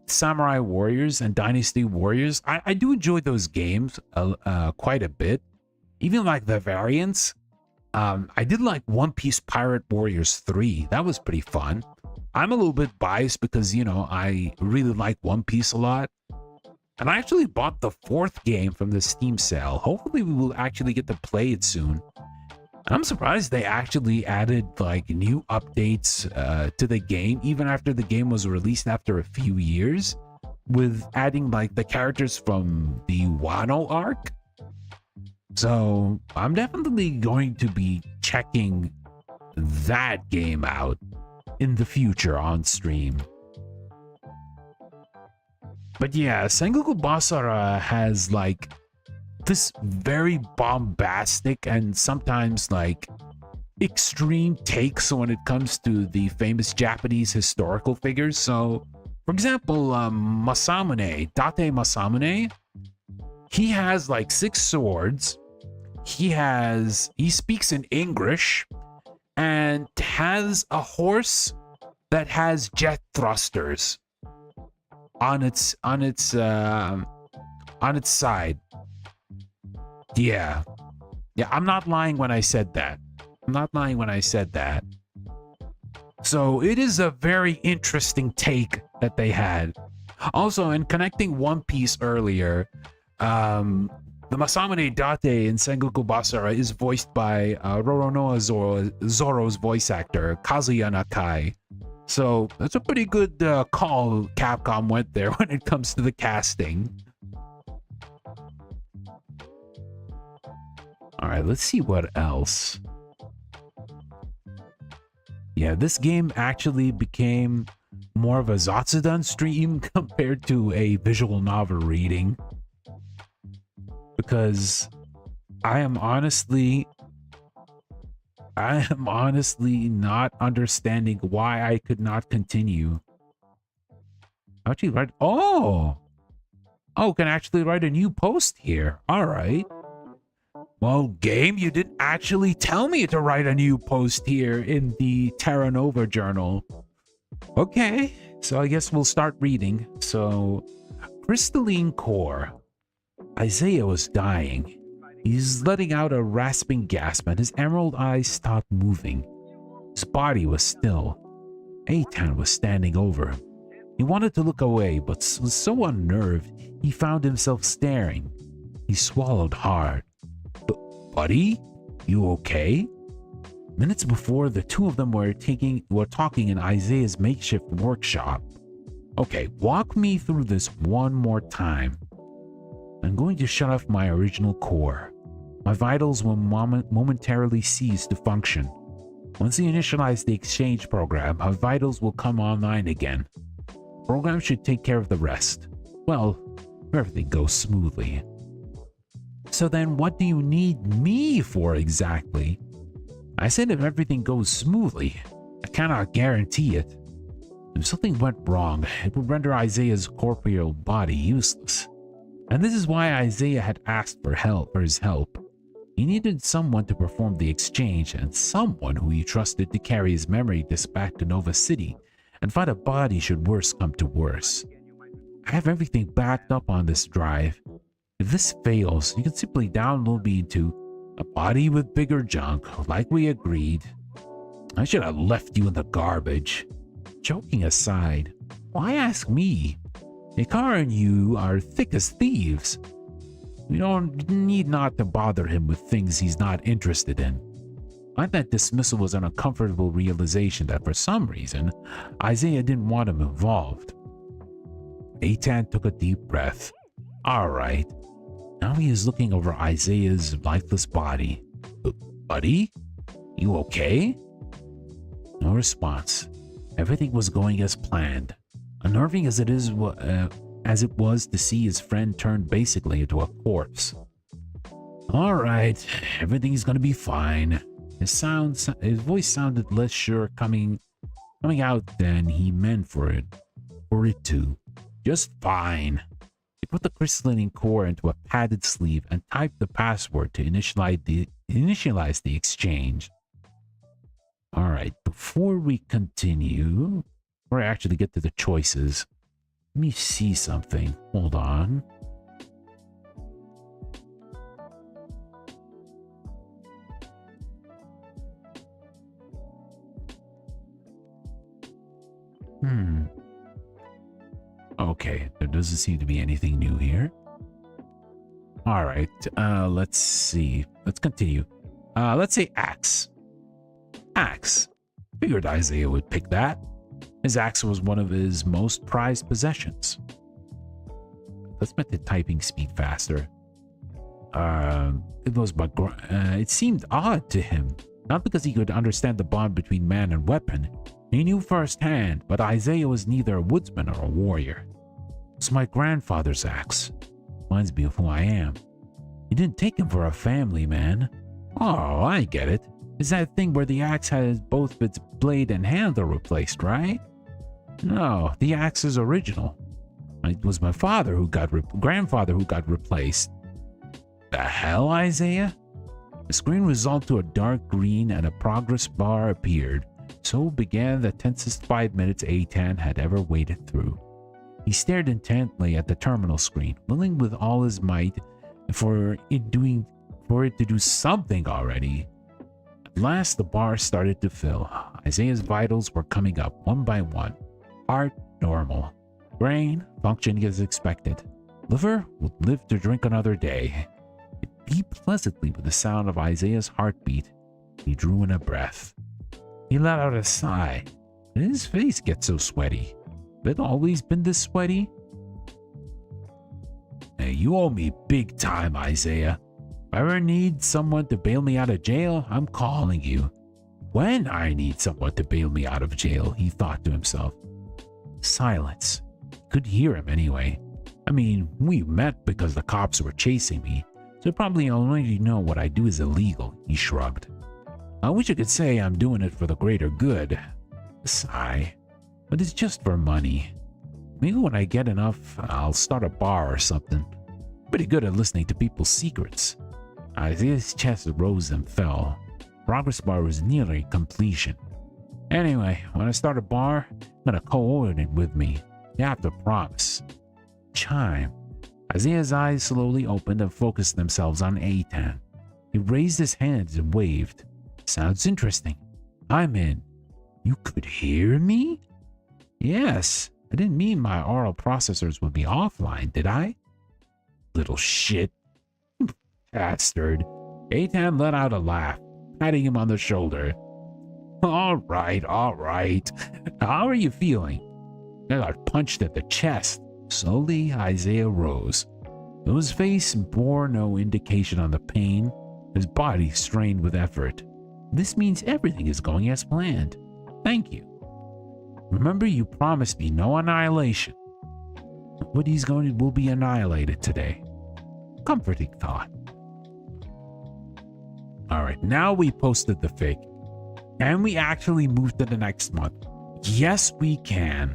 Samurai Warriors and Dynasty Warriors, I do enjoy those games quite a bit. Even like the variants. I did like One Piece Pirate Warriors 3. That was pretty fun. I'm a little bit biased because, you know, I really like One Piece a lot. And I actually bought the fourth game from the Steam sale. Hopefully we will actually get to play it soon. I'm surprised they actually added like new updates to the game, even after the game was released after a few years, with adding like the characters from the Wano arc. So I'm definitely going to be checking that game out in the future on stream. But yeah, Sengoku Basara has like this very bombastic and sometimes like extreme takes when it comes to the famous Japanese historical figures. So, for example, Masamune, Date Masamune, he has like 6 swords. He speaks in English and has a horse that has jet thrusters on its side. Yeah, I'm not lying when I said that. So it is a very interesting take that they had. Also, in connecting One Piece earlier, the Masamune Date in Sengoku Basara is voiced by Roronoa Zoro's voice actor, Kazuya Nakai. So that's a pretty good call Capcom went there when it comes to the casting. All right, let's see what else. Yeah, this game actually became more of a Zatsudan stream compared to a visual novel reading. Because I am honestly not understanding why I could not continue. How'd you write? Oh, can actually write a new post here. All right. Well, game, you didn't actually tell me to write a new post here in the TERRANOVA journal. Okay, so I guess we'll start reading. So, crystalline core. Isaiah was dying. He's letting out a rasping gasp and his emerald eyes stopped moving. His body was still. Eitan was standing over him. He wanted to look away, but was so unnerved, he found himself staring. He swallowed hard. Buddy, you okay? Minutes before, the two of them were talking in Isaiah's makeshift workshop. Okay, walk me through this one more time. I'm going to shut off my original core. My vitals will momentarily cease to function. Once you initialize the exchange program, my vitals will come online again. The program should take care of the rest. Well, if everything goes smoothly. So then what do you need me for exactly? I said if everything goes smoothly. I cannot guarantee it. If something went wrong, it would render Isaiah's corporeal body useless. And this is why Isaiah had asked for his help. He needed someone to perform the exchange and someone who he trusted to carry his memory disk back to Nova City and find a body should worse come to worse. I have everything backed up on this drive. If this fails, you can simply download me into a body with bigger junk, like we agreed. I should have left you in the garbage. Joking aside, why ask me? Hikaru and you are thick as thieves. We don't need not to bother him with things he's not interested in. That dismissal was an uncomfortable realization that for some reason, Isaiah didn't want him involved. Eitan took a deep breath. All right. Now he is looking over Isaiah's lifeless body. Buddy? You okay? No response. Everything was going as planned. Unnerving as it was to see his friend turn basically into a corpse. All right, everything's gonna be fine. His voice sounded less sure coming out than he meant for it to. Just fine. He put the crystalline core into a padded sleeve and typed the password to initialize the exchange. All right, before we continue, before I actually get to the choices, let me see something. Hold on. Okay, there doesn't seem to be anything new here. All right, let's see. Let's continue. Let's say axe. Axe. Figured Isaiah would pick that. His axe was one of his most prized possessions. Let's make the typing speed faster. It seemed odd to him, not because he could understand the bond between man and weapon. He knew firsthand, but Isaiah was neither a woodsman or a warrior. It's my grandfather's axe. Reminds me of who I am. You didn't take him for a family man. Oh, I get it. It's that thing where the axe has both its blade and handle replaced, right? No, the axe is original. It was my grandfather who got replaced. The hell, Isaiah? The screen resolved to a dark green and a progress bar appeared. So began the tensest 5 minutes Eitan had ever waited through. He stared intently at the terminal screen, willing with all his might for it to do something already. At last the bar started to fill. Isaiah's vitals were coming up one by one. Heart, normal. Brain, functioning as expected. Liver would live to drink another day. It beat pleasantly with the sound of Isaiah's heartbeat. He drew in a breath. He let out a sigh. Did his face get so sweaty? Had it always been this sweaty? Hey, you owe me big time, Isaiah. If I ever need someone to bail me out of jail, I'm calling you. When I need someone to bail me out of jail, he thought to himself. Silence. Could hear him anyway. I mean, we met because the cops were chasing me, so probably already know what I do is illegal, he shrugged. I wish I could say I'm doing it for the greater good. Sigh. But it's just for money. Maybe when I get enough, I'll start a bar or something. Pretty good at listening to people's secrets. Isaiah's chest rose and fell. Progress bar was nearly completion. Anyway, when I start a bar, I'm gonna coordinate with me. You have to promise. Chime. Isaiah's eyes slowly opened and focused themselves on Eitan. He raised his hands and waved. Sounds interesting. I'm in. You could hear me? Yes. I didn't mean my oral processors would be offline, did I? Little shit. Bastard. Eitan let out a laugh, patting him on the shoulder. All right. How are you feeling? I got punched at the chest. Slowly, Isaiah rose. Though his face bore no indication on the pain, his body strained with effort. This means everything is going as planned. Thank you. Remember, you promised me no annihilation. Nobody's will be annihilated today. Comforting thought. Alright, now we posted the fic. Can we actually move to the next month? Yes, we can.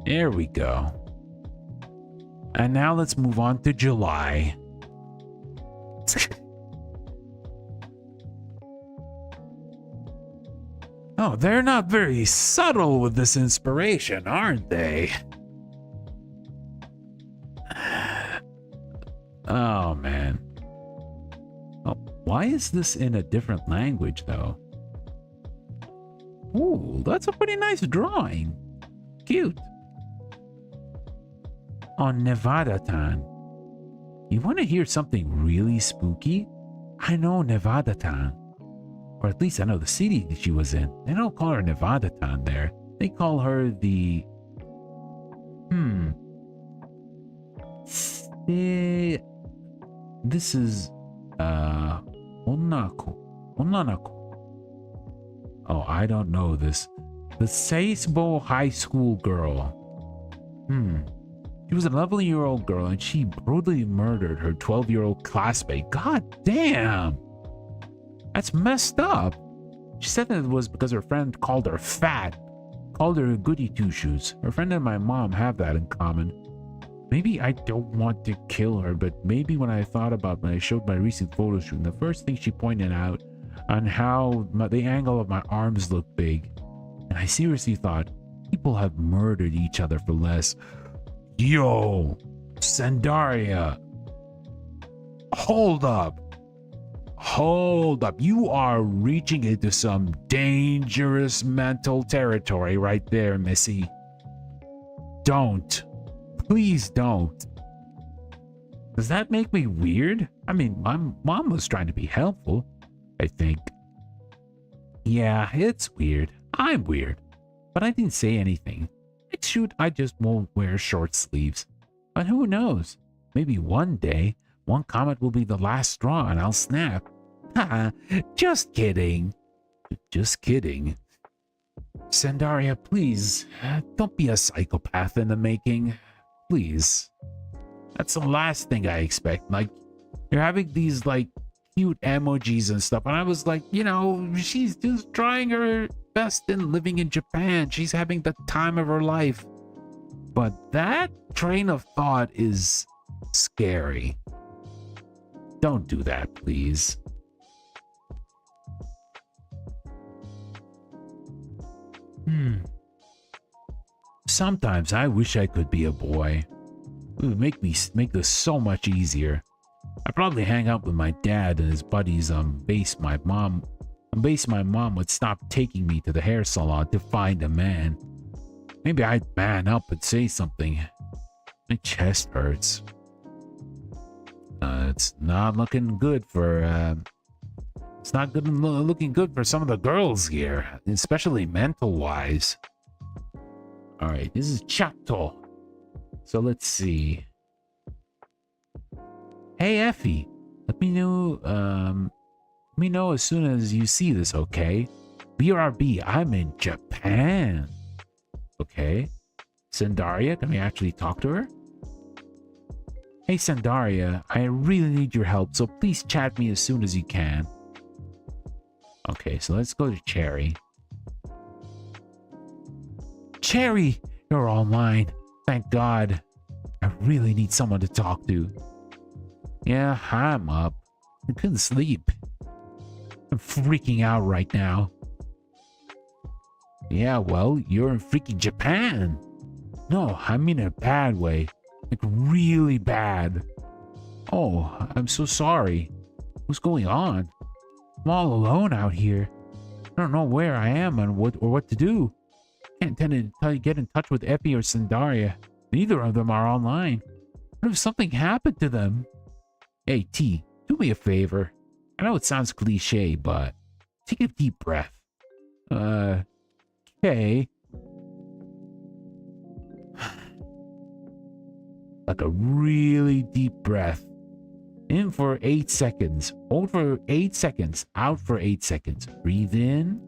There we go. And now let's move on to July. Oh, they're not very subtle with this inspiration, aren't they? Oh, man. Oh, why is this in a different language, though? Ooh, that's a pretty nice drawing. Cute. On Nevada-tan. You want to hear something really spooky? I know Nevada-tan. Or at least I know the city that she was in. They don't call her Nevada-tan there. They call her the... This is... Onanako. Oh, I don't know this. The Seisbo High School girl. She was an 11-year-old girl and she brutally murdered her 12-year-old classmate. God damn! That's messed up. She said that it was because her friend called her fat. Called her goody two-shoes. Her friend and my mom have that in common. Maybe I don't want to kill her, but maybe when I showed my recent photo shoot, the first thing she pointed out on how the angle of my arms looked big. And I seriously thought, people have murdered each other for less. Yo, Sandaria. Hold up. You are reaching into some dangerous mental territory right there, Missy. Don't. Please don't. Does that make me weird? I mean, my mom was trying to be helpful, I think. Yeah, it's weird. I'm weird. But I didn't say anything. Next shoot, I just won't wear short sleeves. But who knows? Maybe one day, one comment will be the last straw and I'll snap. Haha, just kidding. Just kidding. Sandaria, please, don't be a psychopath in the making. Please. That's the last thing I expect. Like, you're having these like cute emojis and stuff, and I was like, you know, she's just trying her best in living in Japan. She's having the time of her life. But that train of thought is scary. Don't do that, please. Sometimes I wish I could be a boy. It would make this so much easier. I'd probably hang out with my dad and his buddies on base my mom would stop taking me to the hair salon to find a man. Maybe I'd man up and say something. My chest hurts. It's not looking good for looking good for some of the girls here, especially mental wise. All right, this is Chato. So let's see. Hey Effie, let me know as soon as you see this, okay? BRB, I'm in Japan. Okay. Sandaria, can we actually talk to her? Hey Sandaria, I really need your help, so please chat me as soon as you can. Okay, so let's go to Cherry. Cherry, you're online. Thank God. I really need someone to talk to. Yeah, I'm up. I couldn't sleep. I'm freaking out right now. Yeah, well, you're in freaking Japan. No, I mean in a bad way. Like really bad. Oh, I'm so sorry. What's going on? I'm all alone out here. I don't know where I am and what to do. Can't tend to get in touch with Epi or Sandaria. Neither of them are online. What if something happened to them? Hey, T, do me a favor. I know it sounds cliche, but take a deep breath. Okay. Like a really deep breath. In for 8 seconds. Hold for 8 seconds. Out for 8 seconds. Breathe in.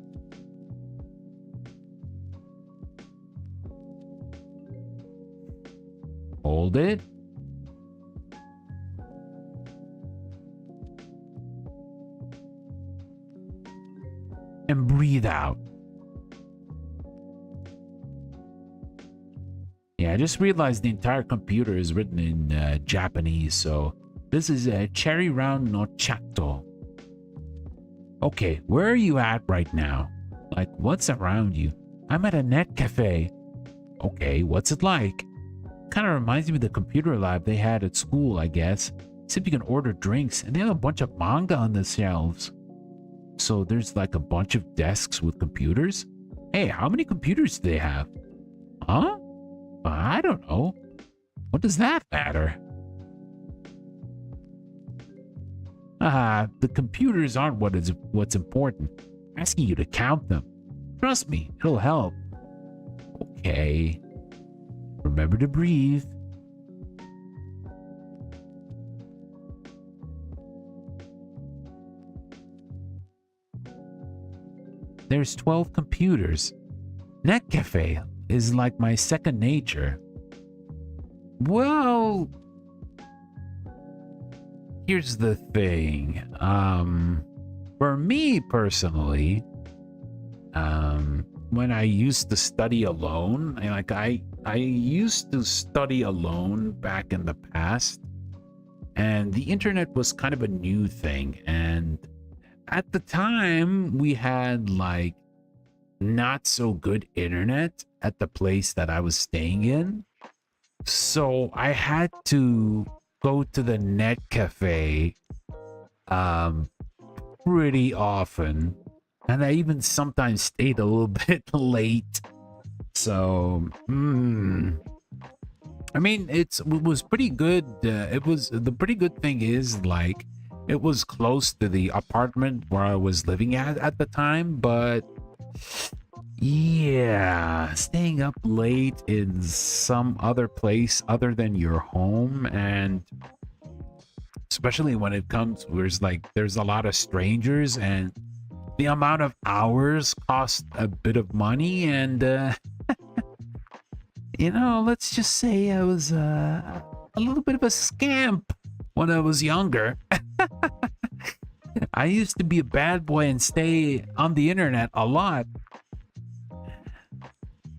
Hold it. And breathe out. Yeah, I just realized the entire computer is written in Japanese, so this is Cherry Round no Chato. Okay, where are you at right now? Like, what's around you? I'm at a net cafe. Okay, what's it like? Kind of reminds me of the computer lab they had at school, I guess. Except you can order drinks, and they have a bunch of manga on the shelves. So there's like a bunch of desks with computers? Hey, how many computers do they have? Huh? I don't know. What does that matter? The computers aren't what's important. I'm asking you to count them. Trust me, it'll help. Okay. Remember to breathe. There's 12 computers. Net Cafe is like my second nature. Well, here's the thing. For me personally, when I used to study alone, I used to study alone back in the past, and the internet was kind of a new thing, and at the time we had like not so good internet at the place that I was staying in, so I had to go to the net cafe pretty often, and I even sometimes stayed a little bit late. So I mean, it was pretty good. The pretty good thing is, like, it was close to the apartment where I was living at the time, but yeah, staying up late in some other place other than your home, and especially when it comes where it's like there's a lot of strangers, and the amount of hours cost a bit of money, and you know, let's just say I was a little bit of a scamp when I was younger. I used to be a bad boy and stay on the internet a lot.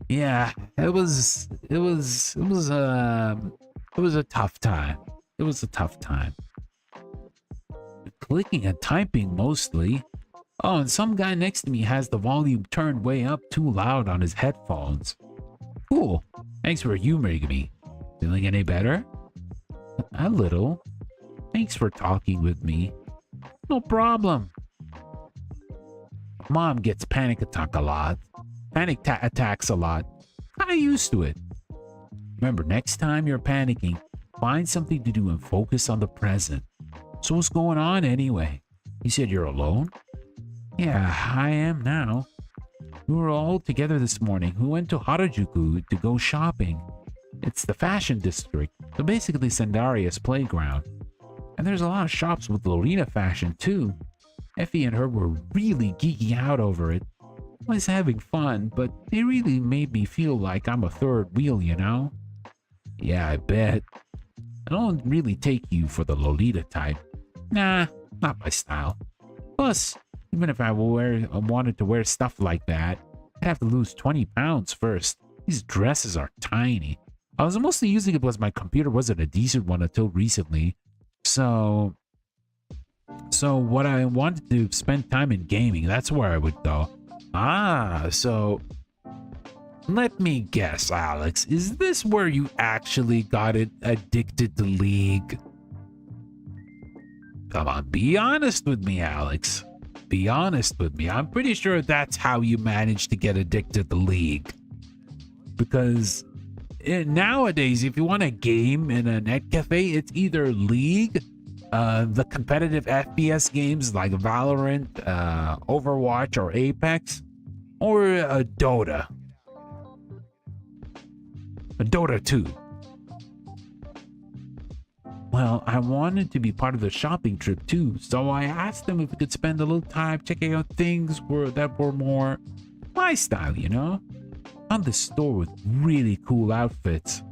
Yeah, it was a tough time. It was a tough time. Clicking and typing mostly. Oh, and some guy next to me has the volume turned way up too loud on his headphones. Cool. Thanks for humoring me. Feeling any better? A little. Thanks for talking with me. No problem. Mom gets panic attacks a lot. Attacks a lot. Kinda used to it. Remember, next time you're panicking, find something to do and focus on the present. So what's going on anyway? You said you're alone? Yeah, I am now. We were all together this morning. We went to Harajuku to go shopping. It's the fashion district, so basically Sandaria's playground. And there's a lot of shops with Lolita fashion too. Effie and her were really geeking out over it. I was having fun, but they really made me feel like I'm a third wheel, you know? Yeah, I bet. I don't really take you for the Lolita type. Nah, not my style. Plus, even if I wanted to wear stuff like that, I'd have to lose 20 pounds first. These dresses are tiny. I was mostly using it because my computer wasn't a decent one until recently. So what I wanted to spend time in gaming, that's where I would go. So let me guess, Alex, is this where you actually got it addicted to League? Come on, be honest with me, Alex. Be honest with me. I'm pretty sure that's how you managed to get addicted to League. Because nowadays, if you want a game in a net cafe, it's either League, the competitive FPS games like Valorant, Overwatch, or Apex, or Dota. Dota 2. Well, I wanted to be part of the shopping trip too, so I asked them if we could spend a little time checking out things that were more my style, you know? Found this store with really cool outfits.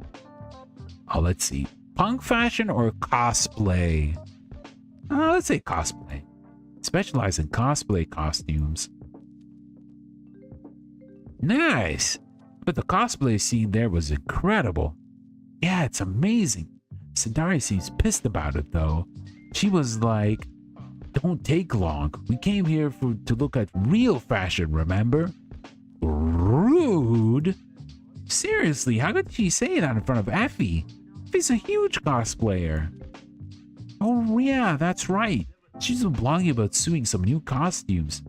Oh, let's see. Punk fashion or cosplay? Let's say cosplay. Specialize in cosplay costumes. Nice! But the cosplay scene there was incredible. Yeah, it's amazing. Sandari seems pissed about it though. She was like, don't take long. We came here to look at real fashion, remember? Rude? Seriously, how could she say that in front of Effie? Effie's a huge cosplayer. Oh yeah, that's right. She's been blogging about suing some new costumes.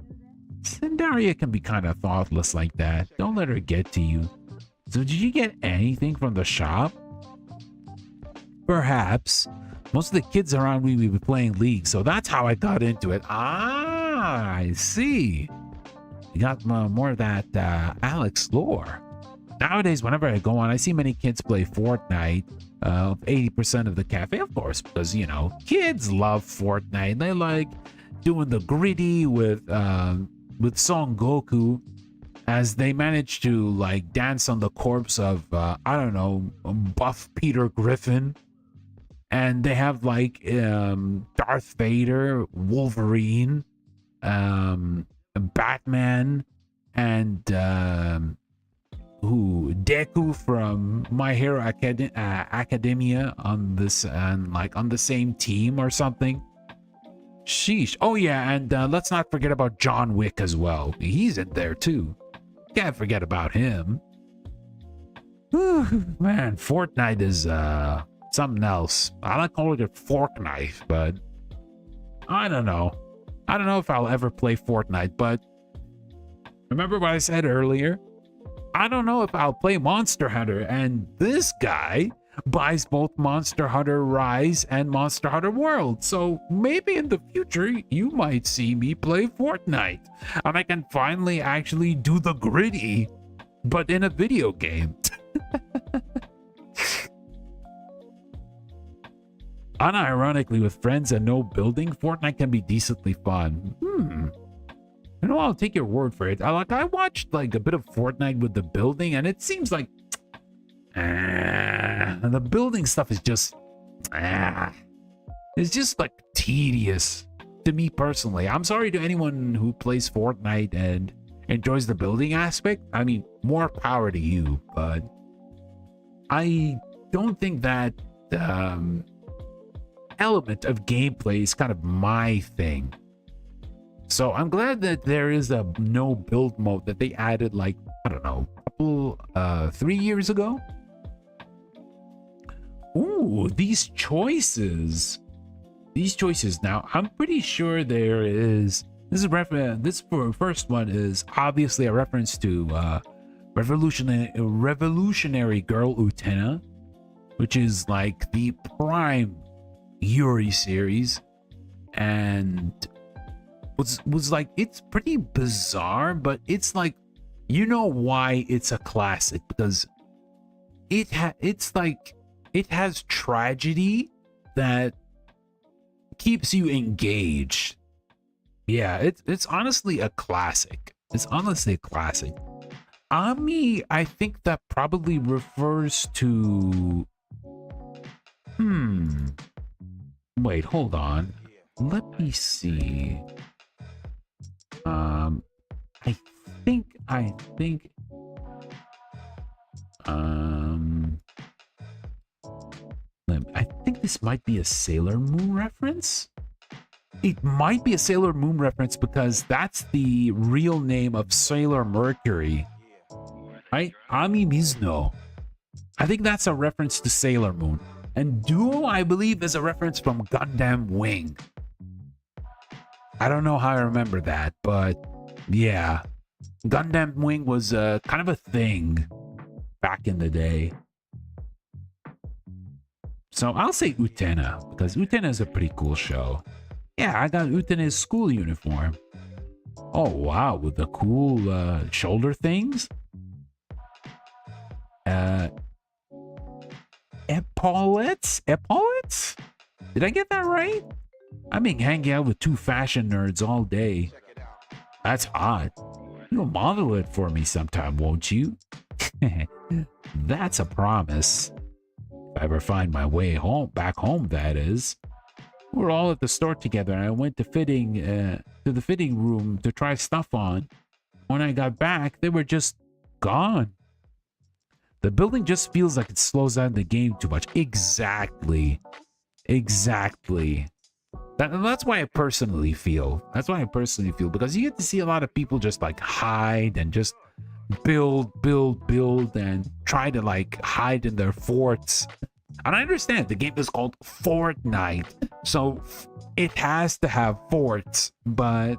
Sandaria can be kind of thoughtless like that. Don't let her get to you. So did you get anything from the shop? Perhaps. Most of the kids around me will be playing League, so that's how I got into it. I see. You got more of that Alex lore. Nowadays, whenever I go on, I see many kids play Fortnite. 80% of the cafe, of course, because, you know, kids love Fortnite. They like doing the gritty with Son Goku as they manage to, like, dance on the corpse of, I don't know, buff Peter Griffin. And they have, like, Darth Vader, Wolverine, Batman, and Deku from My Hero Academia on this, and like on the same team or something. Sheesh. Oh yeah, and let's not forget about John Wick as well. He's in there too. Can't forget about him. Whew, man, Fortnite is something else. I like calling it Fortnite, but I don't know. I don't know if I'll ever play Fortnite, but remember what I said earlier? I don't know if I'll play Monster Hunter, and this guy buys both Monster Hunter Rise and Monster Hunter World, so maybe in the future you might see me play Fortnite, and I can finally actually do the gritty, but in a video game. Unironically, with friends and no building, Fortnite can be decently fun. You know, I'll take your word for it. I watched like a bit of Fortnite with the building, and it seems like the building stuff is just it's just like tedious to me personally. I'm sorry to anyone who plays Fortnite and enjoys the building aspect. I mean, more power to you, but I don't think that element of gameplay is kind of my thing. So I'm glad that there is a no build mode that they added, like, I don't know, a couple 3 years ago. Ooh, these choices now, I'm pretty sure there is, this first one is obviously a reference to revolutionary girl Utena, which is like the prime Yuri series, and was like, it's pretty bizarre, but it's like, you know why it's a classic, because it's like, it has tragedy that keeps you engaged. Yeah, it's honestly a classic. It's honestly a classic. Ami, I think that probably refers to, wait, hold on, let me see. I think I think this might be a Sailor Moon reference. It might be a Sailor Moon reference because that's the real name of Sailor Mercury, right? Ami Mizuno. I think that's a reference to Sailor Moon. And Duo, I believe, is a reference from Gundam Wing. I don't know how I remember that, but yeah. Gundam Wing was kind of a thing back in the day. So I'll say Utena, because Utena is a pretty cool show. Yeah, I got Utena's school uniform. Oh, wow, with the cool shoulder things. Epaulettes? Epaulettes? Did I get that right? I've been hanging out with two fashion nerds all day. That's hot. You'll model it for me sometime, won't you? That's a promise. If I ever find my way home, back home, that is. We're all at the store together, and I went to the fitting room to try stuff on. When I got back, they were just gone. The building just feels like it slows down the game too much. Exactly. Exactly. That's why I personally feel. That's why I personally feel, because you get to see a lot of people just like hide and just build and try to like hide in their forts. And I understand the game is called Fortnite, so it has to have forts, but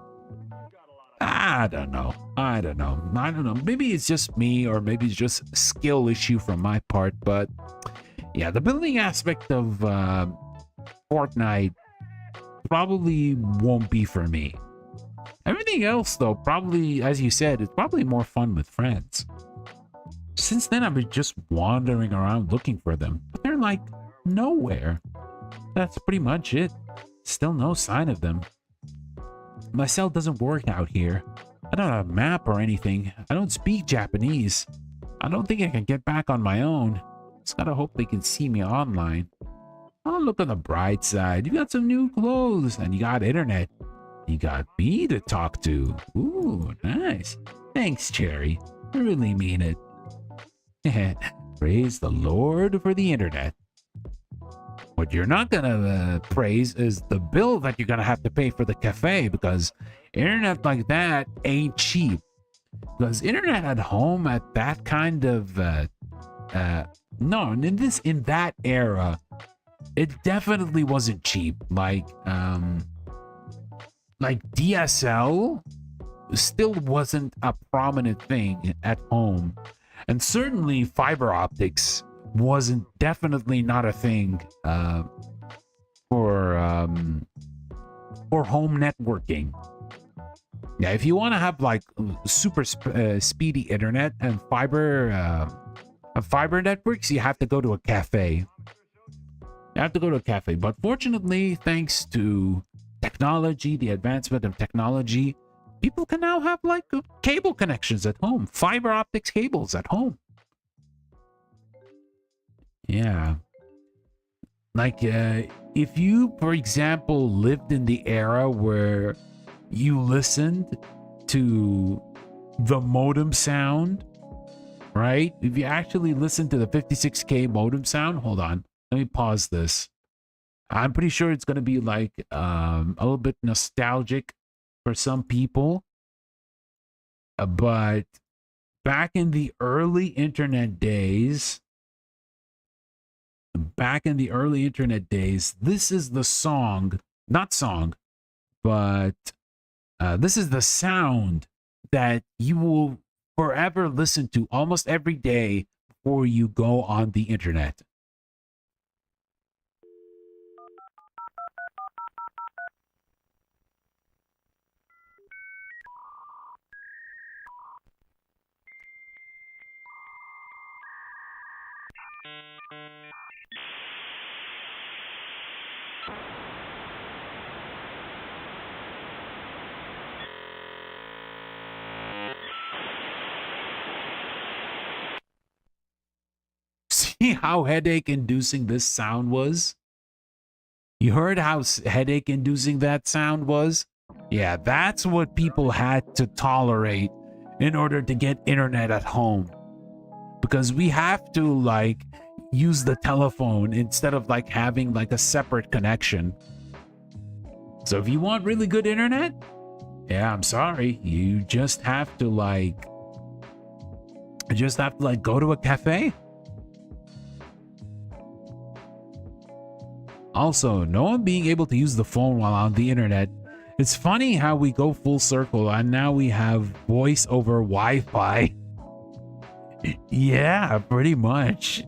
I don't know. Maybe it's just me, or maybe it's just a skill issue from my part, but yeah, the building aspect of Fortnite probably won't be for me. Everything else, though, probably, as you said, it's probably more fun with friends. Since then, I've been just wandering around looking for them, but they're like nowhere. That's pretty much it. Still no sign of them. My cell doesn't work out here. I don't have a map or anything. I don't speak Japanese. I don't think I can get back on my own. Just gotta hope they can see me online. Oh, look on the bright side. You got some new clothes and you got internet. You got me to talk to. Ooh, nice. Thanks, Cherry. I really mean it. Praise the Lord for the internet. What you're not gonna praise is the bill that you're gonna have to pay for the cafe, because internet like that ain't cheap. Because internet at home at that kind of no, in that era, it definitely wasn't cheap. Like DSL still wasn't a prominent thing at home, and certainly fiber optics wasn't definitely not a thing for home networking. Yeah, if you want to have like super speedy internet and fiber networks, you have to go to a cafe. But fortunately, thanks to technology, the advancement of technology, people can now have like cable connections at home, fiber optics cables at home. Yeah. Like, if you, for example, lived in the era where you listened to the modem sound, right? If you actually listen to the 56K modem sound, hold on, let me pause this. I'm pretty sure it's going to be like a little bit nostalgic for some people. But back in the early internet days, this is the song, not song, but this is the sound that you will forever listen to almost every day before you go on the internet. See how headache inducing this sound was? You heard how headache inducing that sound was? Yeah, that's what people had to tolerate in order to get internet at home. Because we have to like use the telephone instead of like having like a separate connection. So if you want really good internet, yeah, I'm sorry. You just have to like go to a cafe. Also, no one being able to use the phone while on the internet. It's funny how we go full circle and now we have voice over Wi-Fi. Yeah, pretty much.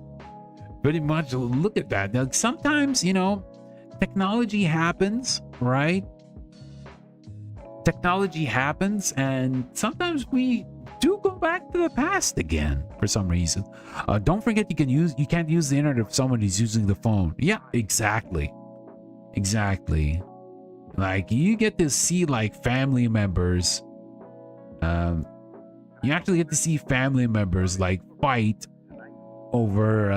Pretty much. Look at that. Now, sometimes, you know, technology happens, right? Technology happens, and sometimes we do go back to the past again for some reason. Don't forget you can't use the internet if someone is using the phone. Yeah, exactly. Like you get to see like family members. You actually get to see family members like fight over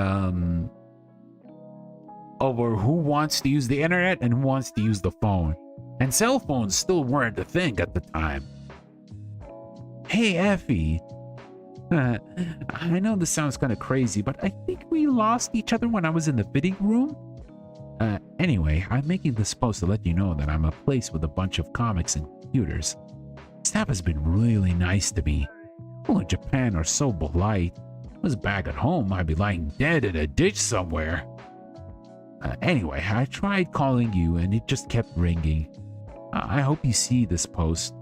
who wants to use the internet and who wants to use the phone. And cell phones still weren't a thing at the time. Hey, Effie. I know this sounds kind of crazy, but I think we lost each other when I was in the fitting room. Anyway, I'm making this post to let you know that I'm a place with a bunch of comics and computers. Staff has been really nice to me. People in Japan are so polite. If I was back at home, I'd be lying dead in a ditch somewhere. Anyway, I tried calling you and it just kept ringing. I hope you see this post.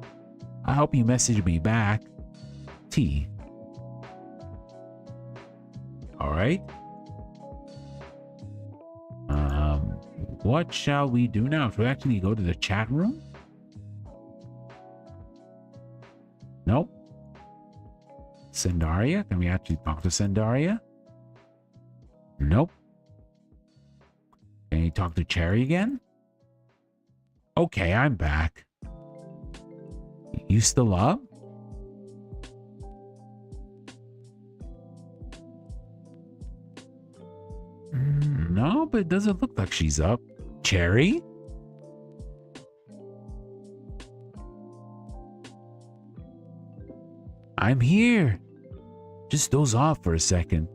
I hope you message me back. T. Alright. What shall we do now? Should we actually go to the chat room? Nope. Sendaria? Can we actually talk to Sendaria? Nope. Can you talk to Cherry again? Okay, I'm back. You still up? No, but it doesn't look like she's up. Cherry? I'm here. Just doze off for a second.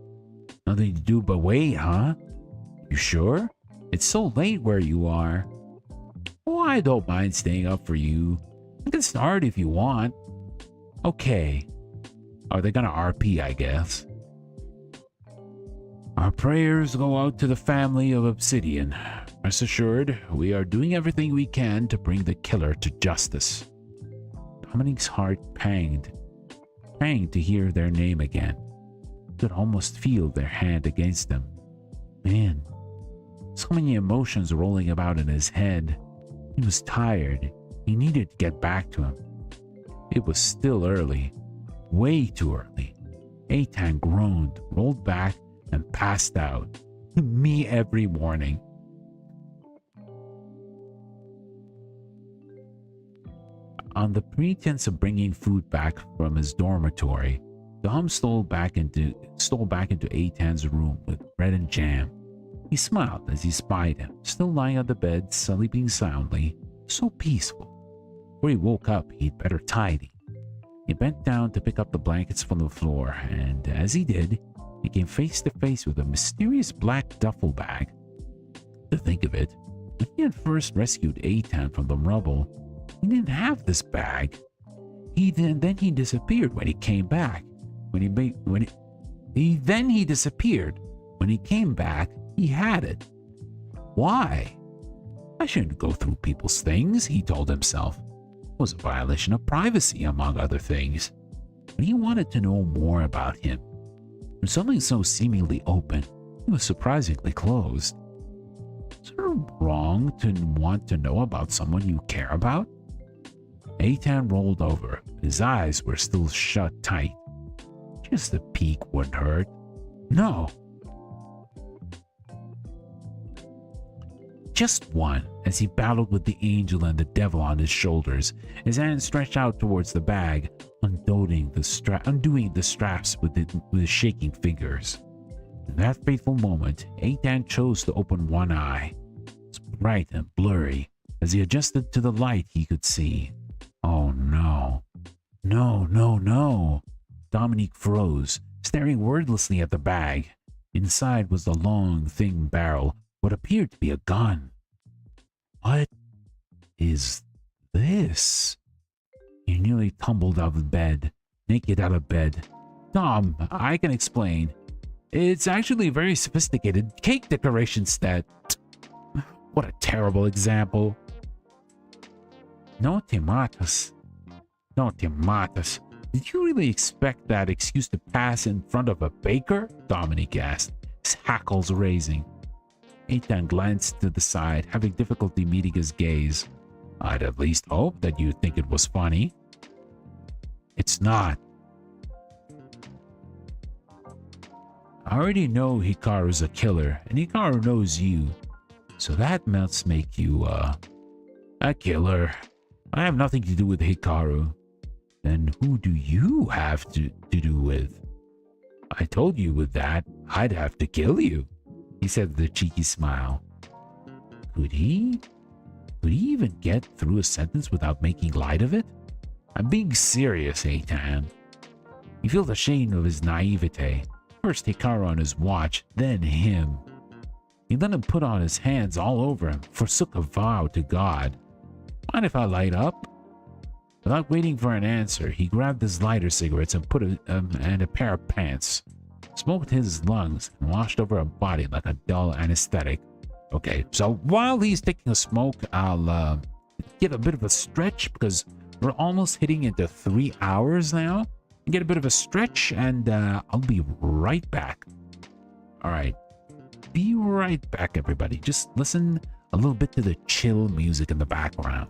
Nothing to do but wait, huh? You sure? It's so late where you are. Oh, I don't mind staying up for you. I can start if you want. Okay. Are they gonna RP, I guess? Our prayers go out to the family of Obsidian. Rest assured, we are doing everything we can to bring the killer to justice. Dominique's heart panged to hear their name again. He could almost feel their hand against them. Man, so many emotions rolling about in his head. He was tired. He needed to get back to him. It was still early. Way too early. Eitan groaned, rolled back, and passed out. Me every morning. On the pretense of bringing food back from his dormitory, Dom stole back into Eitan's room with bread and jam. He smiled as he spied him, still lying on the bed, sleeping soundly, so peaceful. Before he woke up, he'd better tidy. He bent down to pick up the blankets from the floor, and as he did, he came face to face with a mysterious black duffel bag. To think of it, when he had first rescued Eitan from the rubble, he didn't have this bag. Then he disappeared when he came back. Then he disappeared. When he came back, he had it. Why? I shouldn't go through people's things, he told himself. It was a violation of privacy, among other things. But he wanted to know more about him. For something so seemingly open, he was surprisingly closed. Is it wrong to want to know about someone you care about? Eitan rolled over. His eyes were still shut tight. Just a peek wouldn't hurt. No. Just one, as he battled with the angel and the devil on his shoulders, his hand stretched out towards the bag, undoing the straps with his shaking fingers. In that fateful moment, Eitan chose to open one eye. It was bright and blurry. As he adjusted to the light, he could see. Oh no. No. Dominique froze, staring wordlessly at the bag. Inside was the long, thin barrel, what appeared to be a gun. What is this? He nearly tumbled out of bed, naked out of bed. Tom, I can explain. It's actually a very sophisticated cake decoration set. What a terrible example. No tomatoes. Did you really expect that excuse to pass in front of a baker? Dominique asked, his hackles raising. Eitan glanced to the side, having difficulty meeting his gaze. I'd at least hope that you think it was funny. It's not. I already know Hikaru's a killer, and Hikaru knows you. So that must make you, a killer. I have nothing to do with Hikaru. Then who do you have to do with? I told you with that, I'd have to kill you, he said with a cheeky smile. Could he? Could he even get through a sentence without making light of it? I'm being serious, Eitan. He felt ashamed of his naivete. First Hikaru on his watch, then him. He let him put on his hands all over him, forsook a vow to God. Mind if I light up? Without waiting for an answer, he grabbed his lighter cigarettes and put and a pair of pants, smoked his lungs, and washed over a body like a dull anesthetic. Okay, so while he's taking a smoke, I'll get a bit of a stretch because we're almost hitting into 3 hours now. Get a bit of a stretch, and I'll be right back. All right, be right back, everybody. Just listen a little bit to the chill music in the background.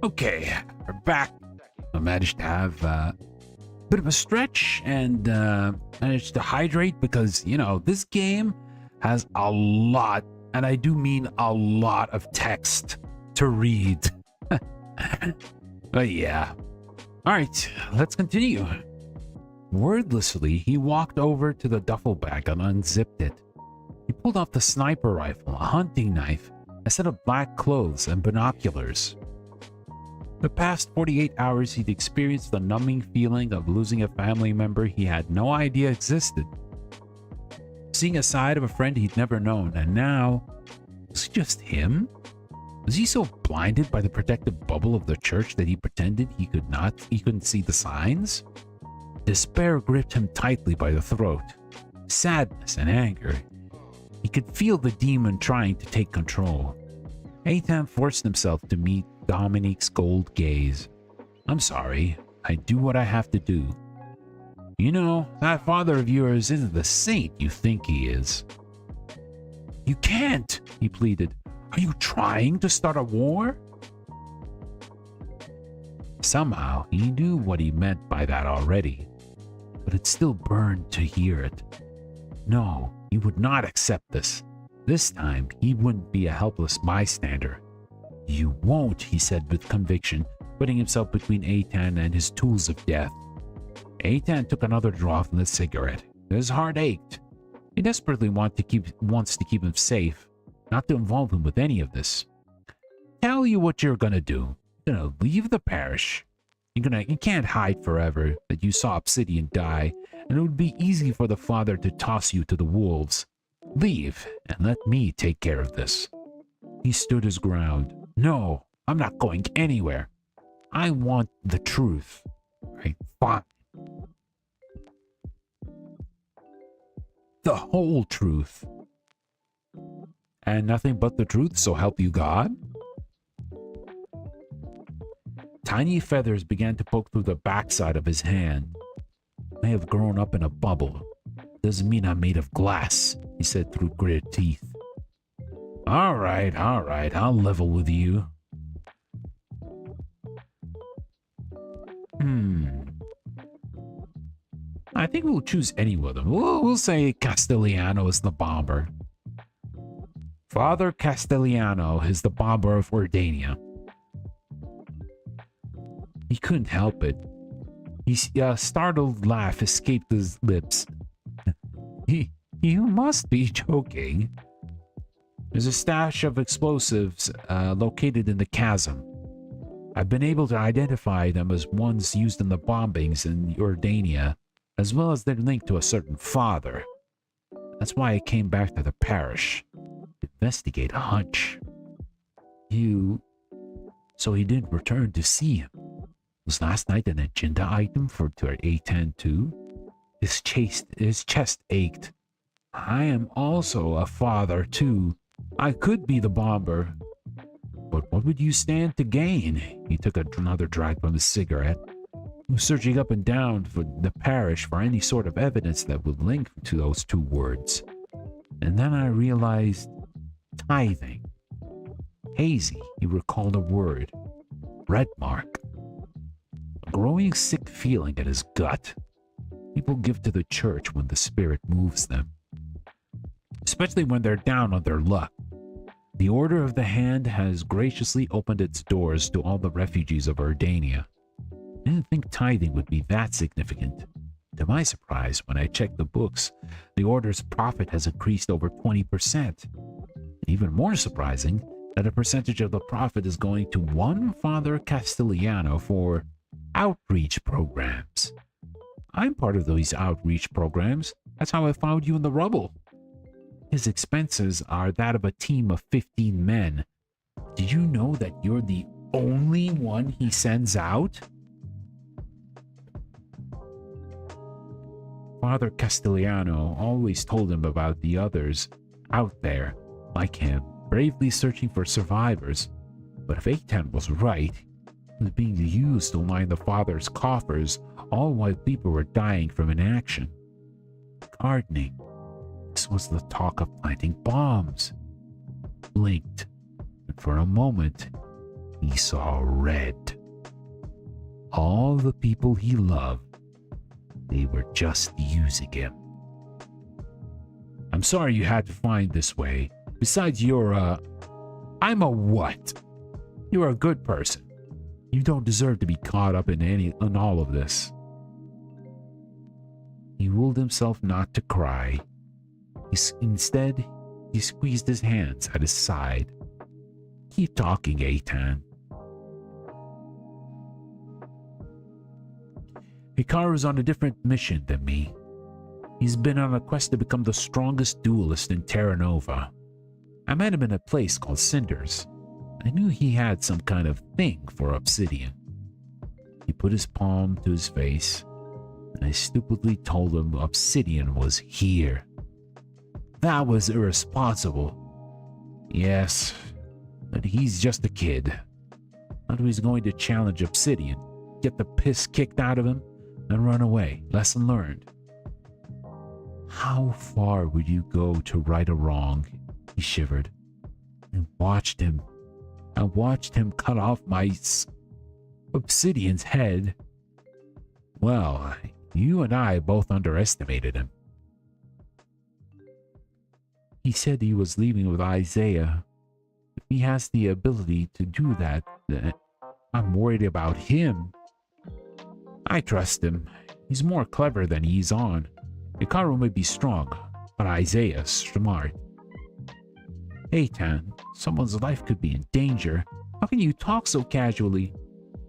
Okay, we're back. I managed to have a bit of a stretch and managed to hydrate because, this game has a lot, and I do mean a lot of text to read. But yeah. Alright, let's continue. Wordlessly, he walked over to the duffel bag and unzipped it. He pulled off the sniper rifle, a hunting knife, a set of black clothes, and binoculars. The past 48 hours, he'd experienced the numbing feeling of losing a family member he had no idea existed. Seeing a side of a friend he'd never known, and now, was it just him? Was he so blinded by the protective bubble of the church that he pretended he couldn't see the signs? Despair gripped him tightly by the throat. Sadness and anger. He could feel the demon trying to take control. Eitan forced himself to meet Dominique's cold gaze. I'm sorry. I do what I have to do. That father of yours isn't the saint you think he is. You can't, he pleaded. Are you trying to start a war? Somehow, he knew what he meant by that already, but it still burned to hear it. No, he would not accept this. This time, he wouldn't be a helpless bystander. You won't, he said with conviction, putting himself between Eitan and his tools of death. Eitan took another draw from the cigarette. His heart ached. He desperately wants to keep him safe, not to involve him with any of this. Tell you what you're gonna do. You're gonna leave the parish. You can't hide forever that you saw Obsidian die, and it would be easy for the father to toss you to the wolves. Leave, and let me take care of this. He stood his ground. No, I'm not going anywhere. I want the truth. Right, fine. The whole truth. And nothing but the truth, so help you God? Tiny feathers began to poke through the backside of his hand. I have grown up in a bubble. Doesn't mean I'm made of glass, he said through gritted teeth. All right, I'll level with you. I think we'll choose any of them. We'll say Castellano is the bomber. Father Castellano is the bomber of Ordania. He couldn't help it. A startled laugh escaped his lips. You must be joking. There's a stash of explosives located in the chasm. I've been able to identify them as ones used in the bombings in Ordania, as well as their link to a certain father. That's why I came back to the parish. To investigate a hunch. So he didn't return to see him. Was last night an agenda item for Eitan too? His chest ached. I am also a father too. I could be the bomber. But what would you stand to gain? He took another drag from his cigarette. He was searching up and down for the parish for any sort of evidence that would link to those two words. And then I realized tithing. Hazy, he recalled a word. Red mark. A growing sick feeling in his gut. People give to the church when the spirit moves them. Especially when they're down on their luck. The Order of the Hand has graciously opened its doors to all the refugees of Ordania. I didn't think tithing would be that significant. To my surprise, when I checked the books, the Order's profit has increased over 20%. Even more surprising, that a percentage of the profit is going to one Father Castellano for outreach programs. I'm part of these outreach programs. That's how I found you in the rubble. His expenses are that of a team of 15 men. Did you know that you're the only one he sends out? Father Castellano always told him about the others out there, like him, bravely searching for survivors. But if Eitan was right, he was being used to line the father's coffers, all while people were dying from inaction. Gardening. This was the talk of planting bombs. Blinked, and for a moment, he saw red. All the people he loved, they were just using him. I'm sorry you had to find this way. Besides, I'm a what? You're a good person. You don't deserve to be caught up in all of this. He willed himself not to cry. Instead, he squeezed his hands at his side. Keep talking, Eitan. Hikaru's on a different mission than me. He's been on a quest to become the strongest duelist in TERRANOVA. I met him in a place called Cinders. I knew he had some kind of thing for obsidian. He put his palm to his face, and I stupidly told him obsidian was here. That was irresponsible. Yes, but he's just a kid. Thought he was going to challenge obsidian, get the piss kicked out of him, and run away. Lesson learned. How far would you go to right a wrong? He shivered. I watched him cut off my obsidian's head. Well, you and I both underestimated him. He said he was leaving with Isaiah. If he has the ability to do that, I'm worried about him. I trust him. He's more clever than he's on. Hikaru may be strong, but Isaiah's smart. Eitan, someone's life could be in danger. How can you talk so casually?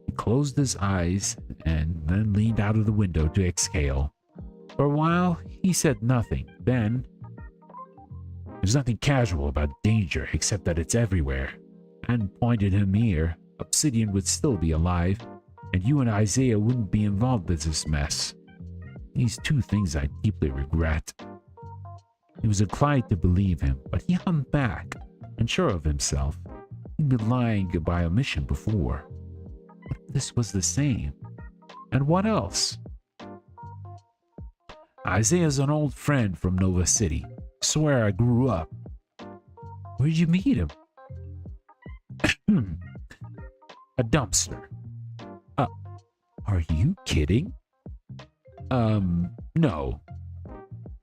He closed his eyes and then leaned out of the window to exhale. For a while, he said nothing. Then, there's nothing casual about danger except that it's everywhere. And pointed him here, Obsidian would still be alive, and you and Isaiah wouldn't be involved in this mess. These two things I deeply regret. He was inclined to believe him, but he hung back, unsure of himself. He'd been lying by omission before. What if this was the same? And what else? Isaiah's an old friend from Nova City. Swear I grew up. Where'd you meet him? A dumpster. Are you kidding? No.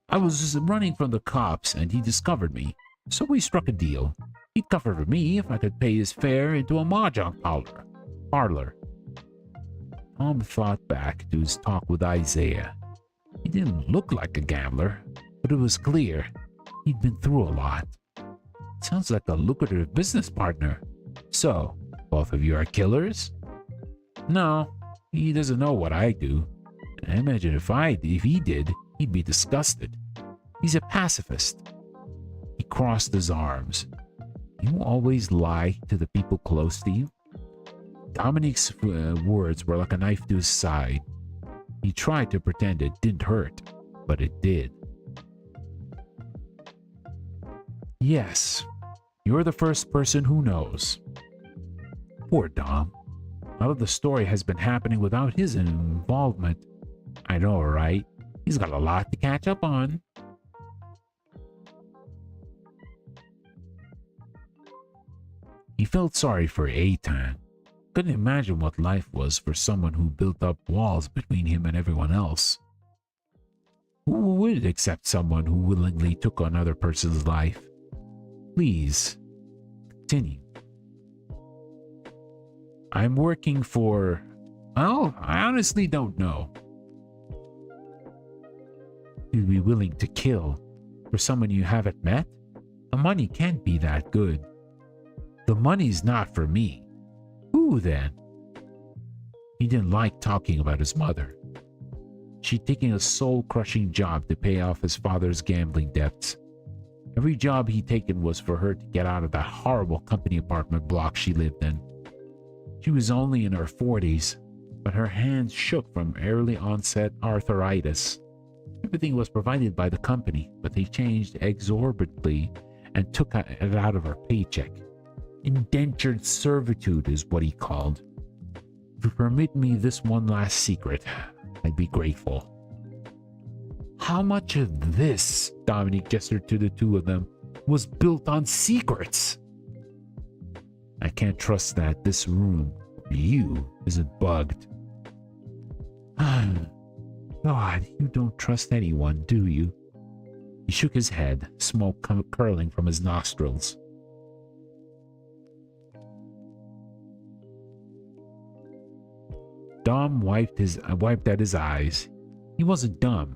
I was just running from the cops and he discovered me, so we struck a deal. He'd cover for me if I could pay his fare into a mahjong parlor. Tom thought back to his talk with Isaiah. He didn't look like a gambler, but it was clear he'd been through a lot. Sounds like a lucrative business partner. So, both of you are killers? No, he doesn't know what I do. I imagine if he did, he'd be disgusted. He's a pacifist. He crossed his arms. You always lie to the people close to you? Dominique's words were like a knife to his side. He tried to pretend it didn't hurt, but it did. Yes, you're the first person who knows. Poor Dom. All of the story has been happening without his involvement. I know, right? He's got a lot to catch up on. He felt sorry for Eitan. Couldn't imagine what life was for someone who built up walls between him and everyone else. Who would accept someone who willingly took another person's life? Please, continue. I'm working for... Well, I honestly don't know. You'd be willing to kill for someone you haven't met? The money can't be that good. The money's not for me. Who then? He didn't like talking about his mother. She'd taken a soul-crushing job to pay off his father's gambling debts. Every job he'd taken was for her to get out of that horrible company apartment block she lived in. She was only in her 40s, but her hands shook from early onset arthritis. Everything was provided by the company, but they changed exorbitantly and took it out of her paycheck. Indentured servitude is what he called. If you permit me this one last secret, I'd be grateful. How much of this, Dominique gestured to the two of them, was built on secrets? I can't trust that this room, you, isn't bugged. God, you don't trust anyone, do you? He shook his head, smoke curling from his nostrils. Dom wiped out his eyes. He wasn't dumb,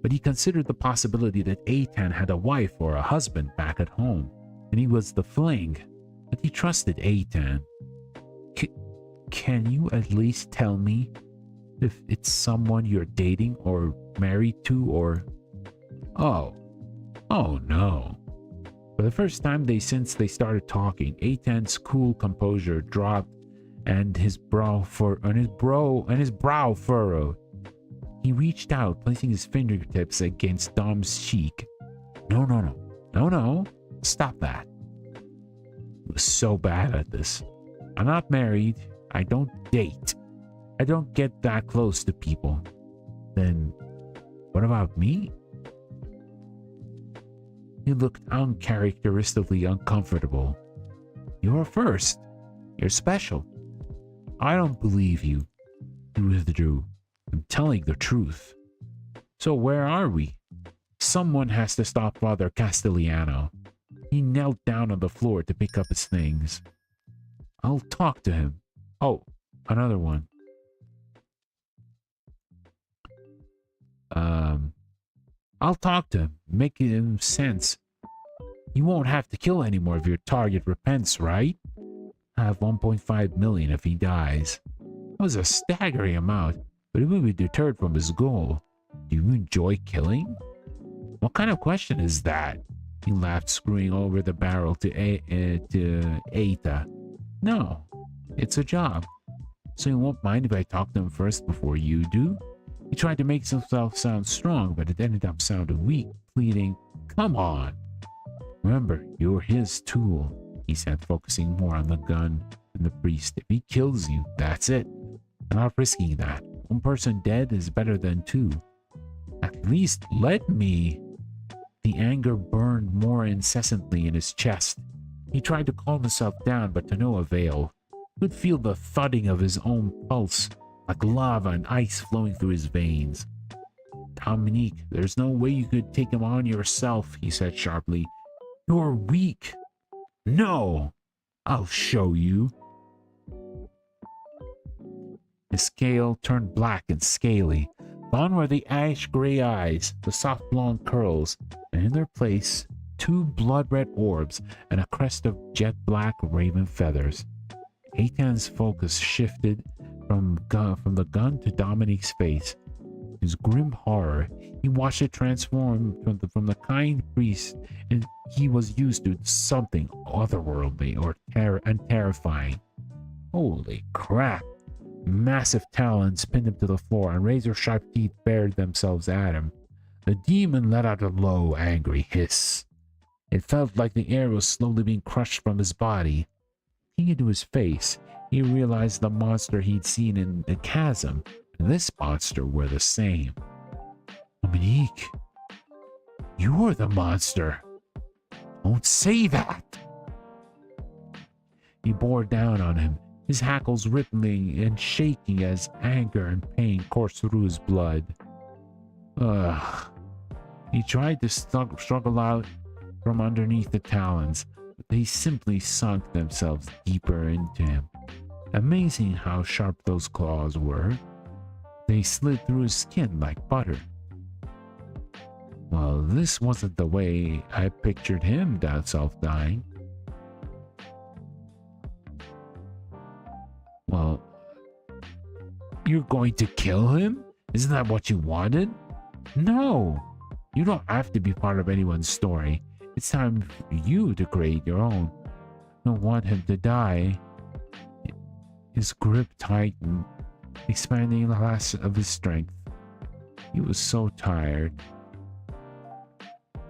but he considered the possibility that Eitan had a wife or a husband back at home, and he was the fling. But he trusted Eitan. Can you at least tell me if it's someone you're dating or married to or... Oh no. For the first time since they started talking, Eitan's cool composure dropped and his brow furrowed. He reached out, placing his fingertips against Dom's cheek. No. Stop that. He was so bad at this. I'm not married. I don't date. I don't get that close to people. Then, what about me? He looked uncharacteristically uncomfortable. You're first. You're special. I don't believe you. He withdrew. I'm telling the truth. So where are we? Someone has to stop Father Castellano. He knelt down on the floor to pick up his things. I'll talk to him. Oh, another one. I'll talk to him, make him sense. You won't have to kill any more if your target repents, right? I have 1.5 million if he dies. That was a staggering amount, but he will be deterred from his goal. Do you enjoy killing? What kind of question is that? He laughed, screwing over the barrel to Eita. No, it's a job. So you won't mind if I talk to him first before you do? He tried to make himself sound strong, but it ended up sounding weak, pleading, Come on. Remember, you're his tool, he said, focusing more on the gun than the priest. If he kills you, that's it. I'm not risking that. One person dead is better than two. At least let me. The anger burned more incessantly in his chest. He tried to calm himself down, but to no avail. He could feel the thudding of his own pulse, like lava and ice flowing through his veins. Dominique, there's no way you could take him on yourself, he said sharply. You're weak. No, I'll show you. His scale turned black and scaly. Gone were the ash-gray eyes, the soft blonde curls, and in their place, two blood-red orbs and a crest of jet-black raven feathers. Eitan's focus shifted from the gun to Dominique's face. His grim horror, he watched it transform from the kind priest and he was used to something otherworldly or terrifying. Holy crap! Massive talons pinned him to the floor and razor-sharp teeth bared themselves at him. The demon let out a low, angry hiss. It felt like the air was slowly being crushed from his body. Looking into his face, he realized the monster he'd seen in the chasm and this monster were the same. Dominique, you're the monster. Don't say that. He bore down on him, his hackles rippling and shaking as anger and pain coursed through his blood. Ugh. He tried to struggle out from underneath the talons, but they simply sunk themselves deeper into him. Amazing how sharp those claws were. They slid through his skin like butter. Well, this wasn't the way I pictured him self-dying. Well, you're going to kill him? Isn't that what you wanted? No! You don't have to be part of anyone's story. It's time for you to create your own. I don't want him to die. His grip tightened, expanding the last of his strength. He was so tired.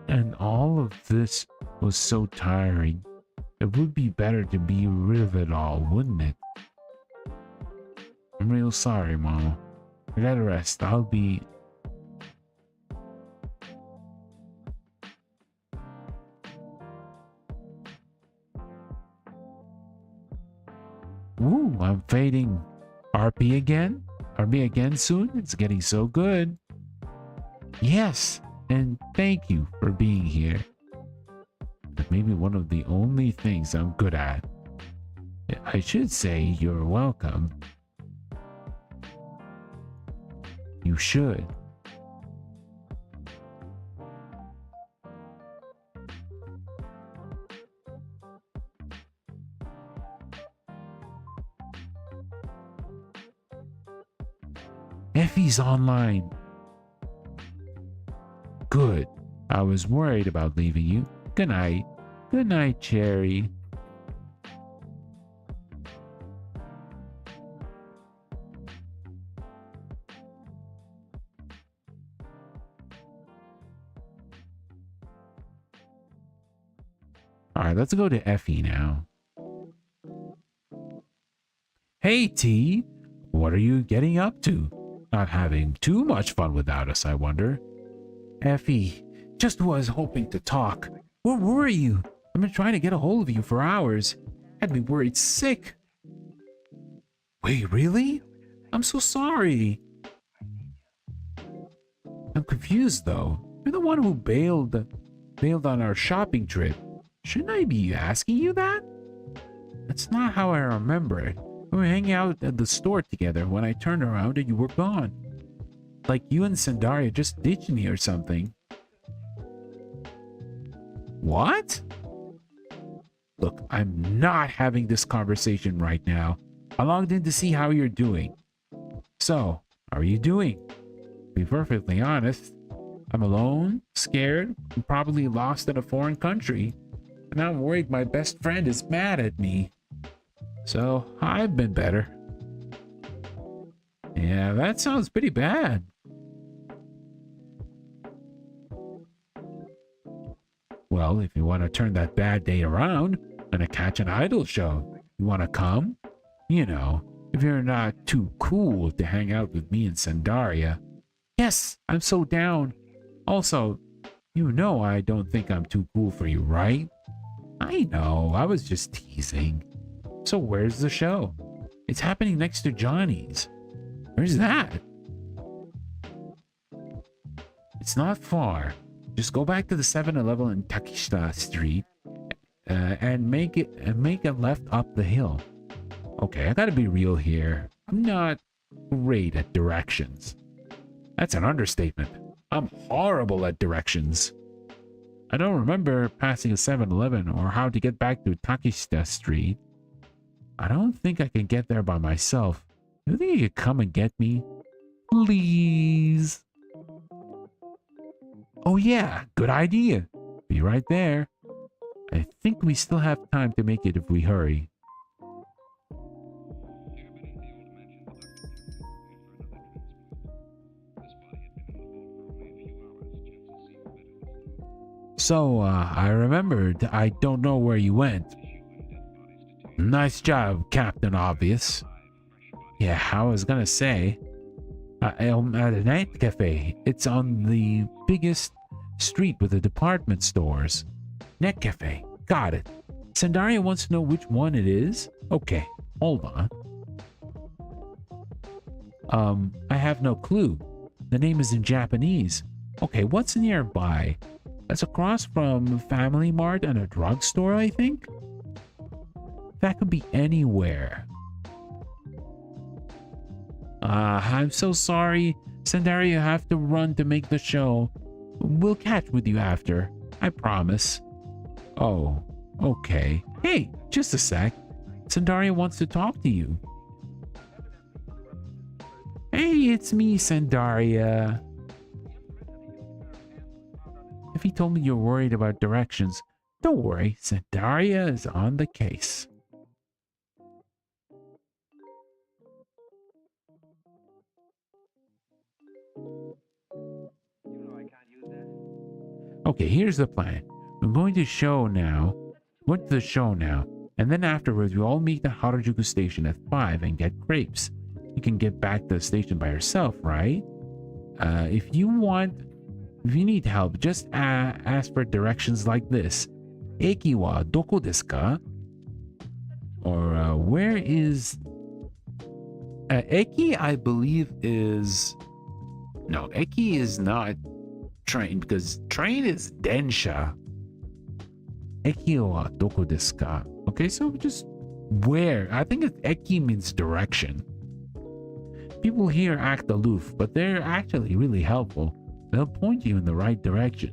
And all of this was so tiring. It would be better to be rid of it all, wouldn't it? I'm real sorry, Mama. I gotta rest. I'll be... fading. RP again? RP again soon? It's getting so good. Yes, and thank you for being here. Maybe one of the only things I'm good at. I should say you're welcome. You should. Effie's online. Good. I was worried about leaving you. Good night. Good night, Cherry. Alright, let's go to Effie now. Hey, T. What are you getting up to? Not having too much fun without us, I wonder. Effie, just was hoping to talk. Where were you? I've been trying to get a hold of you for hours. Had me worried sick. Wait, really? I'm so sorry. I'm confused though. You're the one who bailed on our shopping trip. Shouldn't I be asking you that? That's not how I remember it. We were hanging out at the store together when I turned around and you were gone. Like you and Sandaria just ditched me or something. What? Look, I'm not having this conversation right now. I logged in to see how you're doing. So, how are you doing? To be perfectly honest, I'm alone, scared, and probably lost in a foreign country. And I'm worried my best friend is mad at me. So, I've been better. Yeah, that sounds pretty bad. Well, if you want to turn that bad day around, I'm gonna catch an idol show. You want to come? You know, if you're not too cool to hang out with me and Sandaria. Yes, I'm so down. Also, you know I don't think I'm too cool for you, right? I know, I was just teasing. So where's the show? It's happening next to Johnny's. Where's that? It's not far. Just go back to the 7-Eleven in Takeshita Street and make a left up the hill. Okay, I gotta be real here. I'm not great at directions. That's an understatement. I'm horrible at directions. I don't remember passing a 7-Eleven or how to get back to Takeshita Street. I don't think I can get there by myself. You think you could come and get me? Please? Oh yeah, good idea. Be right there. I think we still have time to make it if we hurry. So, I remembered. I don't know where you went. Nice job, Captain Obvious. Yeah, I was gonna say, I'm at a night cafe. It's on the biggest street with the department stores. Net cafe. Got it. Sandaria wants to know which one it is. Okay, hold on. I have no clue. The name is in Japanese. Okay, what's nearby? That's across from Family Mart and a drugstore, I think? That could be anywhere. I'm so sorry. Sandaria, you have to run to make the show. We'll catch with you after. I promise. Oh, okay. Hey, just a sec. Sandaria wants to talk to you. Hey, it's me, Sandaria. If he told me you're worried about directions, don't worry. Sandaria is on the case. Okay, here's the plan. I'm going to the show now, and then afterwards we all meet at Harajuku Station at 5 and get crepes. You can get back to the station by yourself, right? If you need help, just ask for directions like this. Eki wa doko desu ka? Or where is Eki, I believe, is... No, Eki is not train, because train is Densha. Eki wa doko desu ka? Okay, so just where? I think Eki means direction. People here act aloof, but they're actually really helpful. They'll point you in the right direction.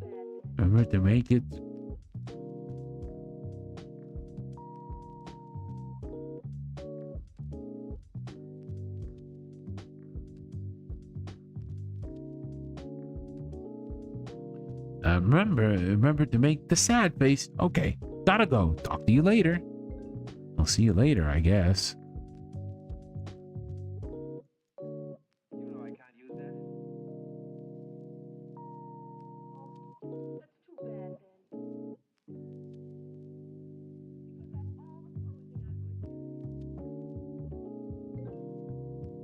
Remember to make it. Remember to make the sad face. Okay, gotta go. Talk to you later. I'll see you later, I guess.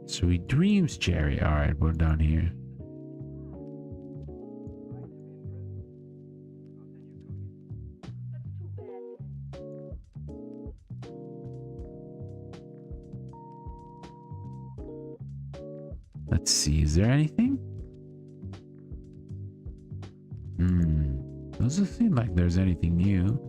Sweet dreams, Jerry. All right, we're down here. Let's see, is there anything? Doesn't seem like there's anything new.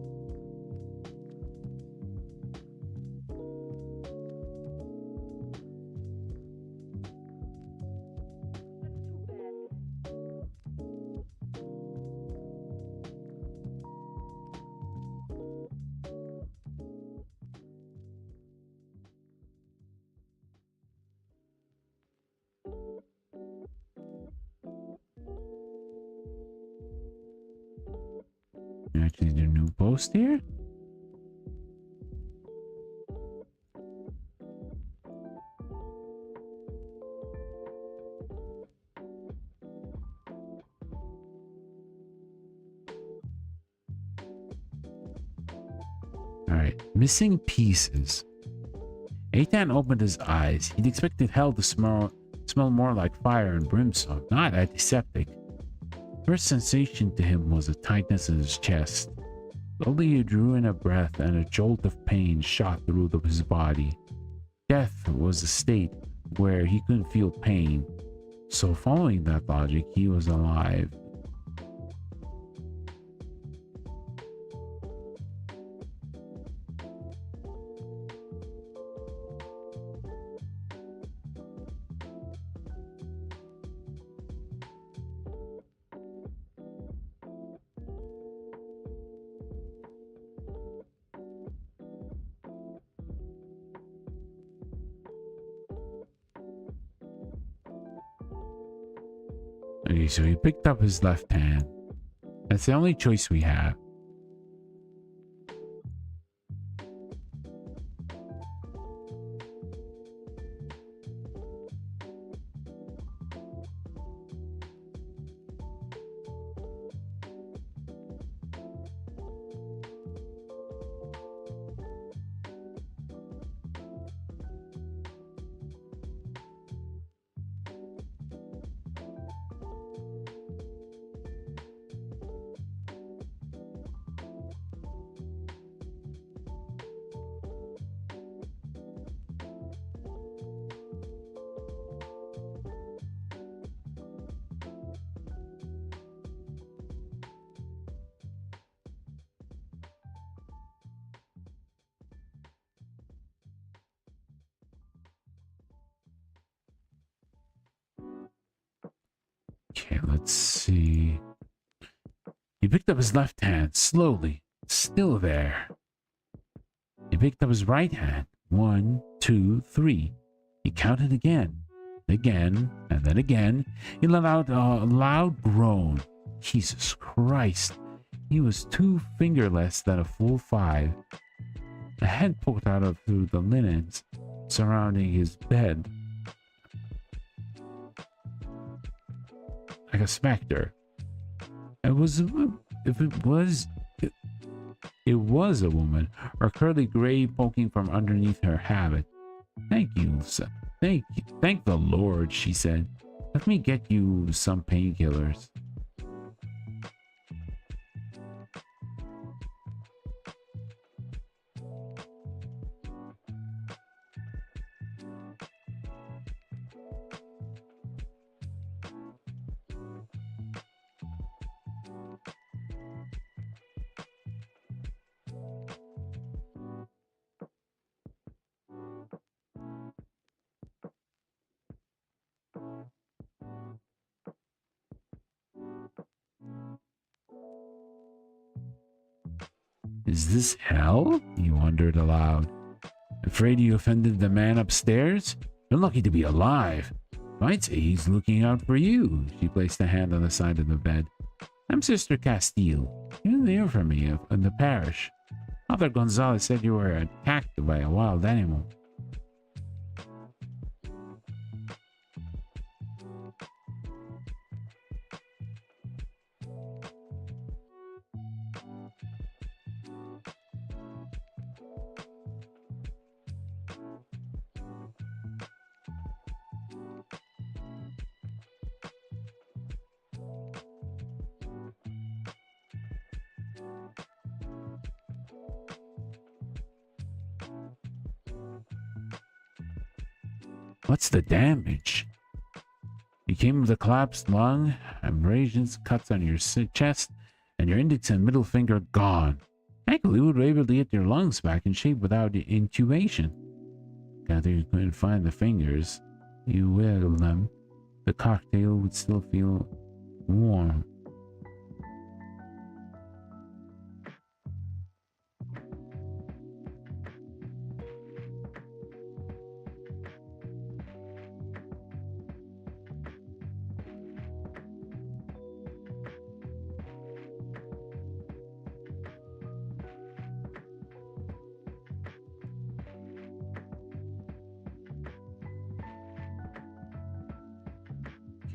Actually, the new post here? Alright, missing pieces. Eitan opened his eyes. He'd expected hell to smell more like fire and brimstone, not antiseptic. First sensation to him was a tightness in his chest. Slowly he drew in a breath and a jolt of pain shot through his body. Death was a state where he couldn't feel pain, so following that logic, he was alive. Okay, so he picked up his left hand. That's the only choice we have. Okay, let's see. He picked up his left hand slowly, still there. He picked up his right hand. 1, 2, 3. He counted again, and then again. He let out a loud groan. Jesus Christ. He was 2 finger less than a full 5. A head poked out of through the linens surrounding his bed. Like a specter. It was a woman, her curly gray poking from underneath her habit. Thank you, thank the Lord, she said. Let me get you some painkillers. Is this hell? He wondered aloud. Afraid you offended the man upstairs? You're lucky to be alive. I'd say he's looking out for you. She placed a hand on the side of the bed. I'm Sister Castile. You're the infirmary of the parish. Father Gonzalez said you were attacked by a wild animal. What's the damage? You came with a collapsed lung, abrasions, cuts on your chest, and your index and middle finger gone. Thankfully, we were able to get your lungs back in shape without intubation. Gather you couldn't find the fingers. You wiggled them. The cocktail would still feel warm.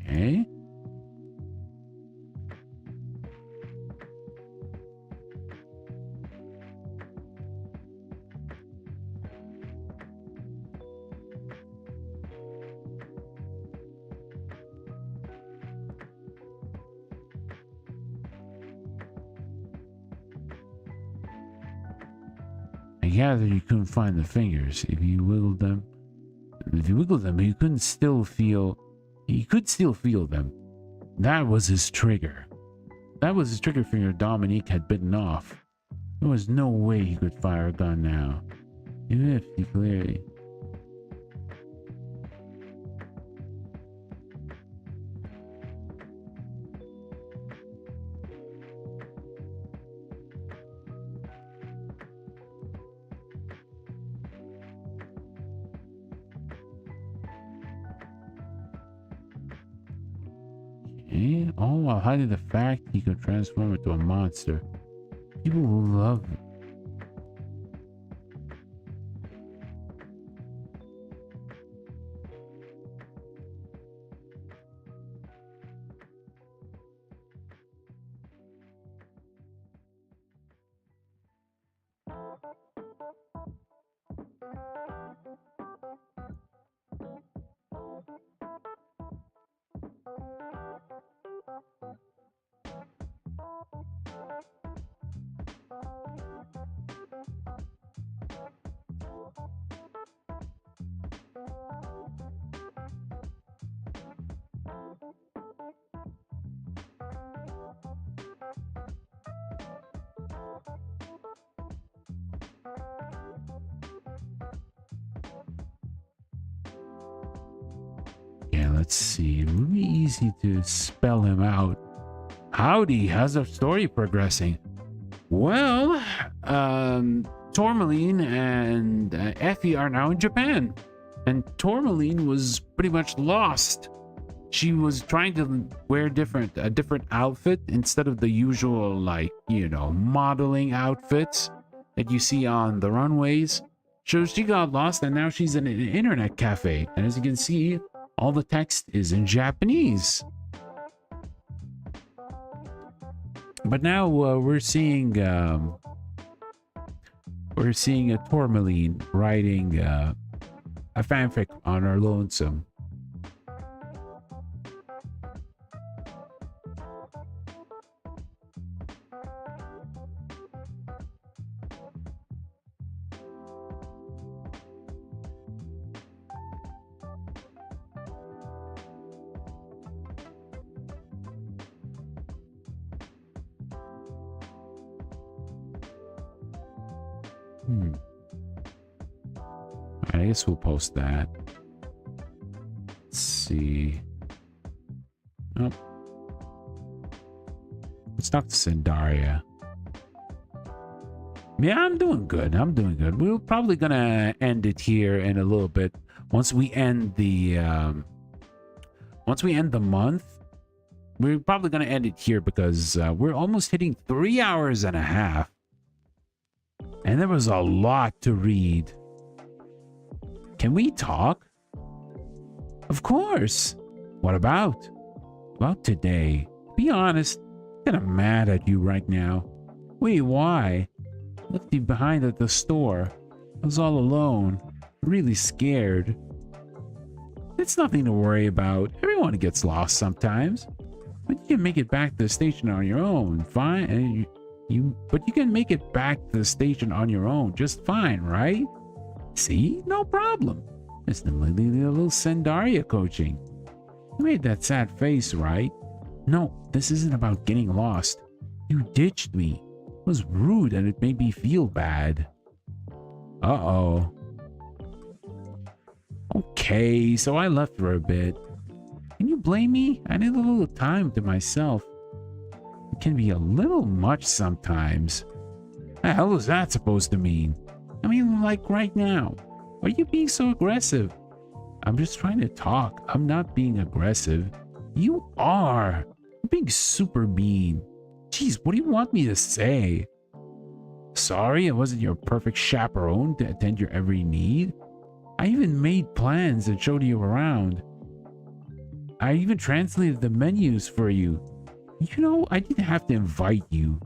Okay. I gather you couldn't find the fingers. If you wiggled them, you couldn't still feel. He could still feel them. That was his trigger. That was his trigger finger Dominique had bitten off. There was no way he could fire a gun now. Even if he clearly... all while hiding the fact he could transform into a monster. People will love it. Yeah, let's see. It would be easy to spell him out. Howdy, how's the story progressing? Well, Tourmaline and Effie are now in Japan. And Tourmaline was pretty much lost. She was trying to wear a different outfit instead of the usual, like, you know, modeling outfits that you see on the runways. So she got lost and now she's in an internet cafe. And as you can see, all the text is in Japanese. But now we're seeing a Tourmaline writing a fanfic on her lonesome. I guess we'll post that. Let's see. Oh. Let's talk to Sandaria. Yeah, I'm doing good. I'm doing good. We're probably gonna end it here in a little bit. Once we end the month, we're probably gonna end it here because we're almost hitting 3 hours and a half, and there was a lot to read. Can we talk? Of course. What about? About today. Be honest. I'm kind of mad at you right now. Wait, why? Left you behind at the store. I was all alone. Really scared. It's nothing to worry about. Everyone gets lost sometimes. But you can make it back to the station on your own. Fine. But you can make it back to the station on your own just fine, right? See? No problem. It's the little Sandaria coaching. You made that sad face, right? No, this isn't about getting lost. You ditched me. It was rude and it made me feel bad. Uh-oh. Okay, so I left for a bit. Can you blame me? I need a little time to myself. It can be a little much sometimes. What the hell is that supposed to mean? I mean, like right now. Why are you being so aggressive? I'm just trying to talk. I'm not being aggressive. You are. You're being super mean. Jeez, what do you want me to say? Sorry, I wasn't your perfect chaperone to attend your every need. I even made plans and showed you around. I even translated the menus for you. You know, I didn't have to invite you.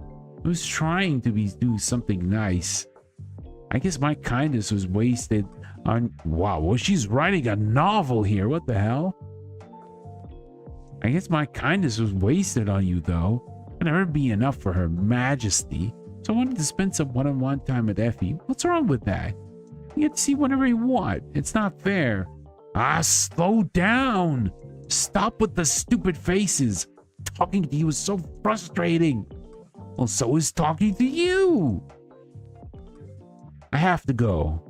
I was trying to do something nice. I guess my kindness was wasted on... Wow, well, she's writing a novel here. What the hell? I guess my kindness was wasted on you, though. It'd never be enough for Her Majesty. So I wanted to spend some one-on-one time with Effie. What's wrong with that? You get to see whatever you want. It's not fair. Ah, slow down. Stop with the stupid faces. Talking to you is so frustrating. Well, so is talking to you. I have to go.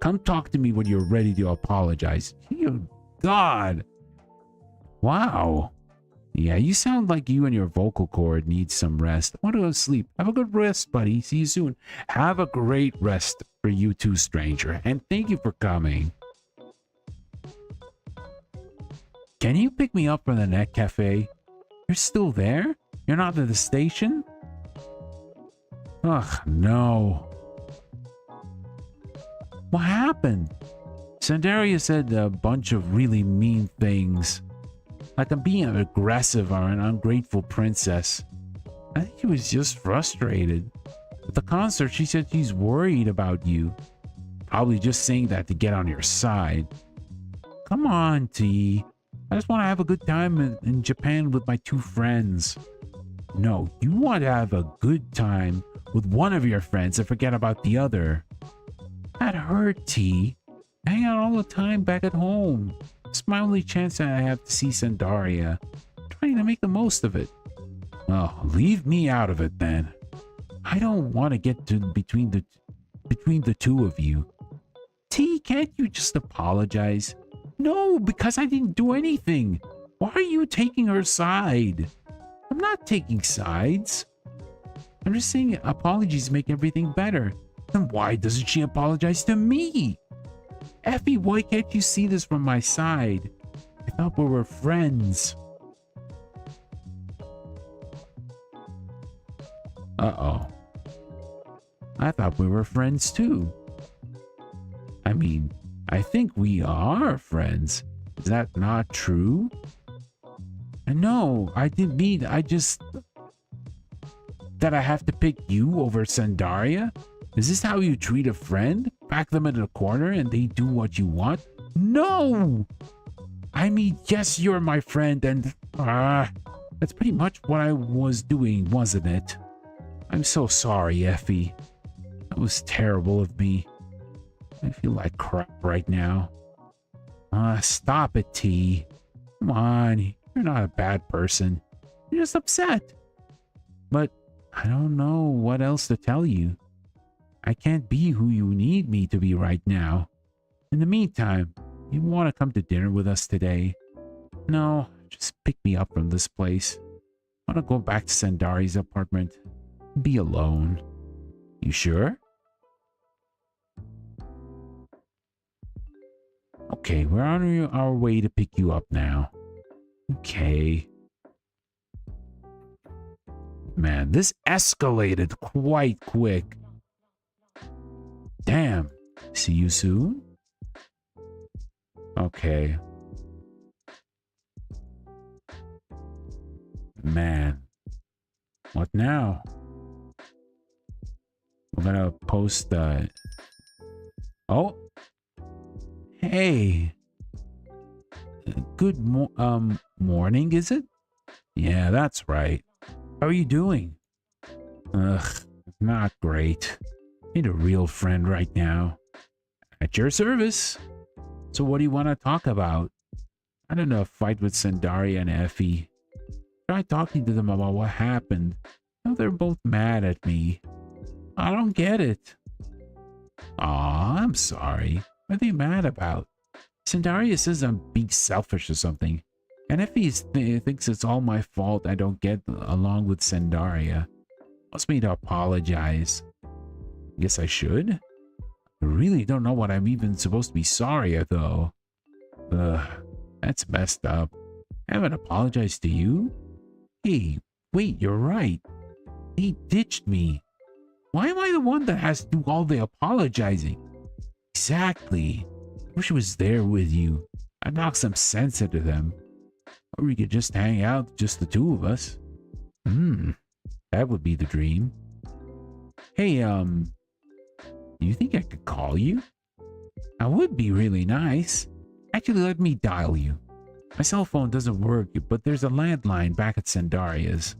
Come talk to me when you're ready to apologize. Dear God. Wow. Yeah, you sound like you and your vocal cord need some rest. I want to go to sleep. Have a good rest, buddy. See you soon. Have a great rest for you too, stranger. And thank you for coming. Can you pick me up from the Net Cafe? You're still there? You're not at the station? Ugh, no. What happened? Sandaria said a bunch of really mean things. Like I'm being aggressive or an ungrateful princess. I think she was just frustrated. At the concert, she said she's worried about you. Probably just saying that to get on your side. Come on, T. I just want to have a good time in Japan with my two friends. No, you want to have a good time with one of your friends and forget about the other. That hurt, T. I hang out all the time back at home. It's my only chance that I have to see Sandaria. I'm trying to make the most of it. Well, leave me out of it then. I don't want to get to between the two of you. T, can't you just apologize? No, because I didn't do anything. Why are you taking her side? I'm not taking sides. I'm just saying apologies make everything better. Then why doesn't she apologize to me? Effie, why can't you see this from my side? I thought we were friends. Uh-oh. I thought we were friends too. I mean, I think we are friends. Is that not true? No, I didn't mean, that I have to pick you over Sandaria? Is this how you treat a friend? Back them in a corner and they do what you want? No! I mean, yes, you're my friend and... that's pretty much what I was doing, wasn't it? I'm so sorry, Effie. That was terrible of me. I feel like crap right now. Stop it, T. Come on, you're not a bad person. You're just upset. But I don't know what else to tell you. I can't be who you need me to be right now. In the meantime, you want to come to dinner with us today? No, just pick me up from this place. I want to go back to Sandari's apartment. Be alone. You sure? Okay, we're on our way to pick you up now. Okay. Man, this escalated quite quick. Damn. See you soon? Okay. Man. What now? We're gonna post oh. Hey. Good morning, is it? Yeah, that's right. How are you doing? Ugh, not great. Need a real friend right now. At your service. So what do you want to talk about? I don't know, a fight with Sandaria and Effie. Try talking to them about what happened. Now they're both mad at me. I don't get it. Aw, I'm sorry. What are they mad about? Sandaria says I'm being selfish or something. And Effie thinks it's all my fault I don't get along with Sandaria. Wants me to apologize. Guess I should? I really don't know what I'm even supposed to be sorry at, though. Ugh, that's messed up. I haven't apologized to you? Hey, wait, you're right. They ditched me. Why am I the one that has to do all the apologizing? Exactly. Wish I was there with you. I'd knock some sense into them. Or we could just hang out, just the two of us. That would be the dream. Hey, you think I could call you? That would be really nice. Actually, let me dial you. My cell phone doesn't work, but there's a landline back at Sandaria's.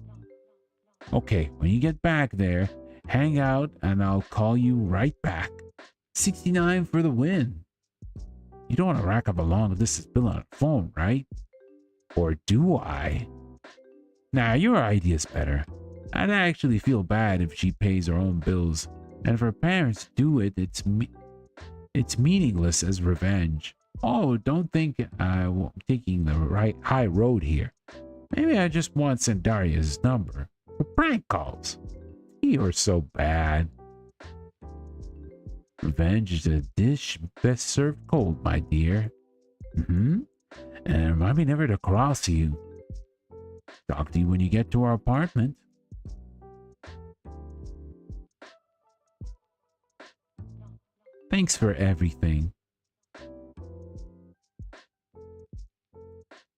Okay, when you get back there, hang out and I'll call you right back. 69 for the win. You don't want to rack up a long distance bill on a phone, right? Or do I? Nah, your idea's better. I'd actually feel bad if she pays her own bills. And if her parents do it, it's meaningless as revenge. Oh, don't think I'm taking the high road here. Maybe I just want Sandaria's number for prank calls. You're so bad. Revenge is a dish best served cold, my dear. And remind me never to cross you. Talk to you when you get to our apartment. Thanks for everything.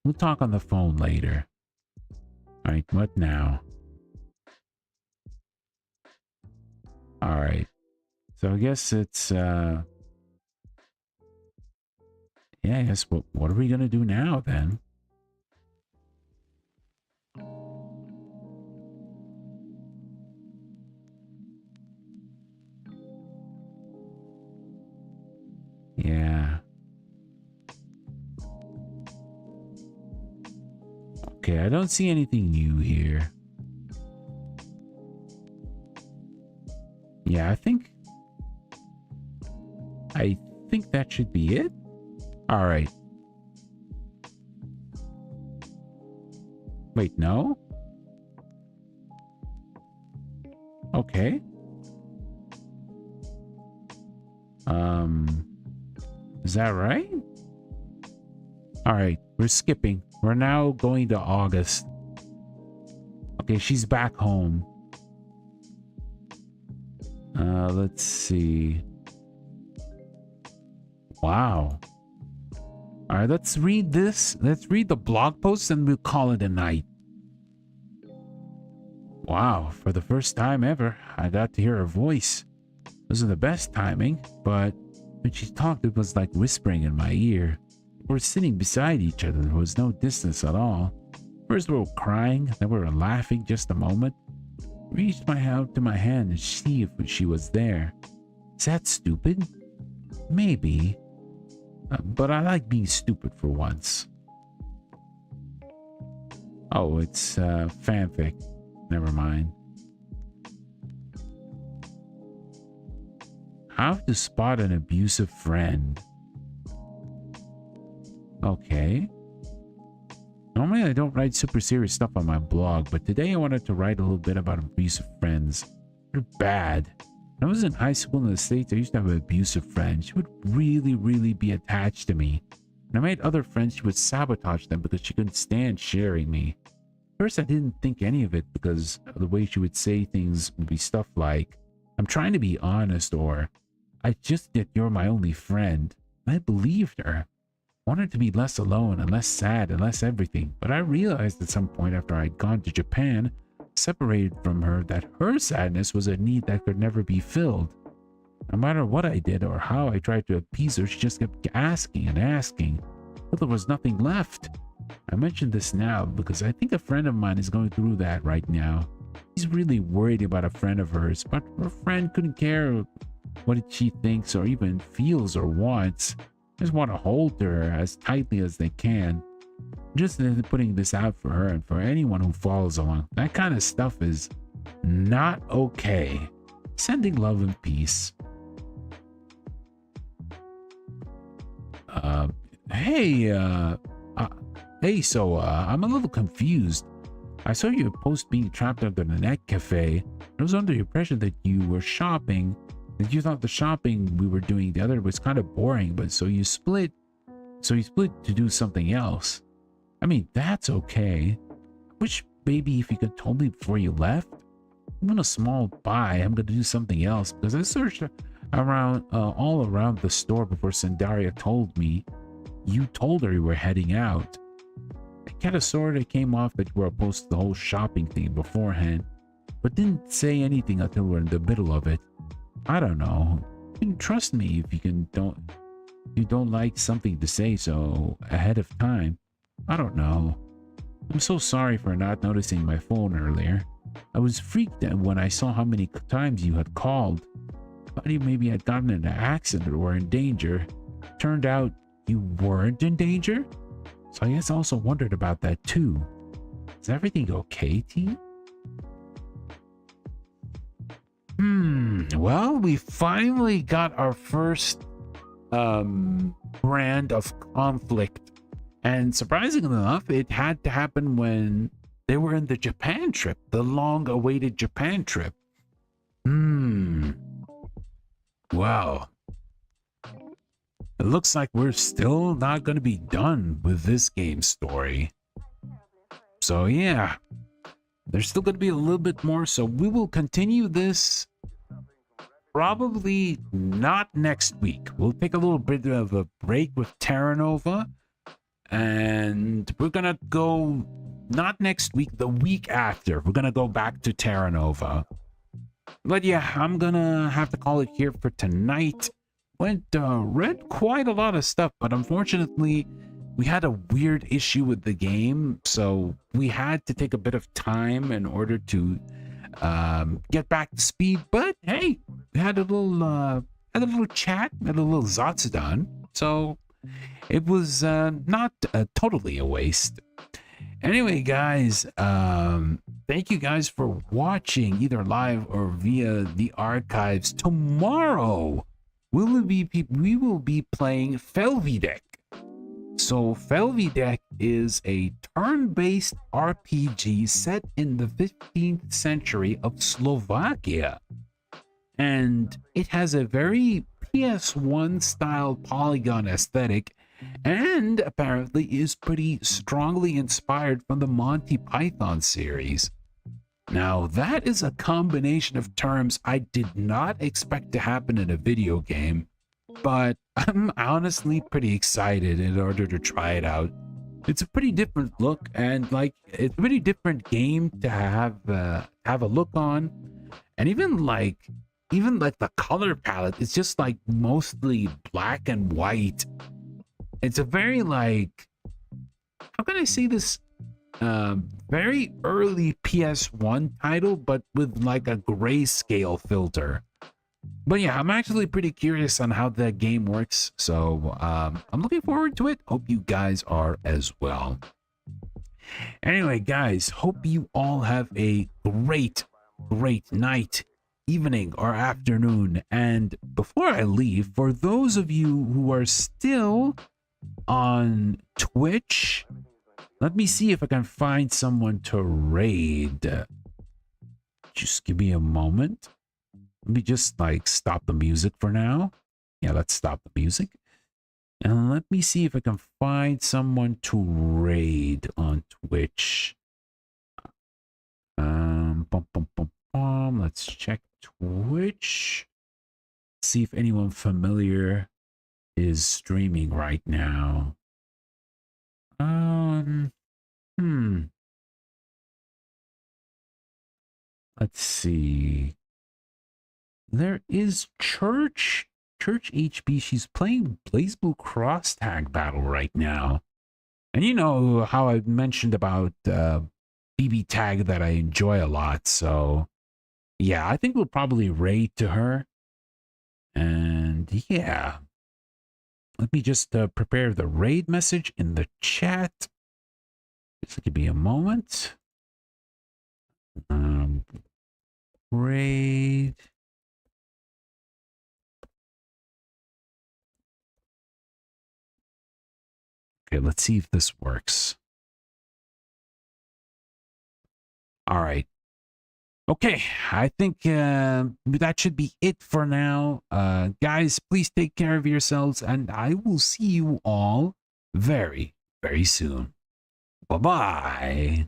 We'll talk on the phone later. Alright, what now? Alright. So I guess it's, yeah, I guess what are we gonna do now then? Yeah. Okay, I don't see anything new here. Yeah, I think that should be it. All right. Wait, no? Okay. Is that right? All right, we're skipping. We're now going to August. Okay, she's back home. Let's see. Wow. All right, let's read this. Let's read the blog post and we'll call it a night. Wow, for the first time ever, I got to hear her voice. It wasn't the best timing, but when she talked, it was like whispering in my ear. We were sitting beside each other. There was no distance at all. First we were crying, then we were laughing just a moment. Reached out to my hand and see if she was there. Is that stupid? Maybe. But I like being stupid for once. Oh, it's fanfic. Never mind. How to spot an abusive friend. Okay. Normally I don't write super serious stuff on my blog, but today I wanted to write a little bit about abusive friends. They're bad. When I was in high school in the States, I used to have an abusive friend. She would really be attached to me. When I made other friends, she would sabotage them because she couldn't stand sharing me. First, I didn't think any of it because the way she would say things would be stuff like, "I'm trying to be honest," or "I just that you're my only friend." I believed her. I wanted to be less alone and less sad and less everything, but I realized at some point after I'd gone to Japan, separated from her, that her sadness was a need that could never be filled. No matter what I did or how I tried to appease her, she just kept asking and asking until there was nothing left. I mention this now because I think a friend of mine is going through that right now. She's really worried about a friend of hers, but her friend couldn't care what she thinks or even feels or wants. They just want to hold her as tightly as they can. Just putting this out for her and for anyone who follows along. That kind of stuff is not okay. Sending love and peace. So I'm a little confused. I saw your post being trapped under the net cafe. I was under the impression that you were shopping, that you thought the shopping we were doing the other was kind of boring, but so you split to do something else. I mean, that's okay. I wish maybe if you could told me before you left. Even a small buy, I'm gonna do something else because I searched around all around the store before Sandaria told me. You told her you were heading out. I kind of sort of came off that you were opposed to the whole shopping thing beforehand, but didn't say anything until we're in the middle of it. I don't know. You can trust me if you don't like something to say so ahead of time. I don't know. I'm so sorry for not noticing my phone earlier. I was freaked out when I saw how many times you had called. Thought you maybe had gotten in an accident or were in danger. Turned out you weren't in danger? So I guess I also wondered about that too. Is everything okay, team? Well, we finally got our first brand of conflict. And surprisingly enough, it had to happen when they were in the Japan trip, the long-awaited Japan trip. Well, it looks like we're still not going to be done with this game story. So yeah, there's still going to be a little bit more. So we will continue this probably not next week. We'll take a little bit of a break with TERRANOVA. And we're gonna go not next week, the week after. We're gonna go back to TERRANOVA. But yeah, I'm gonna have to call it here for tonight. Read quite a lot of stuff, but unfortunately, we had a weird issue with the game, so we had to take a bit of time in order to get back to speed. But hey, we had a little chat, had a little Zatsudan, so it was not totally a waste. Anyway, guys, thank you guys for watching either live or via the archives. Tomorrow, we will be playing Felvidek. So Felvidek is a turn-based RPG set in the 15th century of Slovakia. And it has a very PS1 style polygon aesthetic, and apparently is pretty strongly inspired from the Monty Python series. Now, that is a combination of terms I did not expect to happen in a video game, but I'm honestly pretty excited in order to try it out. It's a pretty different look, and like it's a pretty different game to have a look on, and even like the color palette is just like mostly black and white. It's a very like, how can I say this, very early PS1 title, but with like a grayscale filter. But yeah, I'm actually pretty curious on how that game works, so I'm looking forward to it. Hope you guys are as well. Anyway, guys, hope you all have a great night, evening, or afternoon. And before I leave, for those of you who are still on Twitch, let me see if I can find someone to raid. Just give me a moment. Let me just like stop the music for now. Yeah, let's stop the music. And let me see if I can find someone to raid on Twitch. Let's check Twitch. See if anyone familiar is streaming right now. Let's see. There is Church HB. She's playing BlazBlue Cross Tag Battle right now. And you know how I mentioned about BB Tag that I enjoy a lot. So yeah, I think we'll probably raid to her. And yeah, let me just prepare the raid message in the chat. Just give me a moment. Raid. Okay, let's see if this works. All right. Okay, I think that should be it for now. Guys, please take care of yourselves, and I will see you all very, very soon. Bye-bye.